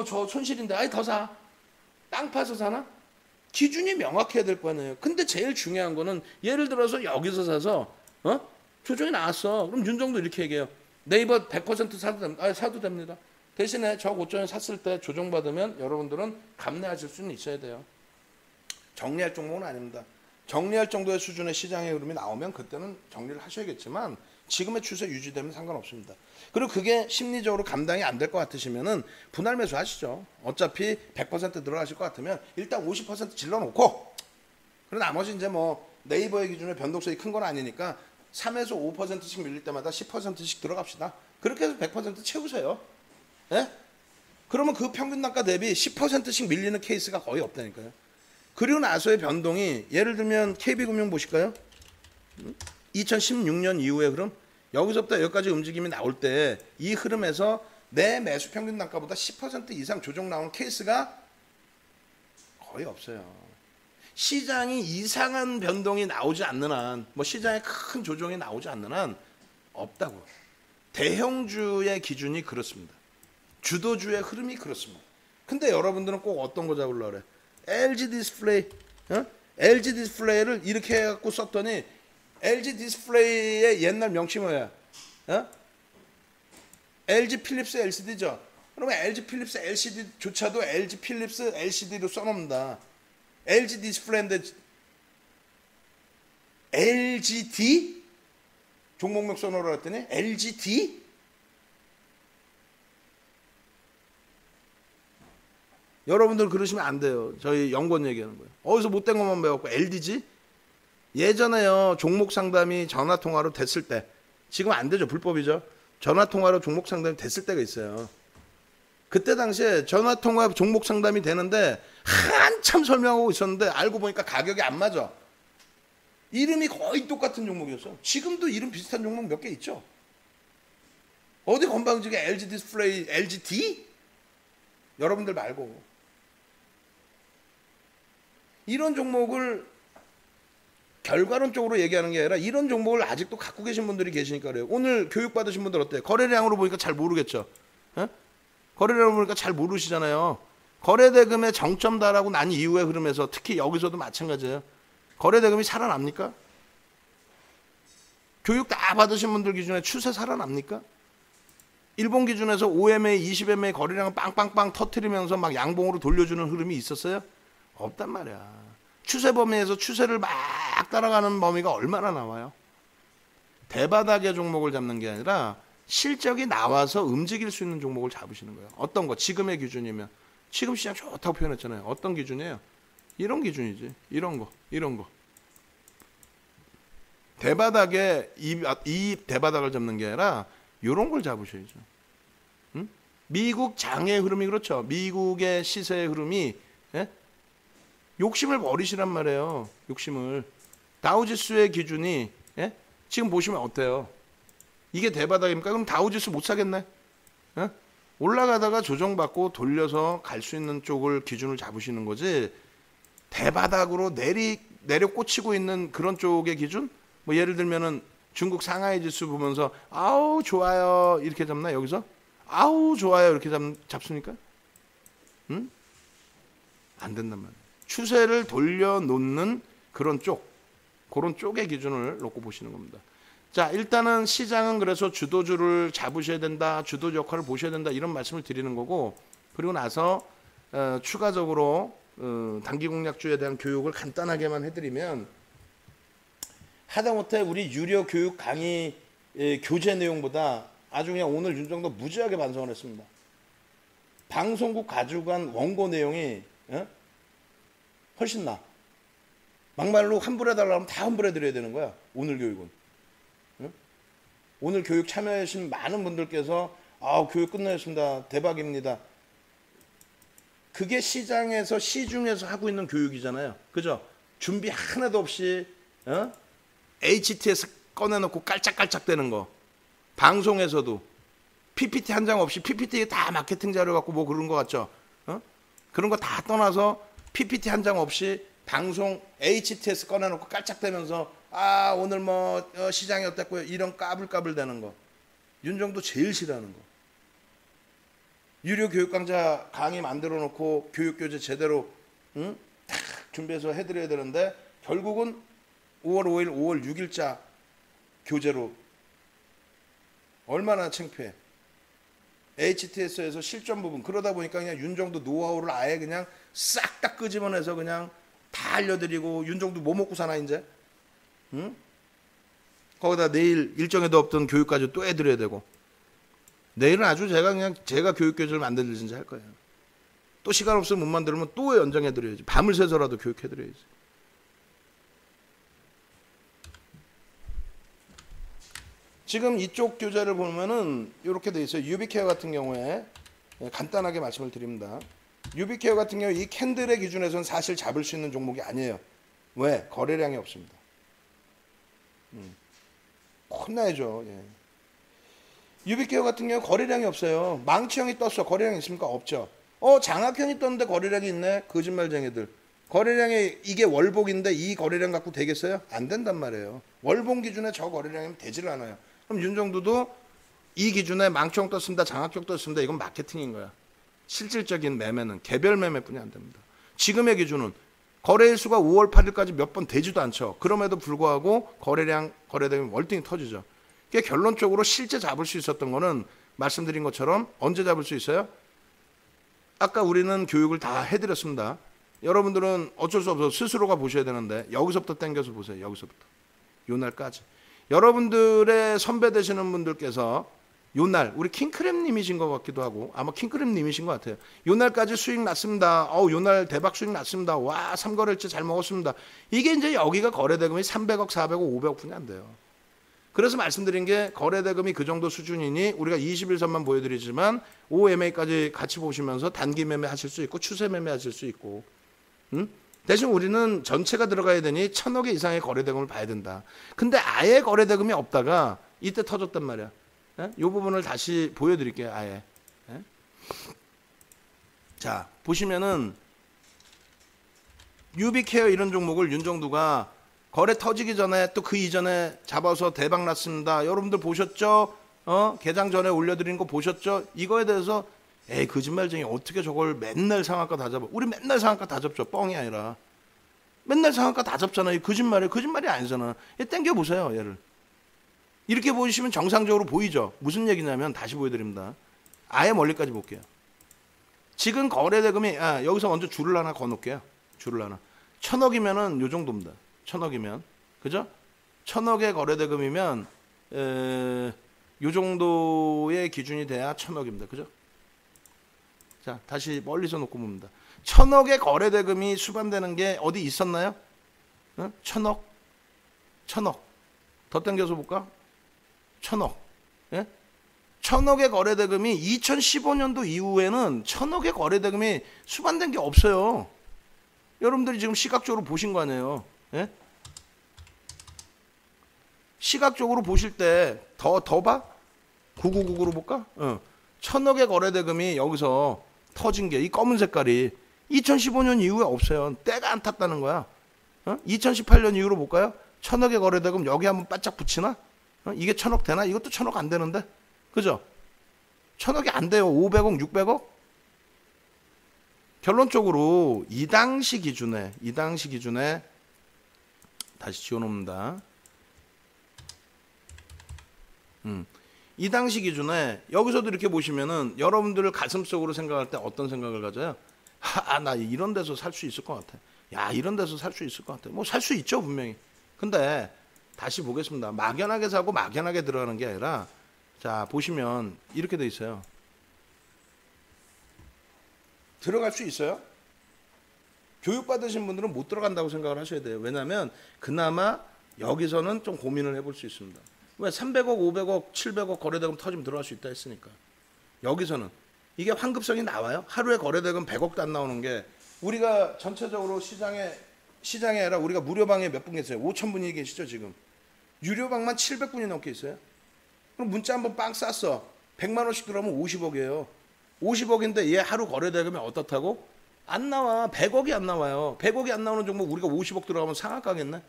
저 손실인데 아이 더 사. 땅 파서 사나? 기준이 명확해야 될 거 아니에요. 근데 제일 중요한 거는 예를 들어서 여기서 사서 조정이 나왔어. 그럼 윤정도 이렇게 얘기해요. 네이버 100% 사도 됩니다. 사도 됩니다. 대신에 저 고점에 샀을 때 조정받으면 여러분들은 감내하실 수는 있어야 돼요. 정리할 종목은 아닙니다. 정리할 정도의 수준의 시장의 흐름이 나오면 그때는 정리를 하셔야겠지만 지금의 추세 유지되면 상관없습니다. 그리고 그게 심리적으로 감당이 안 될 것 같으시면은 분할 매수 하시죠. 어차피 100% 들어가실 것 같으면 일단 50% 질러놓고 그리고 나머지 이제 뭐 네이버의 기준에 변동성이 큰 건 아니니까 3에서 5%씩 밀릴 때마다 10%씩 들어갑시다. 그렇게 해서 100% 채우세요. 예? 그러면 그 평균 단가 대비 10%씩 밀리는 케이스가 거의 없다니까요. 그리고 나서의 변동이 예를 들면 KB금융 보실까요? 2016년 이후에 그럼 여기서부터 여기까지 움직임이 나올 때 이 흐름에서 내 매수 평균 단가보다 10% 이상 조정 나오는 케이스가 거의 없어요. 시장이 이상한 변동이 나오지 않는 한, 뭐 시장에 큰 조정이 나오지 않는 한 없다고. 대형주의 기준이 그렇습니다. 주도주의 흐름이 그렇습니다. 근데 여러분들은 꼭 어떤 거 잡으려고 그래? LG 디스플레이, LG 디스플레이를 이렇게 해갖고 썼더니 LG 디스플레이의 옛날 명칭이 뭐야? LG 필립스 LCD죠. 그러면 LG 필립스 LCD조차도 LG 필립스 LCD로 써놓는다. LG 디스플레이인데 LGD? 종목명 써놓으라 했더니 LGD? 여러분들 그러시면 안 돼요. 저희 연구원 얘기하는 거예요. 어디서 못된 것만 배웠고 LDG? 예전에요. 종목 상담이 전화 통화로 됐을 때 지금 안 되죠. 불법이죠. 전화 통화로 종목 상담이 됐을 때가 있어요. 그때 당시에 전화통화 종목 상담이 되는데 한참 설명하고 있었는데 알고 보니까 가격이 안 맞아. 이름이 거의 똑같은 종목이었어. 지금도 이름 비슷한 종목 몇 개 있죠. 어디 건방지게 LG 디스플레이, LGD? 여러분들 말고. 이런 종목을 결과론적으로 얘기하는 게 아니라 이런 종목을 아직도 갖고 계신 분들이 계시니까 그래요. 오늘 교육받으신 분들 어때요? 거래량으로 보니까 잘 모르겠죠. 에? 거래량으로 보니까 잘 모르시잖아요. 거래대금의 정점다라고 난 이후의 흐름에서 특히 여기서도 마찬가지예요. 거래대금이 살아납니까? 교육 다 받으신 분들 기준에 추세 살아납니까? 일본 기준에서 5MA, 20MA 거래량을 빵빵빵 터트리면서 막 양봉으로 돌려주는 흐름이 있었어요? 없단 말이야. 추세 범위에서 추세를 막 따라가는 범위가 얼마나 나와요? 대바닥의 종목을 잡는 게 아니라 실적이 나와서 움직일 수 있는 종목을 잡으시는 거예요. 어떤 거? 지금의 기준이면. 지금 시장 좋다고 표현했잖아요. 어떤 기준이에요? 이런 기준이지. 이런 거. 이런 거. 대바닥에 이 대바닥을 잡는 게 아니라 이런 걸 잡으셔야죠. 응? 미국 장의 흐름이 그렇죠. 미국의 시세의 흐름이 예? 욕심을 버리시란 말이에요. 욕심을. 다우지수의 기준이 예? 지금 보시면 어때요? 이게 대바닥입니까? 그럼 다우지수 못 사겠네. 예? 올라가다가 조정받고 돌려서 갈 수 있는 쪽을 기준을 잡으시는 거지. 대바닥으로 내려 꽂히고 있는 그런 쪽의 기준? 뭐 예를 들면은 중국 상하이 지수 보면서 아우 좋아요 이렇게 잡나 여기서? 아우 좋아요 이렇게 잡습니까? 응? 안 된단 말이에요. 추세를 돌려놓는 그런 쪽의 기준을 놓고 보시는 겁니다. 자, 일단은 시장은 그래서 주도주를 잡으셔야 된다, 주도주 역할을 보셔야 된다 이런 말씀을 드리는 거고, 그리고 나서 추가적으로 단기 공략주에 대한 교육을 간단하게만 해드리면, 하다못해 우리 유료 교육 강의 교재 내용보다 아주 그냥 오늘 윤정도 무지하게 반성을 했습니다. 방송국 가지고 간 원고 내용이 훨씬 나. 막말로 환불해달라고 하면 다 환불해드려야 되는 거야. 오늘 교육은. 오늘 교육 참여하신 많은 분들께서 교육 끝나셨습니다. 대박입니다. 그게 시장에서 시중에서 하고 있는 교육이잖아요. 그죠? 준비 하나도 없이 HTS 꺼내놓고 깔짝깔짝 대는 거. 방송에서도 PPT 한 장 없이 PPT 다 마케팅 자료 갖고 뭐 그런 거 같죠? 그런 거 다 떠나서 PPT 한 장 없이 방송 HTS 꺼내놓고 깔짝대면서 오늘 뭐 시장이 어땠고요 이런 까불까불 대는 거. 윤정도 제일 싫어하는 거. 유료 교육 강좌 강의 만들어 놓고 교육 교재 제대로 딱 준비해서 해드려야 되는데 결국은 5월 5일 5월 6일자 교재로. 얼마나 창피해. HTS에서 실전 부분 그러다 보니까 그냥 윤정도 노하우를 아예 그냥 싹 다 끄집어내서 그냥 다 알려드리고, 윤정도 뭐 먹고 사나 이제? 응? 거기다 내일 일정에도 없던 교육까지 또 해드려야 되고, 내일은 아주 제가 교육 교재를 만들든지 할 거예요. 또 시간 없으면 못 만들면 또 연장해드려야지. 밤을 새서라도 교육해드려야지. 지금 이쪽 교재를 보면은 이렇게 돼 있어요. 유비케어 같은 경우에 간단하게 말씀을 드립니다. 유비케어 같은 경우 이 캔들의 기준에서는 사실 잡을 수 있는 종목이 아니에요. 왜? 거래량이 없습니다. 혼나야죠. 예. 유비케어 같은 경우 거래량이 없어요. 망치형이 떴어. 거래량이 있습니까? 없죠. 장학형이 떴는데 거래량이 있네. 거짓말쟁이들. 거래량이 이게 월복인데 이 거래량 갖고 되겠어요? 안 된단 말이에요. 월봉 기준에 저 거래량이면 되지를 않아요. 그럼 윤정도도 이 기준에 망치형 떴습니다. 장학형 떴습니다. 이건 마케팅인 거야. 실질적인 매매는 개별 매매뿐이 안 됩니다. 지금의 기준은 거래일수가 5월 8일까지 몇 번 되지도 않죠. 그럼에도 불구하고 거래되면 월등히 터지죠. 그게 결론적으로 실제 잡을 수 있었던 거는 말씀드린 것처럼 언제 잡을 수 있어요? 아까 우리는 교육을 다 해드렸습니다. 여러분들은 어쩔 수 없어서 스스로가 보셔야 되는데 여기서부터 당겨서 보세요. 여기서부터. 요날까지. 여러분들의 선배 되시는 분들께서 요날 우리 킹크랩님이신 것 같기도 하고 아마 킹크랩님이신 것 같아요. 요날까지 수익 났습니다. 요날 대박 수익 났습니다. 와 3거래일째 잘 먹었습니다. 이게 이제 여기가 거래대금이 300억 400억 500억 분이 안 돼요. 그래서 말씀드린 게 거래대금이 그 정도 수준이니 우리가 21선만 보여드리지만 OMA까지 같이 보시면서 단기 매매 하실 수 있고 추세 매매 하실 수 있고, 대신 우리는 전체가 들어가야 되니 1,000억 이상의 거래대금을 봐야 된다. 근데 아예 거래대금이 없다가 이때 터졌단 말이야. 이 부분을 다시 보여드릴게요. 아예. 자, 보시면은 유비케어 이런 종목을 윤정두가 거래 터지기 전에 또 그 이전에 잡아서 대박 났습니다. 여러분들 보셨죠? 개장 전에 올려드린 거 보셨죠? 이거에 대해서 에이 거짓말쟁이 어떻게 저걸 맨날 상한가 다 잡아. 우리 맨날 상한가 다 잡죠. 뻥이 아니라 맨날 상한가 다 잡잖아요. 거짓말이 아니잖아. 얘 땡겨보세요. 얘를 이렇게 보시면 정상적으로 보이죠. 무슨 얘기냐면 다시 보여드립니다. 아예 멀리까지 볼게요. 지금 거래대금이 여기서 먼저 줄을 하나 거놓을게요. 줄을 하나 1,000억이면은 요 정도입니다. 1,000억이면 그죠? 1,000억의 거래대금이면 요 정도의 기준이 돼야 1,000억입니다. 그죠? 자, 다시 멀리서 놓고 봅니다. 1,000억의 거래대금이 수반되는 게 어디 있었나요? 1,000억? 1,000억. 더 당겨서 볼까? 1,000억. 예? 1,000억의 거래대금이 2015년도 이후에는 1,000억의 거래대금이 수반된 게 없어요. 여러분들이 지금 시각적으로 보신 거 아니에요. 예? 시각적으로 보실 때 더 봐? 9999로 볼까? 1,000억의 거래대금이 여기서 터진 게 이 검은 색깔이 2015년 이후에 없어요. 때가 안 탔다는 거야. 2018년 이후로 볼까요? 1,000억의 거래대금 여기 한번 바짝 붙이나? 이게 1,000억 되나? 이것도 1,000억 안 되는데? 그죠? 1,000억이 안 돼요. 500억, 600억? 결론적으로 이 당시 기준에 다시 지워놓습니다. 이 당시 기준에 여기서도 이렇게 보시면은 여러분들 가슴속으로 생각할 때 어떤 생각을 가져요? 나 이런 데서 살 수 있을 것 같아. 야, 이런 데서 살 수 있을 것 같아. 뭐 살 수 있죠, 분명히. 근데 다시 보겠습니다. 막연하게 사고 막연하게 들어가는 게 아니라 자, 보시면 이렇게 돼 있어요. 들어갈 수 있어요? 교육받으신 분들은 못 들어간다고 생각을 하셔야 돼요. 왜냐하면 그나마 여기서는 좀 고민을 해볼 수 있습니다. 왜 300억, 500억, 700억 거래대금 터지면 들어갈 수 있다 했으니까. 여기서는 이게 환급성이 나와요? 하루에 거래대금 100억도 안 나오는 게 우리가 전체적으로 시장에 아니라 우리가 무료방에 몇 분 계세요? 5,000분이 계시죠 지금. 유료방만 700분이 넘게 있어요. 그럼 문자 한번 빵 쌌어. 100만 원씩 들어오면 50억이에요. 50억인데 얘 하루 거래대금이 어떻다고? 안 나와. 100억이 안 나와요. 100억이 안 나오는 종목 우리가 50억 들어가면 상한가겠네?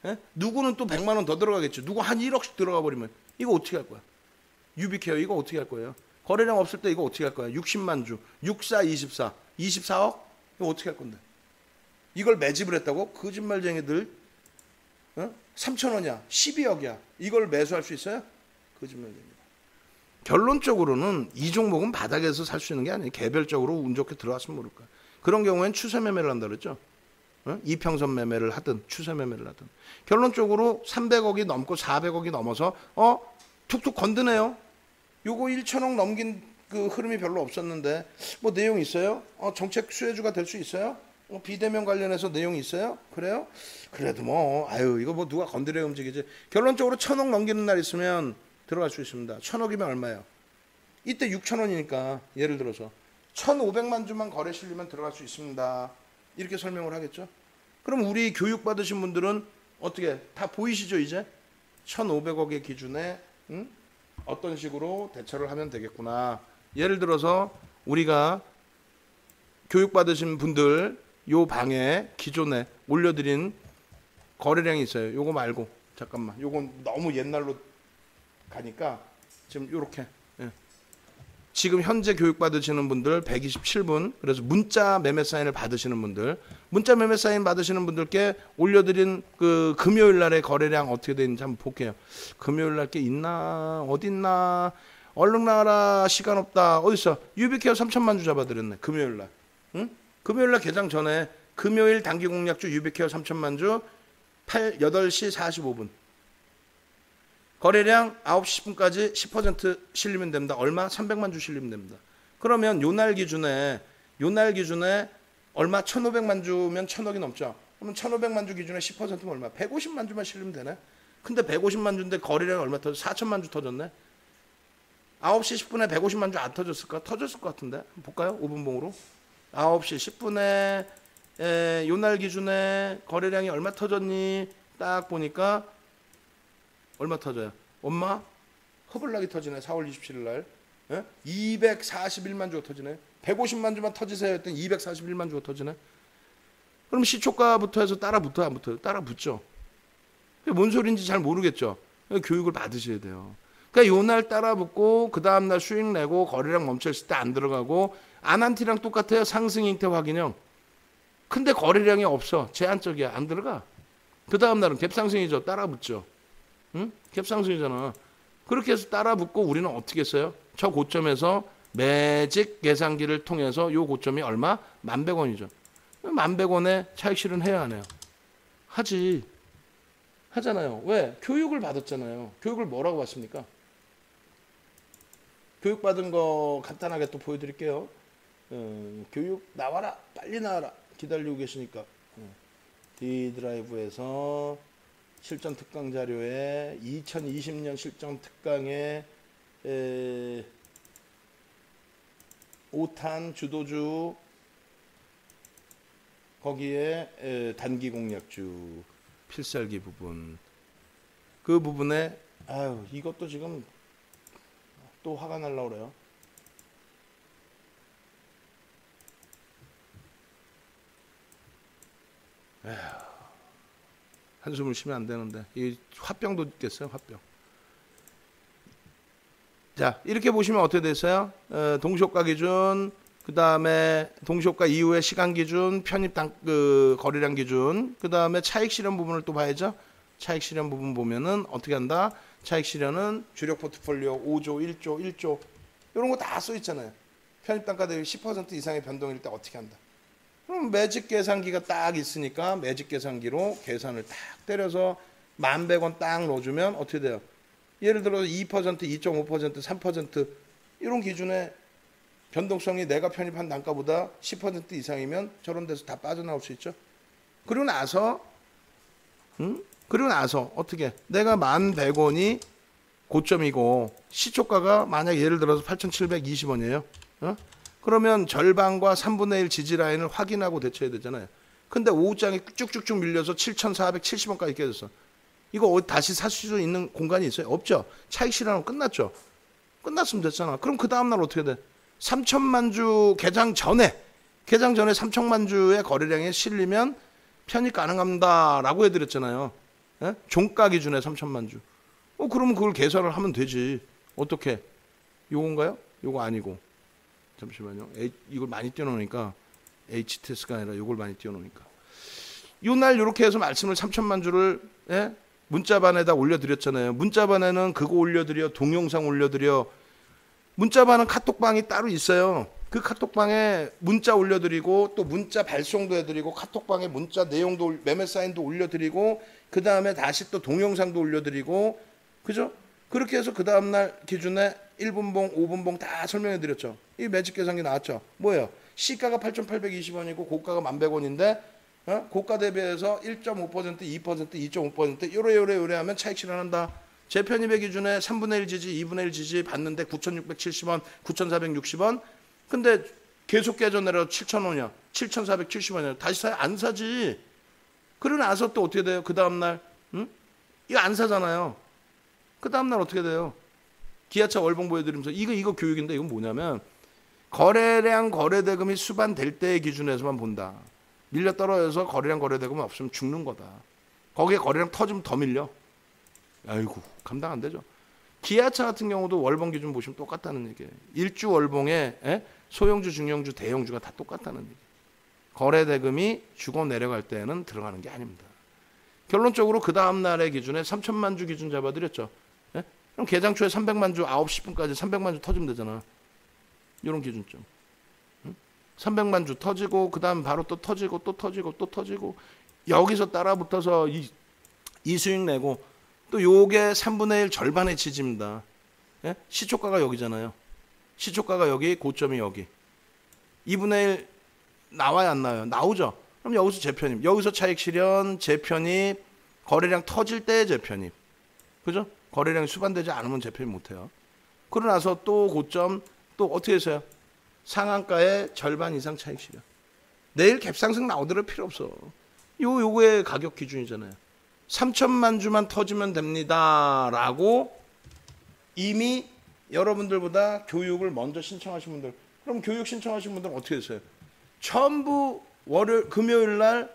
예? 누구는 또 100만 원 더 들어가겠죠. 누구 한 1억씩 들어가 버리면 이거 어떻게 할 거야? 유비케어 이거 어떻게 할 거예요? 거래량 없을 때 이거 어떻게 할 거야? 60만 주, 64, 24, 24억? 이거 어떻게 할 건데? 이걸 매집을 했다고? 거짓말쟁이들 3,000원이야, 12억이야. 이걸 매수할 수 있어요? 거짓말쟁이다. 결론적으로는 이 종목은 바닥에서 살 수 있는 게 아니에요. 개별적으로 운 좋게 들어왔으면 모를 거야. 그런 경우엔 추세 매매를 한다 그랬죠. 이평선 매매를 하든 추세 매매를 하든 결론적으로 300억이 넘고 400억이 넘어서 툭툭 건드네요. 요거 1,000억 넘긴 그 흐름이 별로 없었는데 뭐 내용 있어요? 정책 수혜주가 될 수 있어요? 비대면 관련해서 내용이 있어요? 그래요? 그래도 뭐 이거 뭐 누가 건드려 움직이지. 결론적으로 1,000억 넘기는 날 있으면 들어갈 수 있습니다. 1,000억이면 얼마예요? 이때 6,000원이니까 예를 들어서 1,500만 주만 거래 실리면 들어갈 수 있습니다. 이렇게 설명을 하겠죠. 그럼 우리 교육받으신 분들은 어떻게 다 보이시죠 이제? 1,500억의 기준에 어떤 식으로 대처를 하면 되겠구나. 예를 들어서 우리가 교육받으신 분들 요 방에 기존에 올려드린 거래량이 있어요. 요거 말고 잠깐만, 요건 너무 옛날로 가니까 지금 요렇게 지금 현재 교육받으시는 분들 127분, 그래서 문자 매매 사인을 받으시는 분들, 문자 매매 사인 받으시는 분들께 올려드린 그 금요일 날의 거래량 어떻게 되는지 한번 볼게요. 금요일 날 게 있나? 어디 있나? 얼른 나와라. 시간 없다. 어딨어? 유비케어 3,000만 주 잡아드렸네. 금요일 날. 응? 금요일 날 개장 전에 금요일 단기 공략주 유비케어 3,000만 주 8시 45분. 거래량 9시 10분까지 10% 실리면 됩니다. 얼마? 300만 주 실리면 됩니다. 그러면 요날 기준에 얼마? 1,500만 주면 1,000억이 넘죠. 그러면 1,500만 주 기준에 10%면 얼마? 150만 주만 실리면 되네. 근데 150만 주인데 거래량이 얼마 터졌어? 4천만 주 터졌네. 9시 10분에 150만 주 안 터졌을까? 터졌을 것 같은데. 한번 볼까요? 5분봉으로. 9시 10분에 요날 기준에 거래량이 얼마 터졌니? 딱 보니까 얼마 터져요? 엄마? 허블나게 터지네. 4월 27일 날. 241만 주가 터지네. 150만 주만 터지세요 했더니 241만 주가 터지네. 그럼 시초가부터 해서 따라 붙어요? 안 붙어요? 따라 붙죠. 그게 뭔 소리인지 잘 모르겠죠. 교육을 받으셔야 돼요. 그러니까 요날 따라 붙고 그 다음날 수익 내고 거래량 멈춰있을 때 안 들어가고 아난티랑 똑같아요. 상승 형태 확인형. 근데 거래량이 없어. 제한적이야. 안 들어가. 그 다음날은 갭상승이죠. 따라 붙죠. 응? 갭상승이잖아. 그렇게 해서 따라 붙고 우리는 어떻게 했어요? 저 고점에서 매직 계산기를 통해서 요 고점이 얼마? 11,100원이죠. 11,100원에 차익 실현해야 하네요. 하지. 하잖아요. 왜? 교육을 받았잖아요. 교육을 뭐라고 받습니까? 교육 받은 거 간단하게 또 보여드릴게요. 교육 나와라. 빨리 나와라. 기다리고 계시니까. D드라이브에서 실전 특강 자료에 2020년 실전 특강에 5탄 주도주 거기에 단기 공략주 필살기 부분 그 부분에 아유 이것도 지금 또 화가 날라 그래요. 에휴, 한숨을 쉬면 안 되는데 이 화병도 있겠어요. 화병. 자 이렇게 보시면 어떻게 됐어요? 동시효과 기준 그 다음에 동시효과 이후의 시간 기준, 편입 거래량 기준, 그 다음에 차익 실현 부분을 또 봐야죠. 차익 실현 부분 보면은 어떻게 한다? 차익 실현은 주력 포트폴리오 5조, 1조 이런 거 다 써 있잖아요. 편입 단가 대비 10% 이상의 변동일 때 어떻게 한다? 그럼 매직 계산기가 딱 있으니까 매직 계산기로 계산을 딱 때려서 11,100원 딱 넣어주면 어떻게 돼요? 예를 들어서 2%, 2.5%, 3% 이런 기준에 변동성이 내가 편입한 단가보다 10% 이상이면 저런 데서 다 빠져나올 수 있죠. 그리고 나서 어떻게 내가 11,100원이 고점이고 시초가가 만약 예를 들어서 8,720원이에요. 그러면 절반과 3분의 1 지지라인을 확인하고 대처해야 되잖아요. 근데 오후장이 쭉쭉쭉 밀려서 7,470원까지 깨졌어. 이거 다시 살 수 있는 공간이 있어요? 없죠. 차익 실현은 끝났죠. 끝났으면 됐잖아. 그럼 그 다음날 어떻게 돼? 3천만 주 개장 전에 3천만 주의 거래량에 실리면 편입 가능합니다라고 해드렸잖아요. 예? 종가 기준에 3천만 주. 그러면 그걸 계산을 하면 되지. 어떻게? 요건가요? 요거 아니고. 잠시만요. 이걸 많이 띄워놓으니까 HTS가 아니라 요걸 많이 띄워놓으니까. 요날 요렇게 해서 말씀을 3천만 주를 문자반에다 올려드렸잖아요. 문자반에는 그거 올려드려, 동영상 올려드려. 문자반은 카톡방이 따로 있어요. 그 카톡방에 문자 올려드리고 또 문자 발송도 해드리고 카톡방에 문자 내용도 매매 사인도 올려드리고 그 다음에 다시 또 동영상도 올려드리고 그죠? 그렇게 해서 그 다음날 기준에 1분봉, 5분봉 다 설명해드렸죠. 이 매직 계산기 나왔죠. 뭐예요? 시가가 8,820원이고 고가가 11,100원인데 고가 대비해서 1.5%, 2%, 2.5% 요래 하면 차익 실현한다. 재편입의 기준에 3분의 1 지지, 2분의 1 지지 받는데 9,670원, 9,460원. 근데 계속 깨져내려 7,000원이야. 7,470원이야. 다시 사야 안 사지. 그러고 나서 또 어떻게 돼요? 그 다음날 이거 안 사잖아요. 그 다음날 어떻게 돼요? 기아차 월봉 보여드리면서 이거 교육인데 이건 뭐냐면 거래량 거래대금이 수반될 때의 기준에서만 본다. 밀려 떨어져서 거래량 거래대금 없으면 죽는 거다. 거기에 거래량 터지면 더 밀려. 아이고 감당 안 되죠. 기아차 같은 경우도 월봉 기준 보시면 똑같다는 얘기예요. 일주 월봉에 소형주, 중형주, 대형주가 다 똑같다는 얘기예요. 거래대금이 주고 내려갈 때는 들어가는 게 아닙니다. 결론적으로 그 다음 날의 기준에 3천만 주 기준 잡아드렸죠. 그럼 개장 초에 300만 주 9시 10분까지 300만 주 터지면 되잖아. 이런 기준점. 300만 주 터지고 그 다음 바로 또 터지고 또 터지고 또 터지고 여기서 따라 붙어서 이 수익 내고 또 요게 3분의 1 절반의 지지입니다. 예? 시초가가 여기잖아요. 시초가가 여기, 고점이 여기. 2분의 1 나와야 안 나와요? 나오죠. 그럼 여기서 재편입. 여기서 차익 실현, 재편입, 거래량 터질 때 재편입. 그죠? 거래량이 수반되지 않으면 재편이 못해요. 그러고 나서 또 고점 또 어떻게 했어요? 상한가의 절반 이상 차익 실현. 내일 갭상승 나오더라도 필요 없어. 요거의 가격 기준이잖아요. 3천만 주만 터지면 됩니다라고 이미 여러분들보다 교육을 먼저 신청하신 분들, 그럼 교육 신청하신 분들은 어떻게 했어요? 전부 금요일 날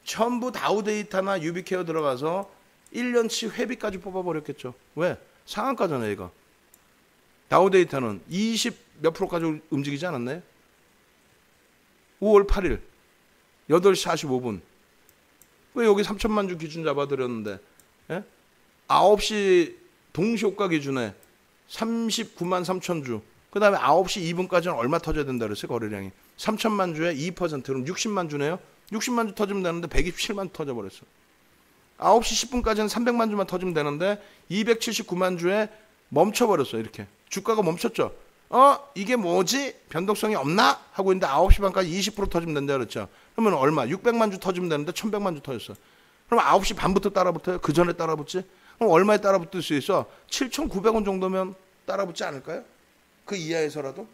전부 다우데이터나 유비케어 들어가서 1년치 회비까지 뽑아버렸겠죠. 왜? 상한가잖아요, 얘가. 다우데이터는 20 몇 프로까지 움직이지 않았나요? 5월 8일 8시 45분. 왜 여기 3천만 주 기준 잡아드렸는데, 예? 9시 동시효과 기준에 39만 3천 주. 그 다음에 9시 2분까지는 얼마 터져야 된다 그랬어요, 거래량이. 3천만 주에 2%, 그럼 60만 주네요? 60만 주 터지면 되는데 127만 주 터져버렸어. 9시 10분까지는 300만 주만 터지면 되는데 279만 주에 멈춰버렸어, 이렇게. 주가가 멈췄죠. 이게 뭐지? 변동성이 없나? 하고 있는데 9시 반까지 20% 터지면 된다 그랬죠. 그러면 얼마? 600만 주 터지면 되는데 1100만 주 터졌어. 그럼 9시 반부터 따라붙어요? 그 전에 따라붙지? 그럼 얼마에 따라붙을 수 있어? 7,900원 정도면 따라붙지 않을까요? 그 이하에서라도?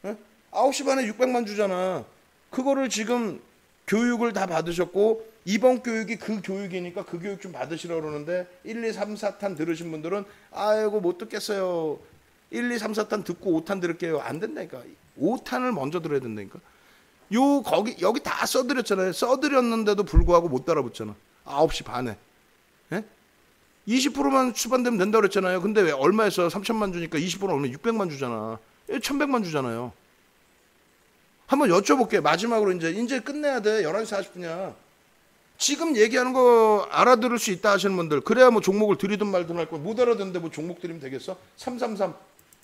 예? 9시 반에 600만 주잖아. 그거를 지금 교육을 다 받으셨고 이번 교육이 그 교육이니까 그 교육 좀 받으시라고 그러는데 1, 2, 3, 4탄 들으신 분들은 아이고 못 듣겠어요. 1, 2, 3, 4탄 듣고 5탄 들을게요. 안 된다니까. 5탄을 먼저 들어야 된다니까. 여기 다 써드렸잖아요. 써드렸는데도 불구하고 못 따라붙잖아. 9시 반에. 예? 20%만 수반되면 된다고 그랬잖아요. 근데 왜 얼마에서 3천만 주니까 20%는 얼마? 600만 주잖아. 1100만 주잖아요. 한번 여쭤볼게요. 마지막으로 이제 끝내야 돼. 11시 40분이야. 지금 얘기하는 거 알아들을 수 있다 하시는 분들, 그래야 뭐 종목을 드리든 말든 할 거야. 못 알아듣는데 뭐 종목 드리면 되겠어? 333.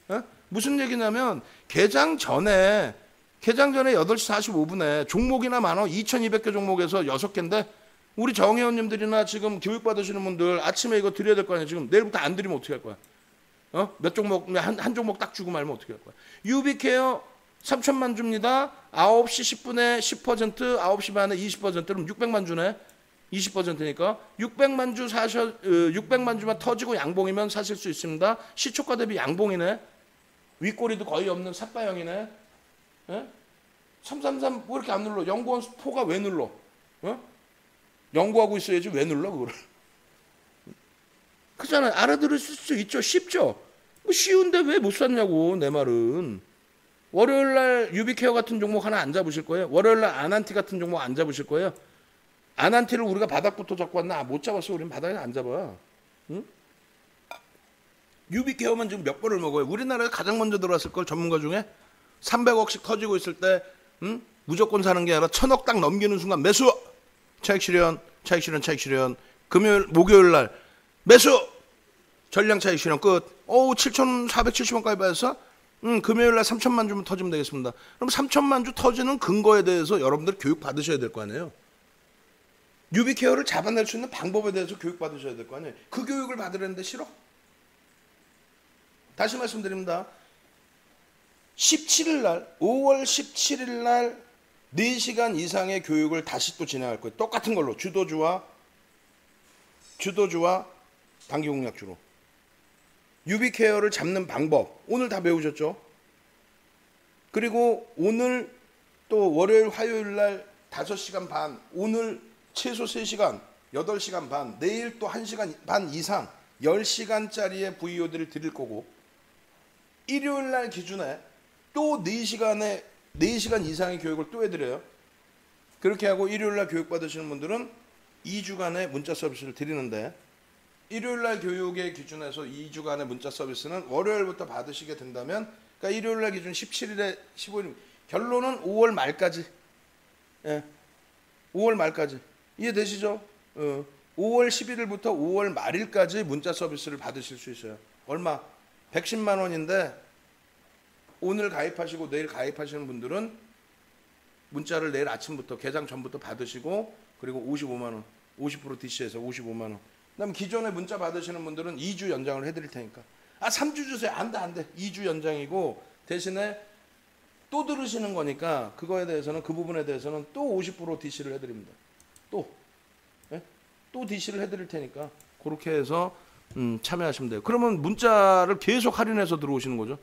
에? 무슨 얘기냐면 개장 전에 8시 45분에 종목이나 많아. 2200개 종목에서 6개인데 우리 정회원님들이나 지금 교육받으시는 분들 아침에 이거 드려야 될 거 아니야. 지금 내일부터 안 드리면 어떻게 할 거야? 몇 종목, 한 종목 딱 주고 말면 어떻게 할 거야? 유비케어 3천만 줍니다. 9시 10분에 10%, 9시 반에 20%, 그럼 600만 주네. 20%니까 600만 주만 터지고 양봉이면 사실 수 있습니다. 시초가 대비 양봉이네. 윗꼬리도 거의 없는 삿바형이네. 예? 333 왜 이렇게 안 눌러? 연구원 포가 왜 눌러? 연구하고 있어야지 왜 눌러 그거를? 그잖아요. 알아들을 수 있죠. 쉽죠. 뭐 쉬운데 왜 못 샀냐고. 내 말은. 월요일날 유비케어 같은 종목 하나 안 잡으실 거예요? 월요일날 아난티 같은 종목 안 잡으실 거예요? 아난티를 우리가 바닥부터 잡고 왔나? 못 잡았어. 우리는 바닥에 안 잡아. 응? 유비케어만 지금 몇 번을 먹어요? 우리나라에 가장 먼저 들어왔을 걸 전문가 중에 300억씩 터지고 있을 때 무조건 사는 게 아니라 1000억 딱 넘기는 순간 매수! 차익 실현. 목요일 날 매수! 전량 차익 실현 끝. 7,470원까지 받았어? 금요일 날 3천만 주면 터지면 되겠습니다. 그럼 3천만 주 터지는 근거에 대해서 여러분들 교육 받으셔야 될 거 아니에요? 유비케어를 잡아낼 수 있는 방법에 대해서 교육 받으셔야 될 거 아니에요? 그 교육을 받으려는데 싫어? 다시 말씀드립니다. 17일 날, 5월 17일 날 4시간 이상의 교육을 다시 또 진행할 거예요. 똑같은 걸로 주도주와 단기공략주로. 유비케어를 잡는 방법 오늘 다 배우셨죠? 그리고 오늘 또 월요일 화요일 날 5시간 반, 오늘 최소 3시간 8시간 반, 내일 또 1시간 반 이상 10시간짜리의 VOD를 드릴 거고, 일요일 날 기준에 또 4시간 이상의 교육을 또 해드려요. 그렇게 하고 일요일 날 교육 받으시는 분들은 2주간의 문자 서비스를 드리는데, 일요일 날 교육의 기준에서 2주간의 문자 서비스는 월요일부터 받으시게 된다면, 그러니까 일요일 날 기준 17일에 15일, 결론은 5월 말까지. 예. 5월 말까지. 이해되시죠? 5월 11일부터 5월 말일까지 문자 서비스를 받으실 수 있어요. 얼마? 110만 원인데 오늘 가입하시고 내일 가입하시는 분들은 문자를 내일 아침부터 개장 전부터 받으시고, 그리고 55만 원, 50% DC에서 55만 원. 그다음 기존에 문자 받으시는 분들은 2주 연장을 해드릴 테니까. 3주 주세요. 안 돼. 2주 연장이고 대신에 또 들으시는 거니까 그거에 대해서는, 그 부분에 대해서는 또 50% DC를 해드립니다. 또 DC를 해드릴 테니까 그렇게 해서 참여하시면 돼요. 그러면 문자를 계속 할인해서 들어오시는 거죠.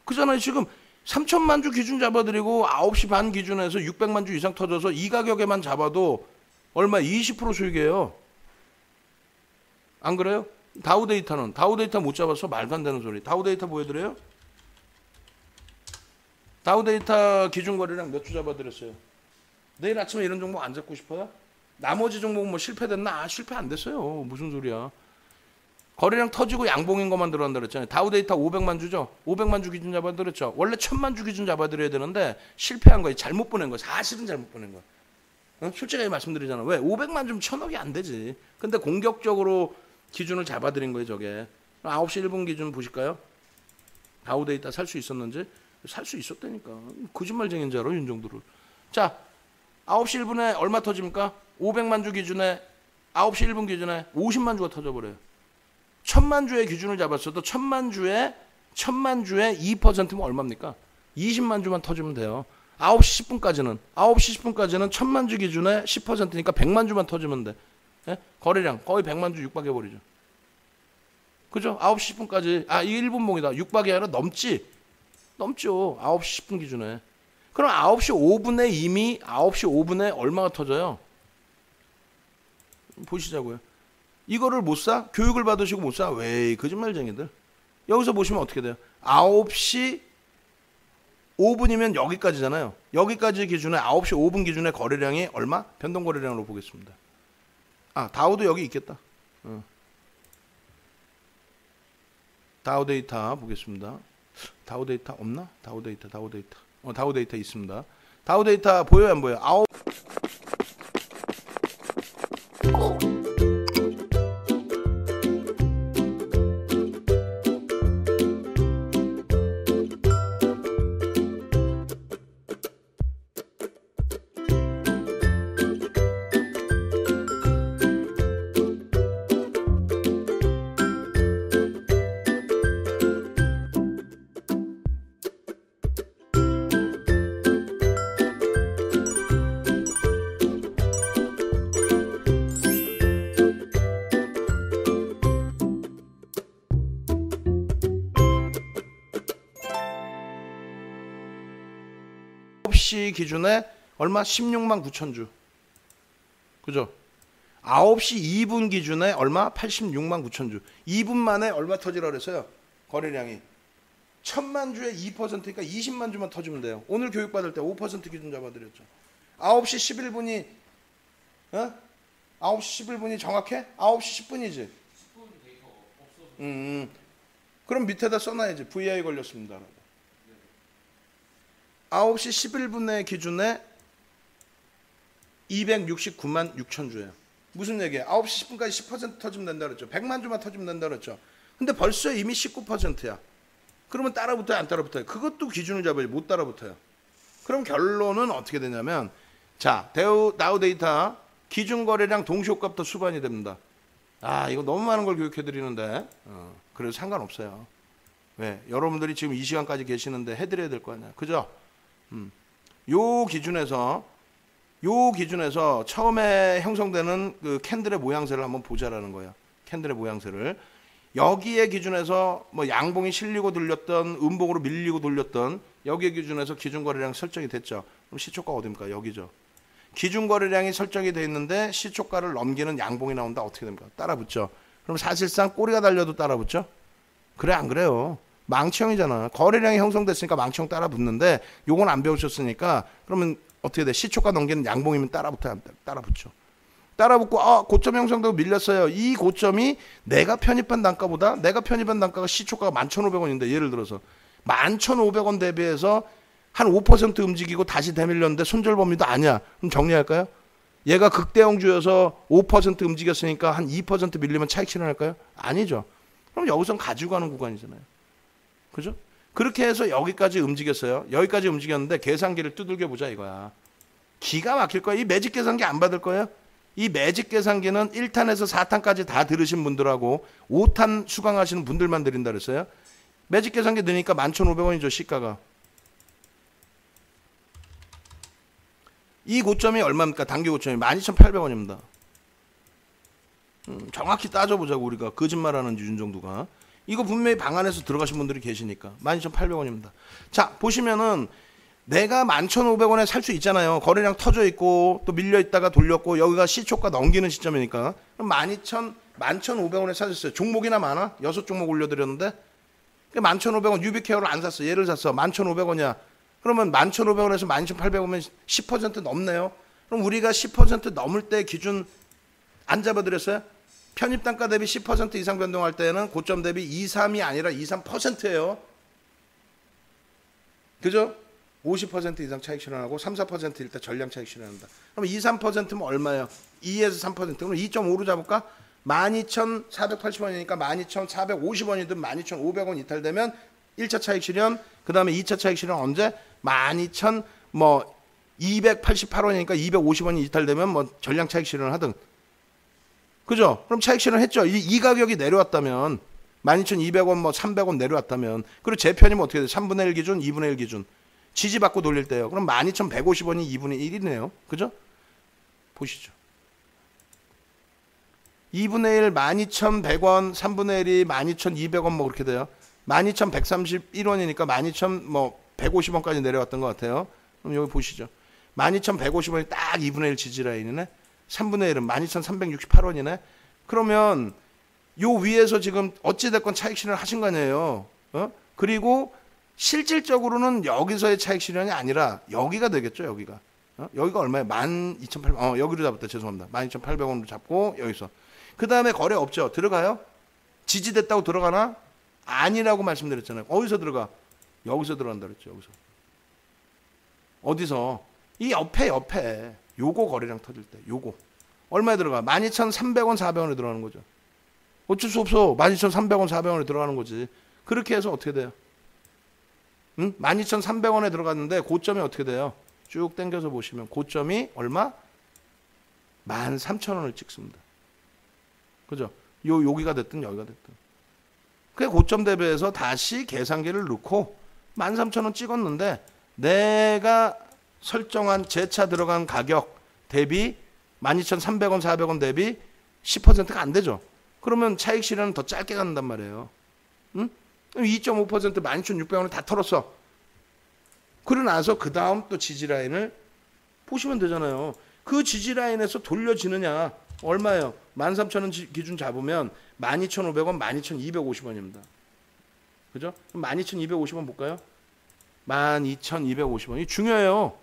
그잖아요. 지금 3천만 주 기준 잡아드리고 9시 반 기준에서 600만 주 이상 터져서 이 가격에만 잡아도 얼마 20% 수익이에요. 안 그래요? 다우데이터는 다우데이터 못 잡아서 말도 안 되는 소리. 다우데이터 보여드려요? 다우데이터 기준 거래량 몇 주 잡아드렸어요? 내일 아침에 이런 종목 안 잡고 싶어요? 나머지 종목은 뭐 실패됐나? 아, 실패 안 됐어요. 무슨 소리야. 거래량 터지고 양봉인 것만 들어간다 그랬잖아요. 다우데이터 500만 주죠. 500만 주 기준 잡아드렸죠. 원래 1000만 주 기준 잡아드려야 되는데 실패한 거예요. 잘못 보낸 거예요. 사실은 잘못 보낸 거예요. 솔직하게 말씀드리잖아. 왜? 500만 주면 1000억이 안 되지. 근데 공격적으로 기준을 잡아드린 거예요. 저게. 9시 1분 기준 보실까요? 다우데이터 살 수 있었는지? 살 수 있었다니까. 거짓말쟁이인 줄 알아 윤정도를. 자, 9시 1분에 얼마 터집니까? 500만 주 기준에 9시 1분 기준에 50만 주가 터져버려요. 1000만 주의 기준을 잡았어도 1000만 주에 2%면 얼마입니까? 20만 주만 터지면 돼요. 9시 10분까지는 1000만 주 기준에 10%니까 100만 주만 터지면 돼. 예? 거래량 거의 100만 주 육박해 버리죠. 그죠? 9시 10분까지 이게 1분봉이다. 육박이 아니라 넘죠. 9시 10분 기준에. 그럼 9시 5분에 이미 9시 5분에 얼마가 터져요? 보시자고요. 이거를 못 사? 교육을 받으시고 못 사? 왜 거짓말쟁이들. 여기서 보시면 어떻게 돼요? 9시 5분이면 여기까지잖아요. 여기까지 기준에 9시 5분 기준에 거래량이 얼마? 변동 거래량으로 보겠습니다. 다우도 여기 있겠다. 다우데이터 보겠습니다. 다우데이터 없나? 다우데이터. 다우데이터 있습니다. 다우데이터 보여요, 안 보여요? 9시 기준에 얼마? 16만 9천 주. 그죠? 9시 2분 기준에 얼마? 86만 9천 주. 2분 만에 얼마 터지라 그랬어요? 거래량이. 1000만 주에 2%니까 20만 주만 터지면 돼요. 오늘 교육받을 때 5% 기준 잡아드렸죠. 9시 11분이 9시 11분이 정확해? 9시 10분이지? 10분 데이터 없어서. 그럼 밑에다 써놔야지. VI 걸렸습니다. 9시 11분의 기준에 269만 6천 주예요. 무슨 얘기예요? 9시 10분까지 10% 터지면 된다 그랬죠. 100만 주만 터지면 된다 그랬죠. 근데 벌써 이미 19%야. 그러면 따라붙어요, 안 따라붙어요? 그것도 기준을 잡아야지. 못 따라붙어요. 그럼 결론은 어떻게 되냐면, 자, 다우데이터 기준 거래량 동시효과부터 수반이 됩니다. 이거 너무 많은 걸 교육해 드리는데 그래도 상관없어요. 왜? 여러분들이 지금 이 시간까지 계시는데 해드려야 될 거 아니야. 그죠? 요 기준에서 처음에 형성되는 그 캔들의 모양새를 한번 보자라는 거예요. 캔들의 모양새를. 여기에 기준에서 뭐 양봉이 실리고 돌렸던, 음봉으로 밀리고 돌렸던 여기에 기준에서 기준 거래량 설정이 됐죠. 그럼 시초가가 어딥니까? 여기죠. 기준 거래량이 설정이 돼 있는데 시초가를 넘기는 양봉이 나온다. 어떻게 됩니까? 따라붙죠. 그럼 사실상 꼬리가 달려도 따라붙죠? 그래, 안 그래요? 망치형이잖아. 거래량이 형성됐으니까 망치형 따라붙는데 요건 안 배우셨으니까 그러면 어떻게 돼? 시초가 넘기는 양봉이면 따라붙어야 따라붙죠. 따라붙고 고점 형성되고 밀렸어요. 이 고점이 내가 편입한 단가가 시초가가 11,500원인데 예를 들어서 11,500원 대비해서 한 5% 움직이고 다시 대밀렸는데 손절 범위도 아니야. 그럼 정리할까요? 얘가 극대형주여서 5% 움직였으니까 한 2% 밀리면 차익 실현할까요? 아니죠. 그럼 여기선 가지고 가는 구간이잖아요. 그죠? 그렇게 해서 여기까지 움직였어요. 여기까지 움직였는데 계산기를 두들겨 보자 이거야. 기가 막힐 거야. 이 매직 계산기 안 받을 거예요? 이 매직 계산기는 1탄에서 4탄까지 다 들으신 분들하고 5탄 수강하시는 분들만 드린다 그랬어요. 매직 계산기 넣으니까 11,500원이죠. 시가가. 이 고점이 얼마입니까? 단기 고점이 12,800원입니다. 정확히 따져보자고 우리가 거짓말하는지 윤정두가. 이거 분명히 방 안에서 들어가신 분들이 계시니까 12,800원입니다. 자 보시면은 내가 11,500원에 살 수 있잖아요. 거래량 터져 있고 또 밀려 있다가 돌렸고 여기가 시초가 넘기는 시점이니까 그럼 11,500원에 사셨어요. 종목이나 많아? 6종목 올려드렸는데 11,500원 유비케어를 안 샀어. 얘를 샀어. 11,500원이야. 그러면 11,500원에서 12,800원이면 10% 넘네요. 그럼 우리가 10% 넘을 때 기준 안 잡아드렸어요? 편입단가 대비 10% 이상 변동할 때는 고점 대비 2, 3이 아니라 2, 3%예요. 그죠? 50% 이상 차익 실현하고 3, 4%일 때 전량 차익 실현한다. 그럼 2, 3%면 얼마예요? 2에서 3%. 그럼 2.5로 잡을까? 12,480원이니까 12,450원이든 12,500원 이탈되면 1차 차익 실현, 그 다음에 2차 차익 실현 언제? 12,288원이니까 250원이 이탈되면 뭐 전량 차익 실현을 하든. 그죠? 그럼 차익 실현 했죠. 이 가격이 내려왔다면 12,200원 뭐 300원 내려왔다면 그리고 제 편이면 어떻게 돼요? 3분의 1 기준, 2분의 1 기준. 지지받고 돌릴 때요. 그럼 12,150원이 2분의 1이네요. 그죠? 보시죠. 2분의 1, 12,100원, 3분의 1이 12,200원 뭐 그렇게 돼요. 12,131원이니까 12,150원까지 내려왔던 것 같아요. 그럼 여기 보시죠. 12,150원이 딱 2분의 1 지지라인이네. 3분의 1은 12,368원이네. 그러면 요 위에서 지금 어찌됐건 차익 실현을 하신 거 아니에요. 그리고 실질적으로는 여기서의 차익 실현이 아니라 여기가 되겠죠. 여기가. 여기가 얼마예요? 12,800원. 여기로 잡았다. 죄송합니다. 12,800원으로 잡고 여기서. 그 다음에 거래 없죠. 들어가요? 지지됐다고 들어가나? 아니라고 말씀드렸잖아요. 어디서 들어가? 여기서 들어간다 그랬죠. 여기서. 어디서? 이 옆에 요거 거래량 터질 때 요거 얼마에 들어가? 12,300원 400원에 들어가는 거죠. 어쩔 수 없어. 12,300원 400원에 들어가는 거지. 그렇게 해서 어떻게 돼요? 12,300원에 들어갔는데 고점이 어떻게 돼요? 쭉 당겨서 보시면 고점이 얼마? 13,000원을 찍습니다. 그죠? 여기가 됐든 여기가 됐든. 그 고점 대비해서 다시 계산기를 넣고 13,000원 찍었는데 내가 설정한 제 차 들어간 가격 대비 12,300원 400원 대비 10%가 안 되죠. 그러면 차익 실현은 더 짧게 간단 말이에요. 응? 2.5% 12,600원을 다 털었어. 그러고 나서 그 다음 또 지지라인을 보시면 되잖아요. 그 지지라인에서 돌려지느냐 얼마예요? 13,000원 기준 잡으면 12,500원 12,250원입니다. 그죠? 그럼 12,250원 볼까요? 12,250원이 중요해요.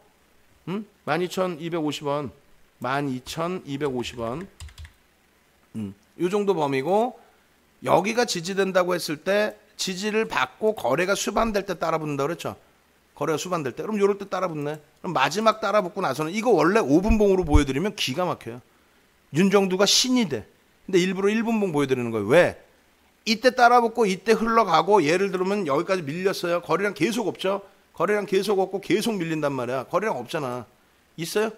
12,250원 12,250원 이 정도 범위고 여기가 지지된다고 했을 때 지지를 받고 거래가 수반될 때 따라붙는다 그랬죠. 거래가 수반될 때 그럼 요럴 때 따라붙네. 그럼 마지막 따라붙고 나서는 이거 원래 5분봉으로 보여드리면 기가 막혀요. 윤정두가 신이 돼. 근데 일부러 1분봉 보여드리는 거예요. 왜? 이때 따라붙고 이때 흘러가고 예를 들면 여기까지 밀렸어요. 거래량 계속 없죠. 거래량 계속 없고 계속 밀린단 말이야. 거래량 없잖아. 있어요?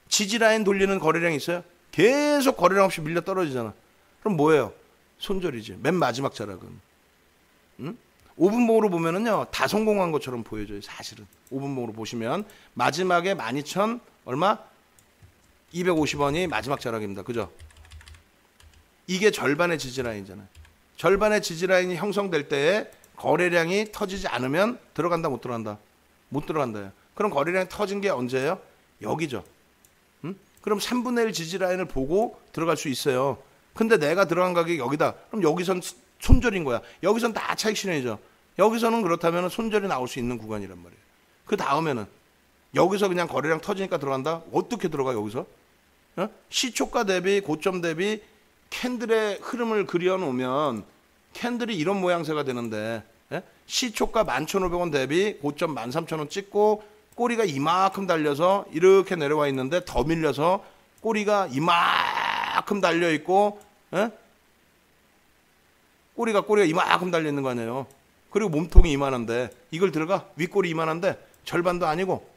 지지라인 돌리는 거래량 있어요? 계속 거래량 없이 밀려 떨어지잖아. 그럼 뭐예요? 손절이지. 맨 마지막 자락은. 5분봉으로 보면은요 다 성공한 것처럼 보여져요. 사실은 5분봉으로 보시면 마지막에 12,000 얼마? 250원이 마지막 자락입니다. 그죠? 이게 절반의 지지라인이잖아요. 절반의 지지라인이 형성될 때에 거래량이 터지지 않으면 들어간다 못 들어간다? 못 들어간다요. 그럼 거래량이 터진 게 언제예요? 여기죠. 그럼 3분의 1 지지라인을 보고 들어갈 수 있어요. 근데 내가 들어간 가격이 여기다. 그럼 여기선 손절인 거야. 여기선 다 차익 실현이죠. 여기서는 그렇다면 손절이 나올 수 있는 구간이란 말이에요. 그 다음에는 여기서 그냥 거래량 터지니까 들어간다? 어떻게 들어가 여기서? 시초가 대비 고점 대비 캔들의 흐름을 그려놓으면 캔들이 이런 모양새가 되는데 시초가 11,500원 대비 고점 13,000원 찍고 꼬리가 이만큼 달려서 이렇게 내려와 있는데 더 밀려서 꼬리가 이만큼 달려있고 꼬리가 이만큼 달려있는 거 아니에요. 그리고 몸통이 이만한데 이걸 들어가? 윗꼬리 이만한데 절반도 아니고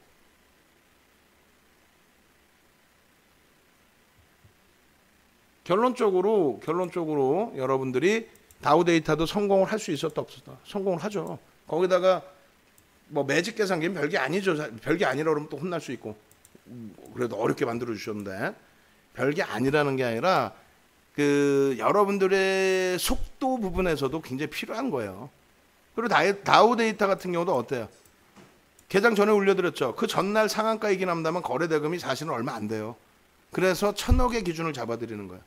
결론적으로 여러분들이 다우데이터도 성공을 할 수 있었다 없었다? 성공을 하죠. 거기다가 뭐 매직 계산기는 별게 아니죠. 별게 아니라 그러면 또 혼날 수 있고 그래도 어렵게 만들어 주셨는데 별게 아니라는 게 아니라 그 여러분들의 속도 부분에서도 굉장히 필요한 거예요. 그리고 다우 데이터 같은 경우도 어때요? 개장 전에 올려드렸죠. 그 전날 상한가이긴 합니다만 거래 대금이 사실은 얼마 안 돼요. 그래서 1,000억의 기준을 잡아드리는 거예요.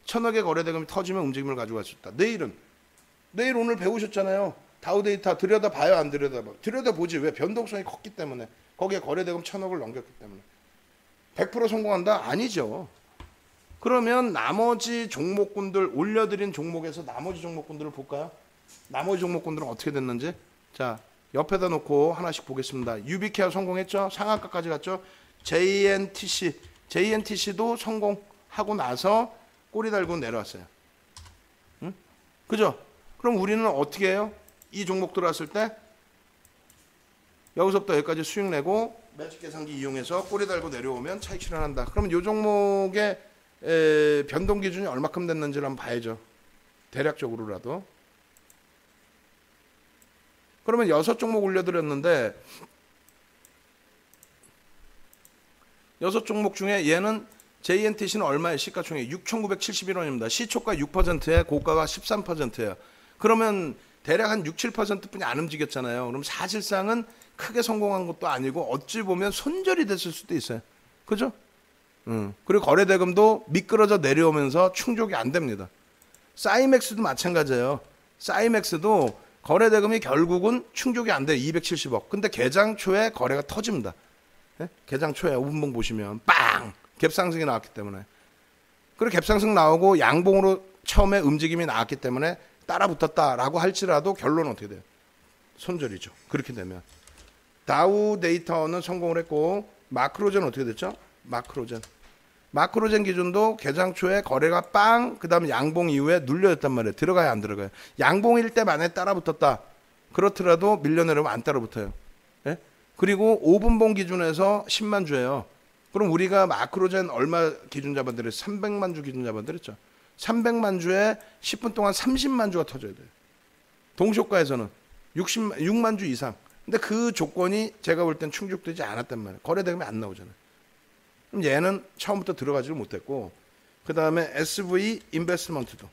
1,000억의 거래 대금이 터지면 움직임을 가져갈 수 있다. 내일 오늘 배우셨잖아요. 다우 데이터 들여다봐요, 안 들여다봐? 들여다보지. 왜? 변동성이 컸기 때문에. 거기에 거래 대금 1,000억을 넘겼기 때문에. 100% 성공한다? 아니죠. 그러면 나머지 종목군들, 올려드린 종목에서 나머지 종목군들을 볼까요? 나머지 종목군들은 어떻게 됐는지. 자, 옆에다 놓고 하나씩 보겠습니다. 유비케어 성공했죠? 상한가까지 갔죠? JNTC도 성공하고 나서 꼬리 달고 내려왔어요. 응? 그죠? 그럼 우리는 어떻게 해요? 이 종목 들어왔을 때 여기서부터 여기까지 수익 내고 매직 계산기 이용해서 꼬리 달고 내려오면 차익 실현한다. 그러면 이 종목의 변동 기준이 얼마큼 됐는지를 한번 봐야죠. 대략적으로라도. 그러면 6종목 올려드렸는데 6종목 중에 얘는 JNTC는 얼마예요? 시가총액 6,971원입니다. 시초가 6%에 고가가 13%예요. 그러면 대략 한 6, 7%뿐이 안 움직였잖아요. 그럼 사실상은 크게 성공한 것도 아니고 어찌 보면 손절이 됐을 수도 있어요. 그죠? 그리고 거래대금도 미끄러져 내려오면서 충족이 안 됩니다. 사이맥스도 마찬가지예요. 사이맥스도 거래대금이 결국은 충족이 안 돼요. 270억. 근데 개장 초에 거래가 터집니다. 네? 개장 초에 5분봉 보시면 빵! 갭상승이 나왔기 때문에. 그리고 갭상승 나오고 양봉으로 처음에 움직임이 나왔기 때문에 따라 붙었다라고 할지라도 결론은 어떻게 돼요? 손절이죠. 그렇게 되면. 다우 데이터는 성공을 했고 마크로젠 어떻게 됐죠? 마크로젠 기준도 개장 초에 거래가 빵, 그 다음에 양봉 이후에 눌려졌단 말이에요. 들어가야 안 들어가요? 양봉일 때 만에 따라 붙었다. 그렇더라도 밀려내려면 안 따라 붙어요. 예? 그리고 5분봉 기준에서 10만 주예요. 그럼 우리가 마크로젠 얼마 기준 잡아드렸어요? 300만 주 기준 잡아드렸죠. 300만 주에 10분 동안 30만 주가 터져야 돼요. 동시효과에서는 6만 주 이상. 근데 그 조건이 제가 볼 땐 충족되지 않았단 말이에요. 거래대금이 안 나오잖아요. 그럼 얘는 처음부터 들어가지를 못했고, 그 다음에 SV 인베스트먼트도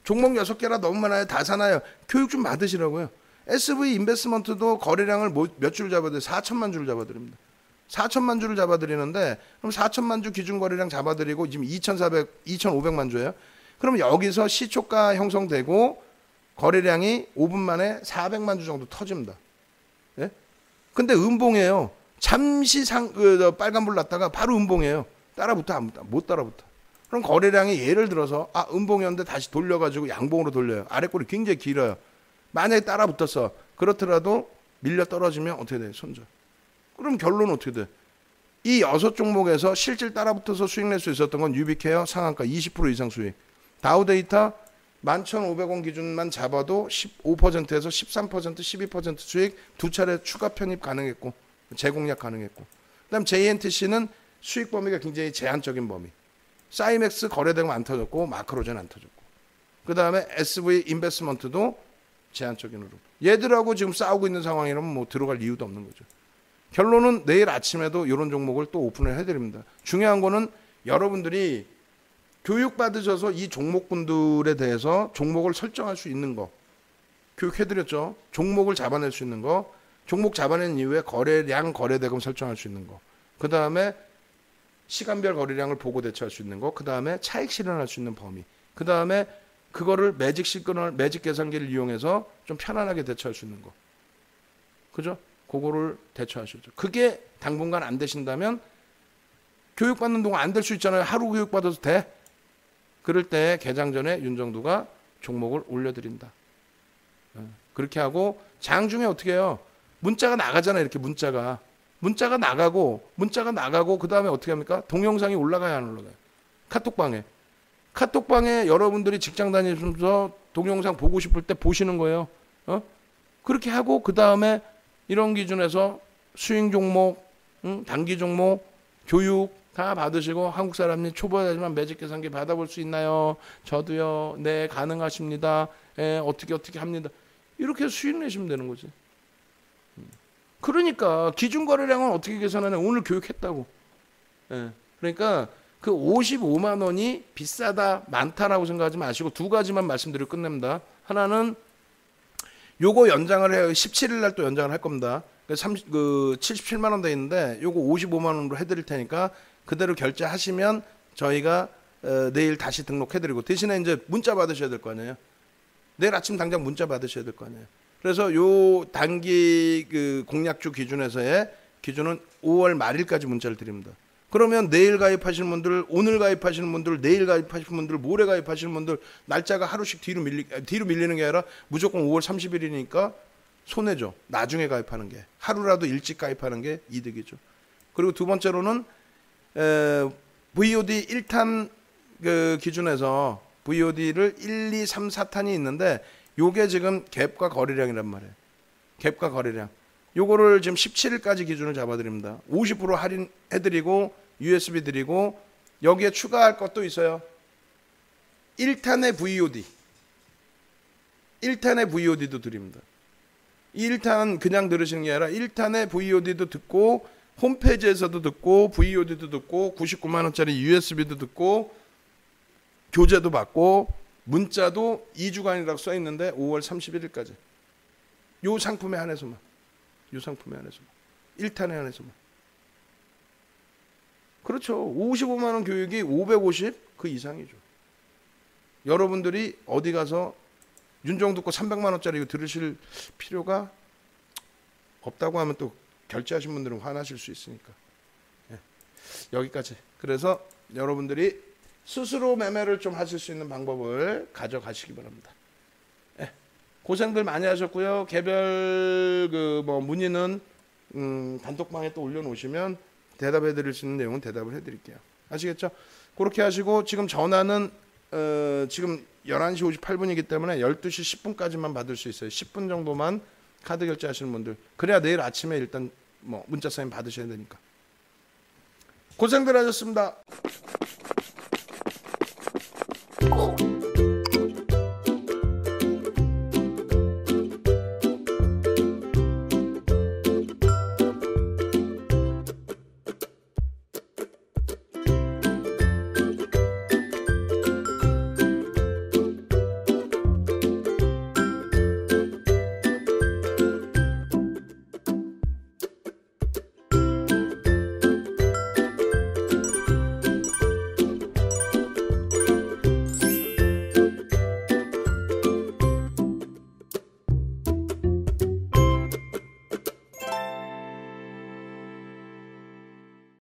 종목 6개라 너무 많아요. 다 사나요? 교육 좀 받으시라고요. SV 인베스트먼트도 거래량을 몇 주를 잡아드려요? 4천만 주를 잡아드립니다. 4천만 주를 잡아드리는데, 그럼 4천만 주 기준 거래량 잡아드리고 지금 2,500만 주예요. 그럼 여기서 시초가 형성되고 거래량이 5분 만에 400만 주 정도 터집니다. 예? 근데 음봉이에요. 잠시 빨간불 났다가 바로 음봉이에요. 따라붙어 못 따라붙어. 그럼 거래량이 예를 들어서 음봉이었는데 다시 돌려가지고 양봉으로 돌려요. 아래꼬리 굉장히 길어요. 만약에 따라붙었어. 그렇더라도 밀려 떨어지면 어떻게 돼요? 손절. 그럼 결론은 어떻게 돼? 이 6종목에서 실질 따라붙어서 수익 낼 수 있었던 건 유비케어 상한가 20% 이상 수익. 다우데이터 11,500원 기준만 잡아도 15%에서 13%, 12% 수익 두 차례 추가 편입 가능했고 재공략 가능했고, 그다음 JNTC는 수익 범위가 굉장히 제한적인 범위. 사이맥스 거래대금 안 터졌고 마크로젠 안 터졌고, 그 다음에 SV 인베스트먼트도 제한적인 흐름. 얘들하고 지금 싸우고 있는 상황이라면 뭐 들어갈 이유도 없는 거죠. 결론은 내일 아침에도 이런 종목을 또 오픈을 해드립니다. 중요한 거는 여러분들이 교육받으셔서 이 종목군들에 대해서 종목을 설정할 수 있는 거 교육해드렸죠. 종목을 잡아낼 수 있는 거, 종목 잡아낸 이후에 거래량, 거래대금 설정할 수 있는 거, 그 다음에 시간별 거래량을 보고 대처할 수 있는 거, 그 다음에 차익 실현할 수 있는 범위, 그 다음에 그거를 매직 계산기를 이용해서 좀 편안하게 대처할 수 있는 거, 그죠? 그거를 대처하시죠. 그게 당분간 안 되신다면 교육받는 동안 안 될 수 있잖아요. 하루 교육받아도 돼. 그럴 때 개장 전에 윤정두가 종목을 올려드린다. 그렇게 하고 장 중에 어떻게 해요? 문자가 나가잖아요. 이렇게 문자가 나가고 그 다음에 어떻게 합니까? 동영상이 올라가야 안 올라가요? 카톡방에 여러분들이 직장 다니면서 동영상 보고 싶을 때 보시는 거예요. 그렇게 하고 그 다음에 이런 기준에서 수익 종목, 단기 종목, 교육 다 받으시고, 한국 사람이 초보자지만 매직 계산기 받아볼 수 있나요? 저도요. 네, 가능하십니다. 어떻게 합니다. 이렇게 수익 내시면 되는 거지. 그러니까 기준 거래량은 어떻게 계산하냐? 오늘 교육했다고. 그러니까 그 55만 원이 비싸다 많다라고 생각하지 마시고 두 가지만 말씀드리고 끝냅니다. 하나는 요거 연장을 해요. 17일 날 또 연장을 할 겁니다. 그 77만 원 돼 있는데 요거 55만 원으로 해드릴 테니까 그대로 결제하시면 저희가 내일 다시 등록해드리고 대신에 이제 문자 받으셔야 될 거 아니에요. 내일 아침 당장 문자 받으셔야 될 거 아니에요. 그래서 요 단기 그 공약주 기준에서의 기준은 5월 말일까지 문자를 드립니다. 그러면 내일 가입하시는 분들, 오늘 가입하시는 분들, 내일 가입하시는 분들, 모레 가입하시는 분들 날짜가 하루씩 뒤로 밀리는 게 아니라 무조건 5월 30일이니까 손해죠. 나중에 가입하는 게. 하루라도 일찍 가입하는 게 이득이죠. 그리고 두 번째로는 VOD 1탄 그 기준에서 VOD를 1, 2, 3, 4탄이 있는데 요게 지금 갭과 거래량이란 말이에요. 갭과 거래량. 요거를 지금 17일까지 기준을 잡아드립니다. 50% 할인해드리고 USB 드리고 여기에 추가할 것도 있어요. 1탄의 VOD. 1탄의 VOD도 드립니다. 1탄 그냥 들으시는 게 아니라 1탄의 VOD도 듣고 홈페이지에서도 듣고 VOD도 듣고 99만 원짜리 USB도 듣고 교재도 받고 문자도 2주간이라고 써 있는데 5월 31일까지. 요 상품에 한해서만. 요 상품에 한해서만. 1탄에 한해서만. 그렇죠. 55만 원 교육이 550 그 이상이죠. 여러분들이 어디 가서 윤정도 거 300만 원짜리 이거 들으실 필요가 없다고 하면 또 결제하신 분들은 화나실 수 있으니까. 예. 여기까지. 그래서 여러분들이 스스로 매매를 좀 하실 수 있는 방법을 가져가시기 바랍니다. 예. 고생들 많이 하셨고요. 개별 문의는 단톡방에 또 올려놓으시면 대답해 드릴 수 있는 내용은 대답을 해드릴게요. 아시겠죠? 그렇게 하시고 지금 전화는 지금 11시 58분이기 때문에 12시 10분까지만 받을 수 있어요. 10분 정도만 카드 결제하시는 분들. 그래야 내일 아침에 일단 문자 사인 받으셔야 되니까. 고생들 하셨습니다.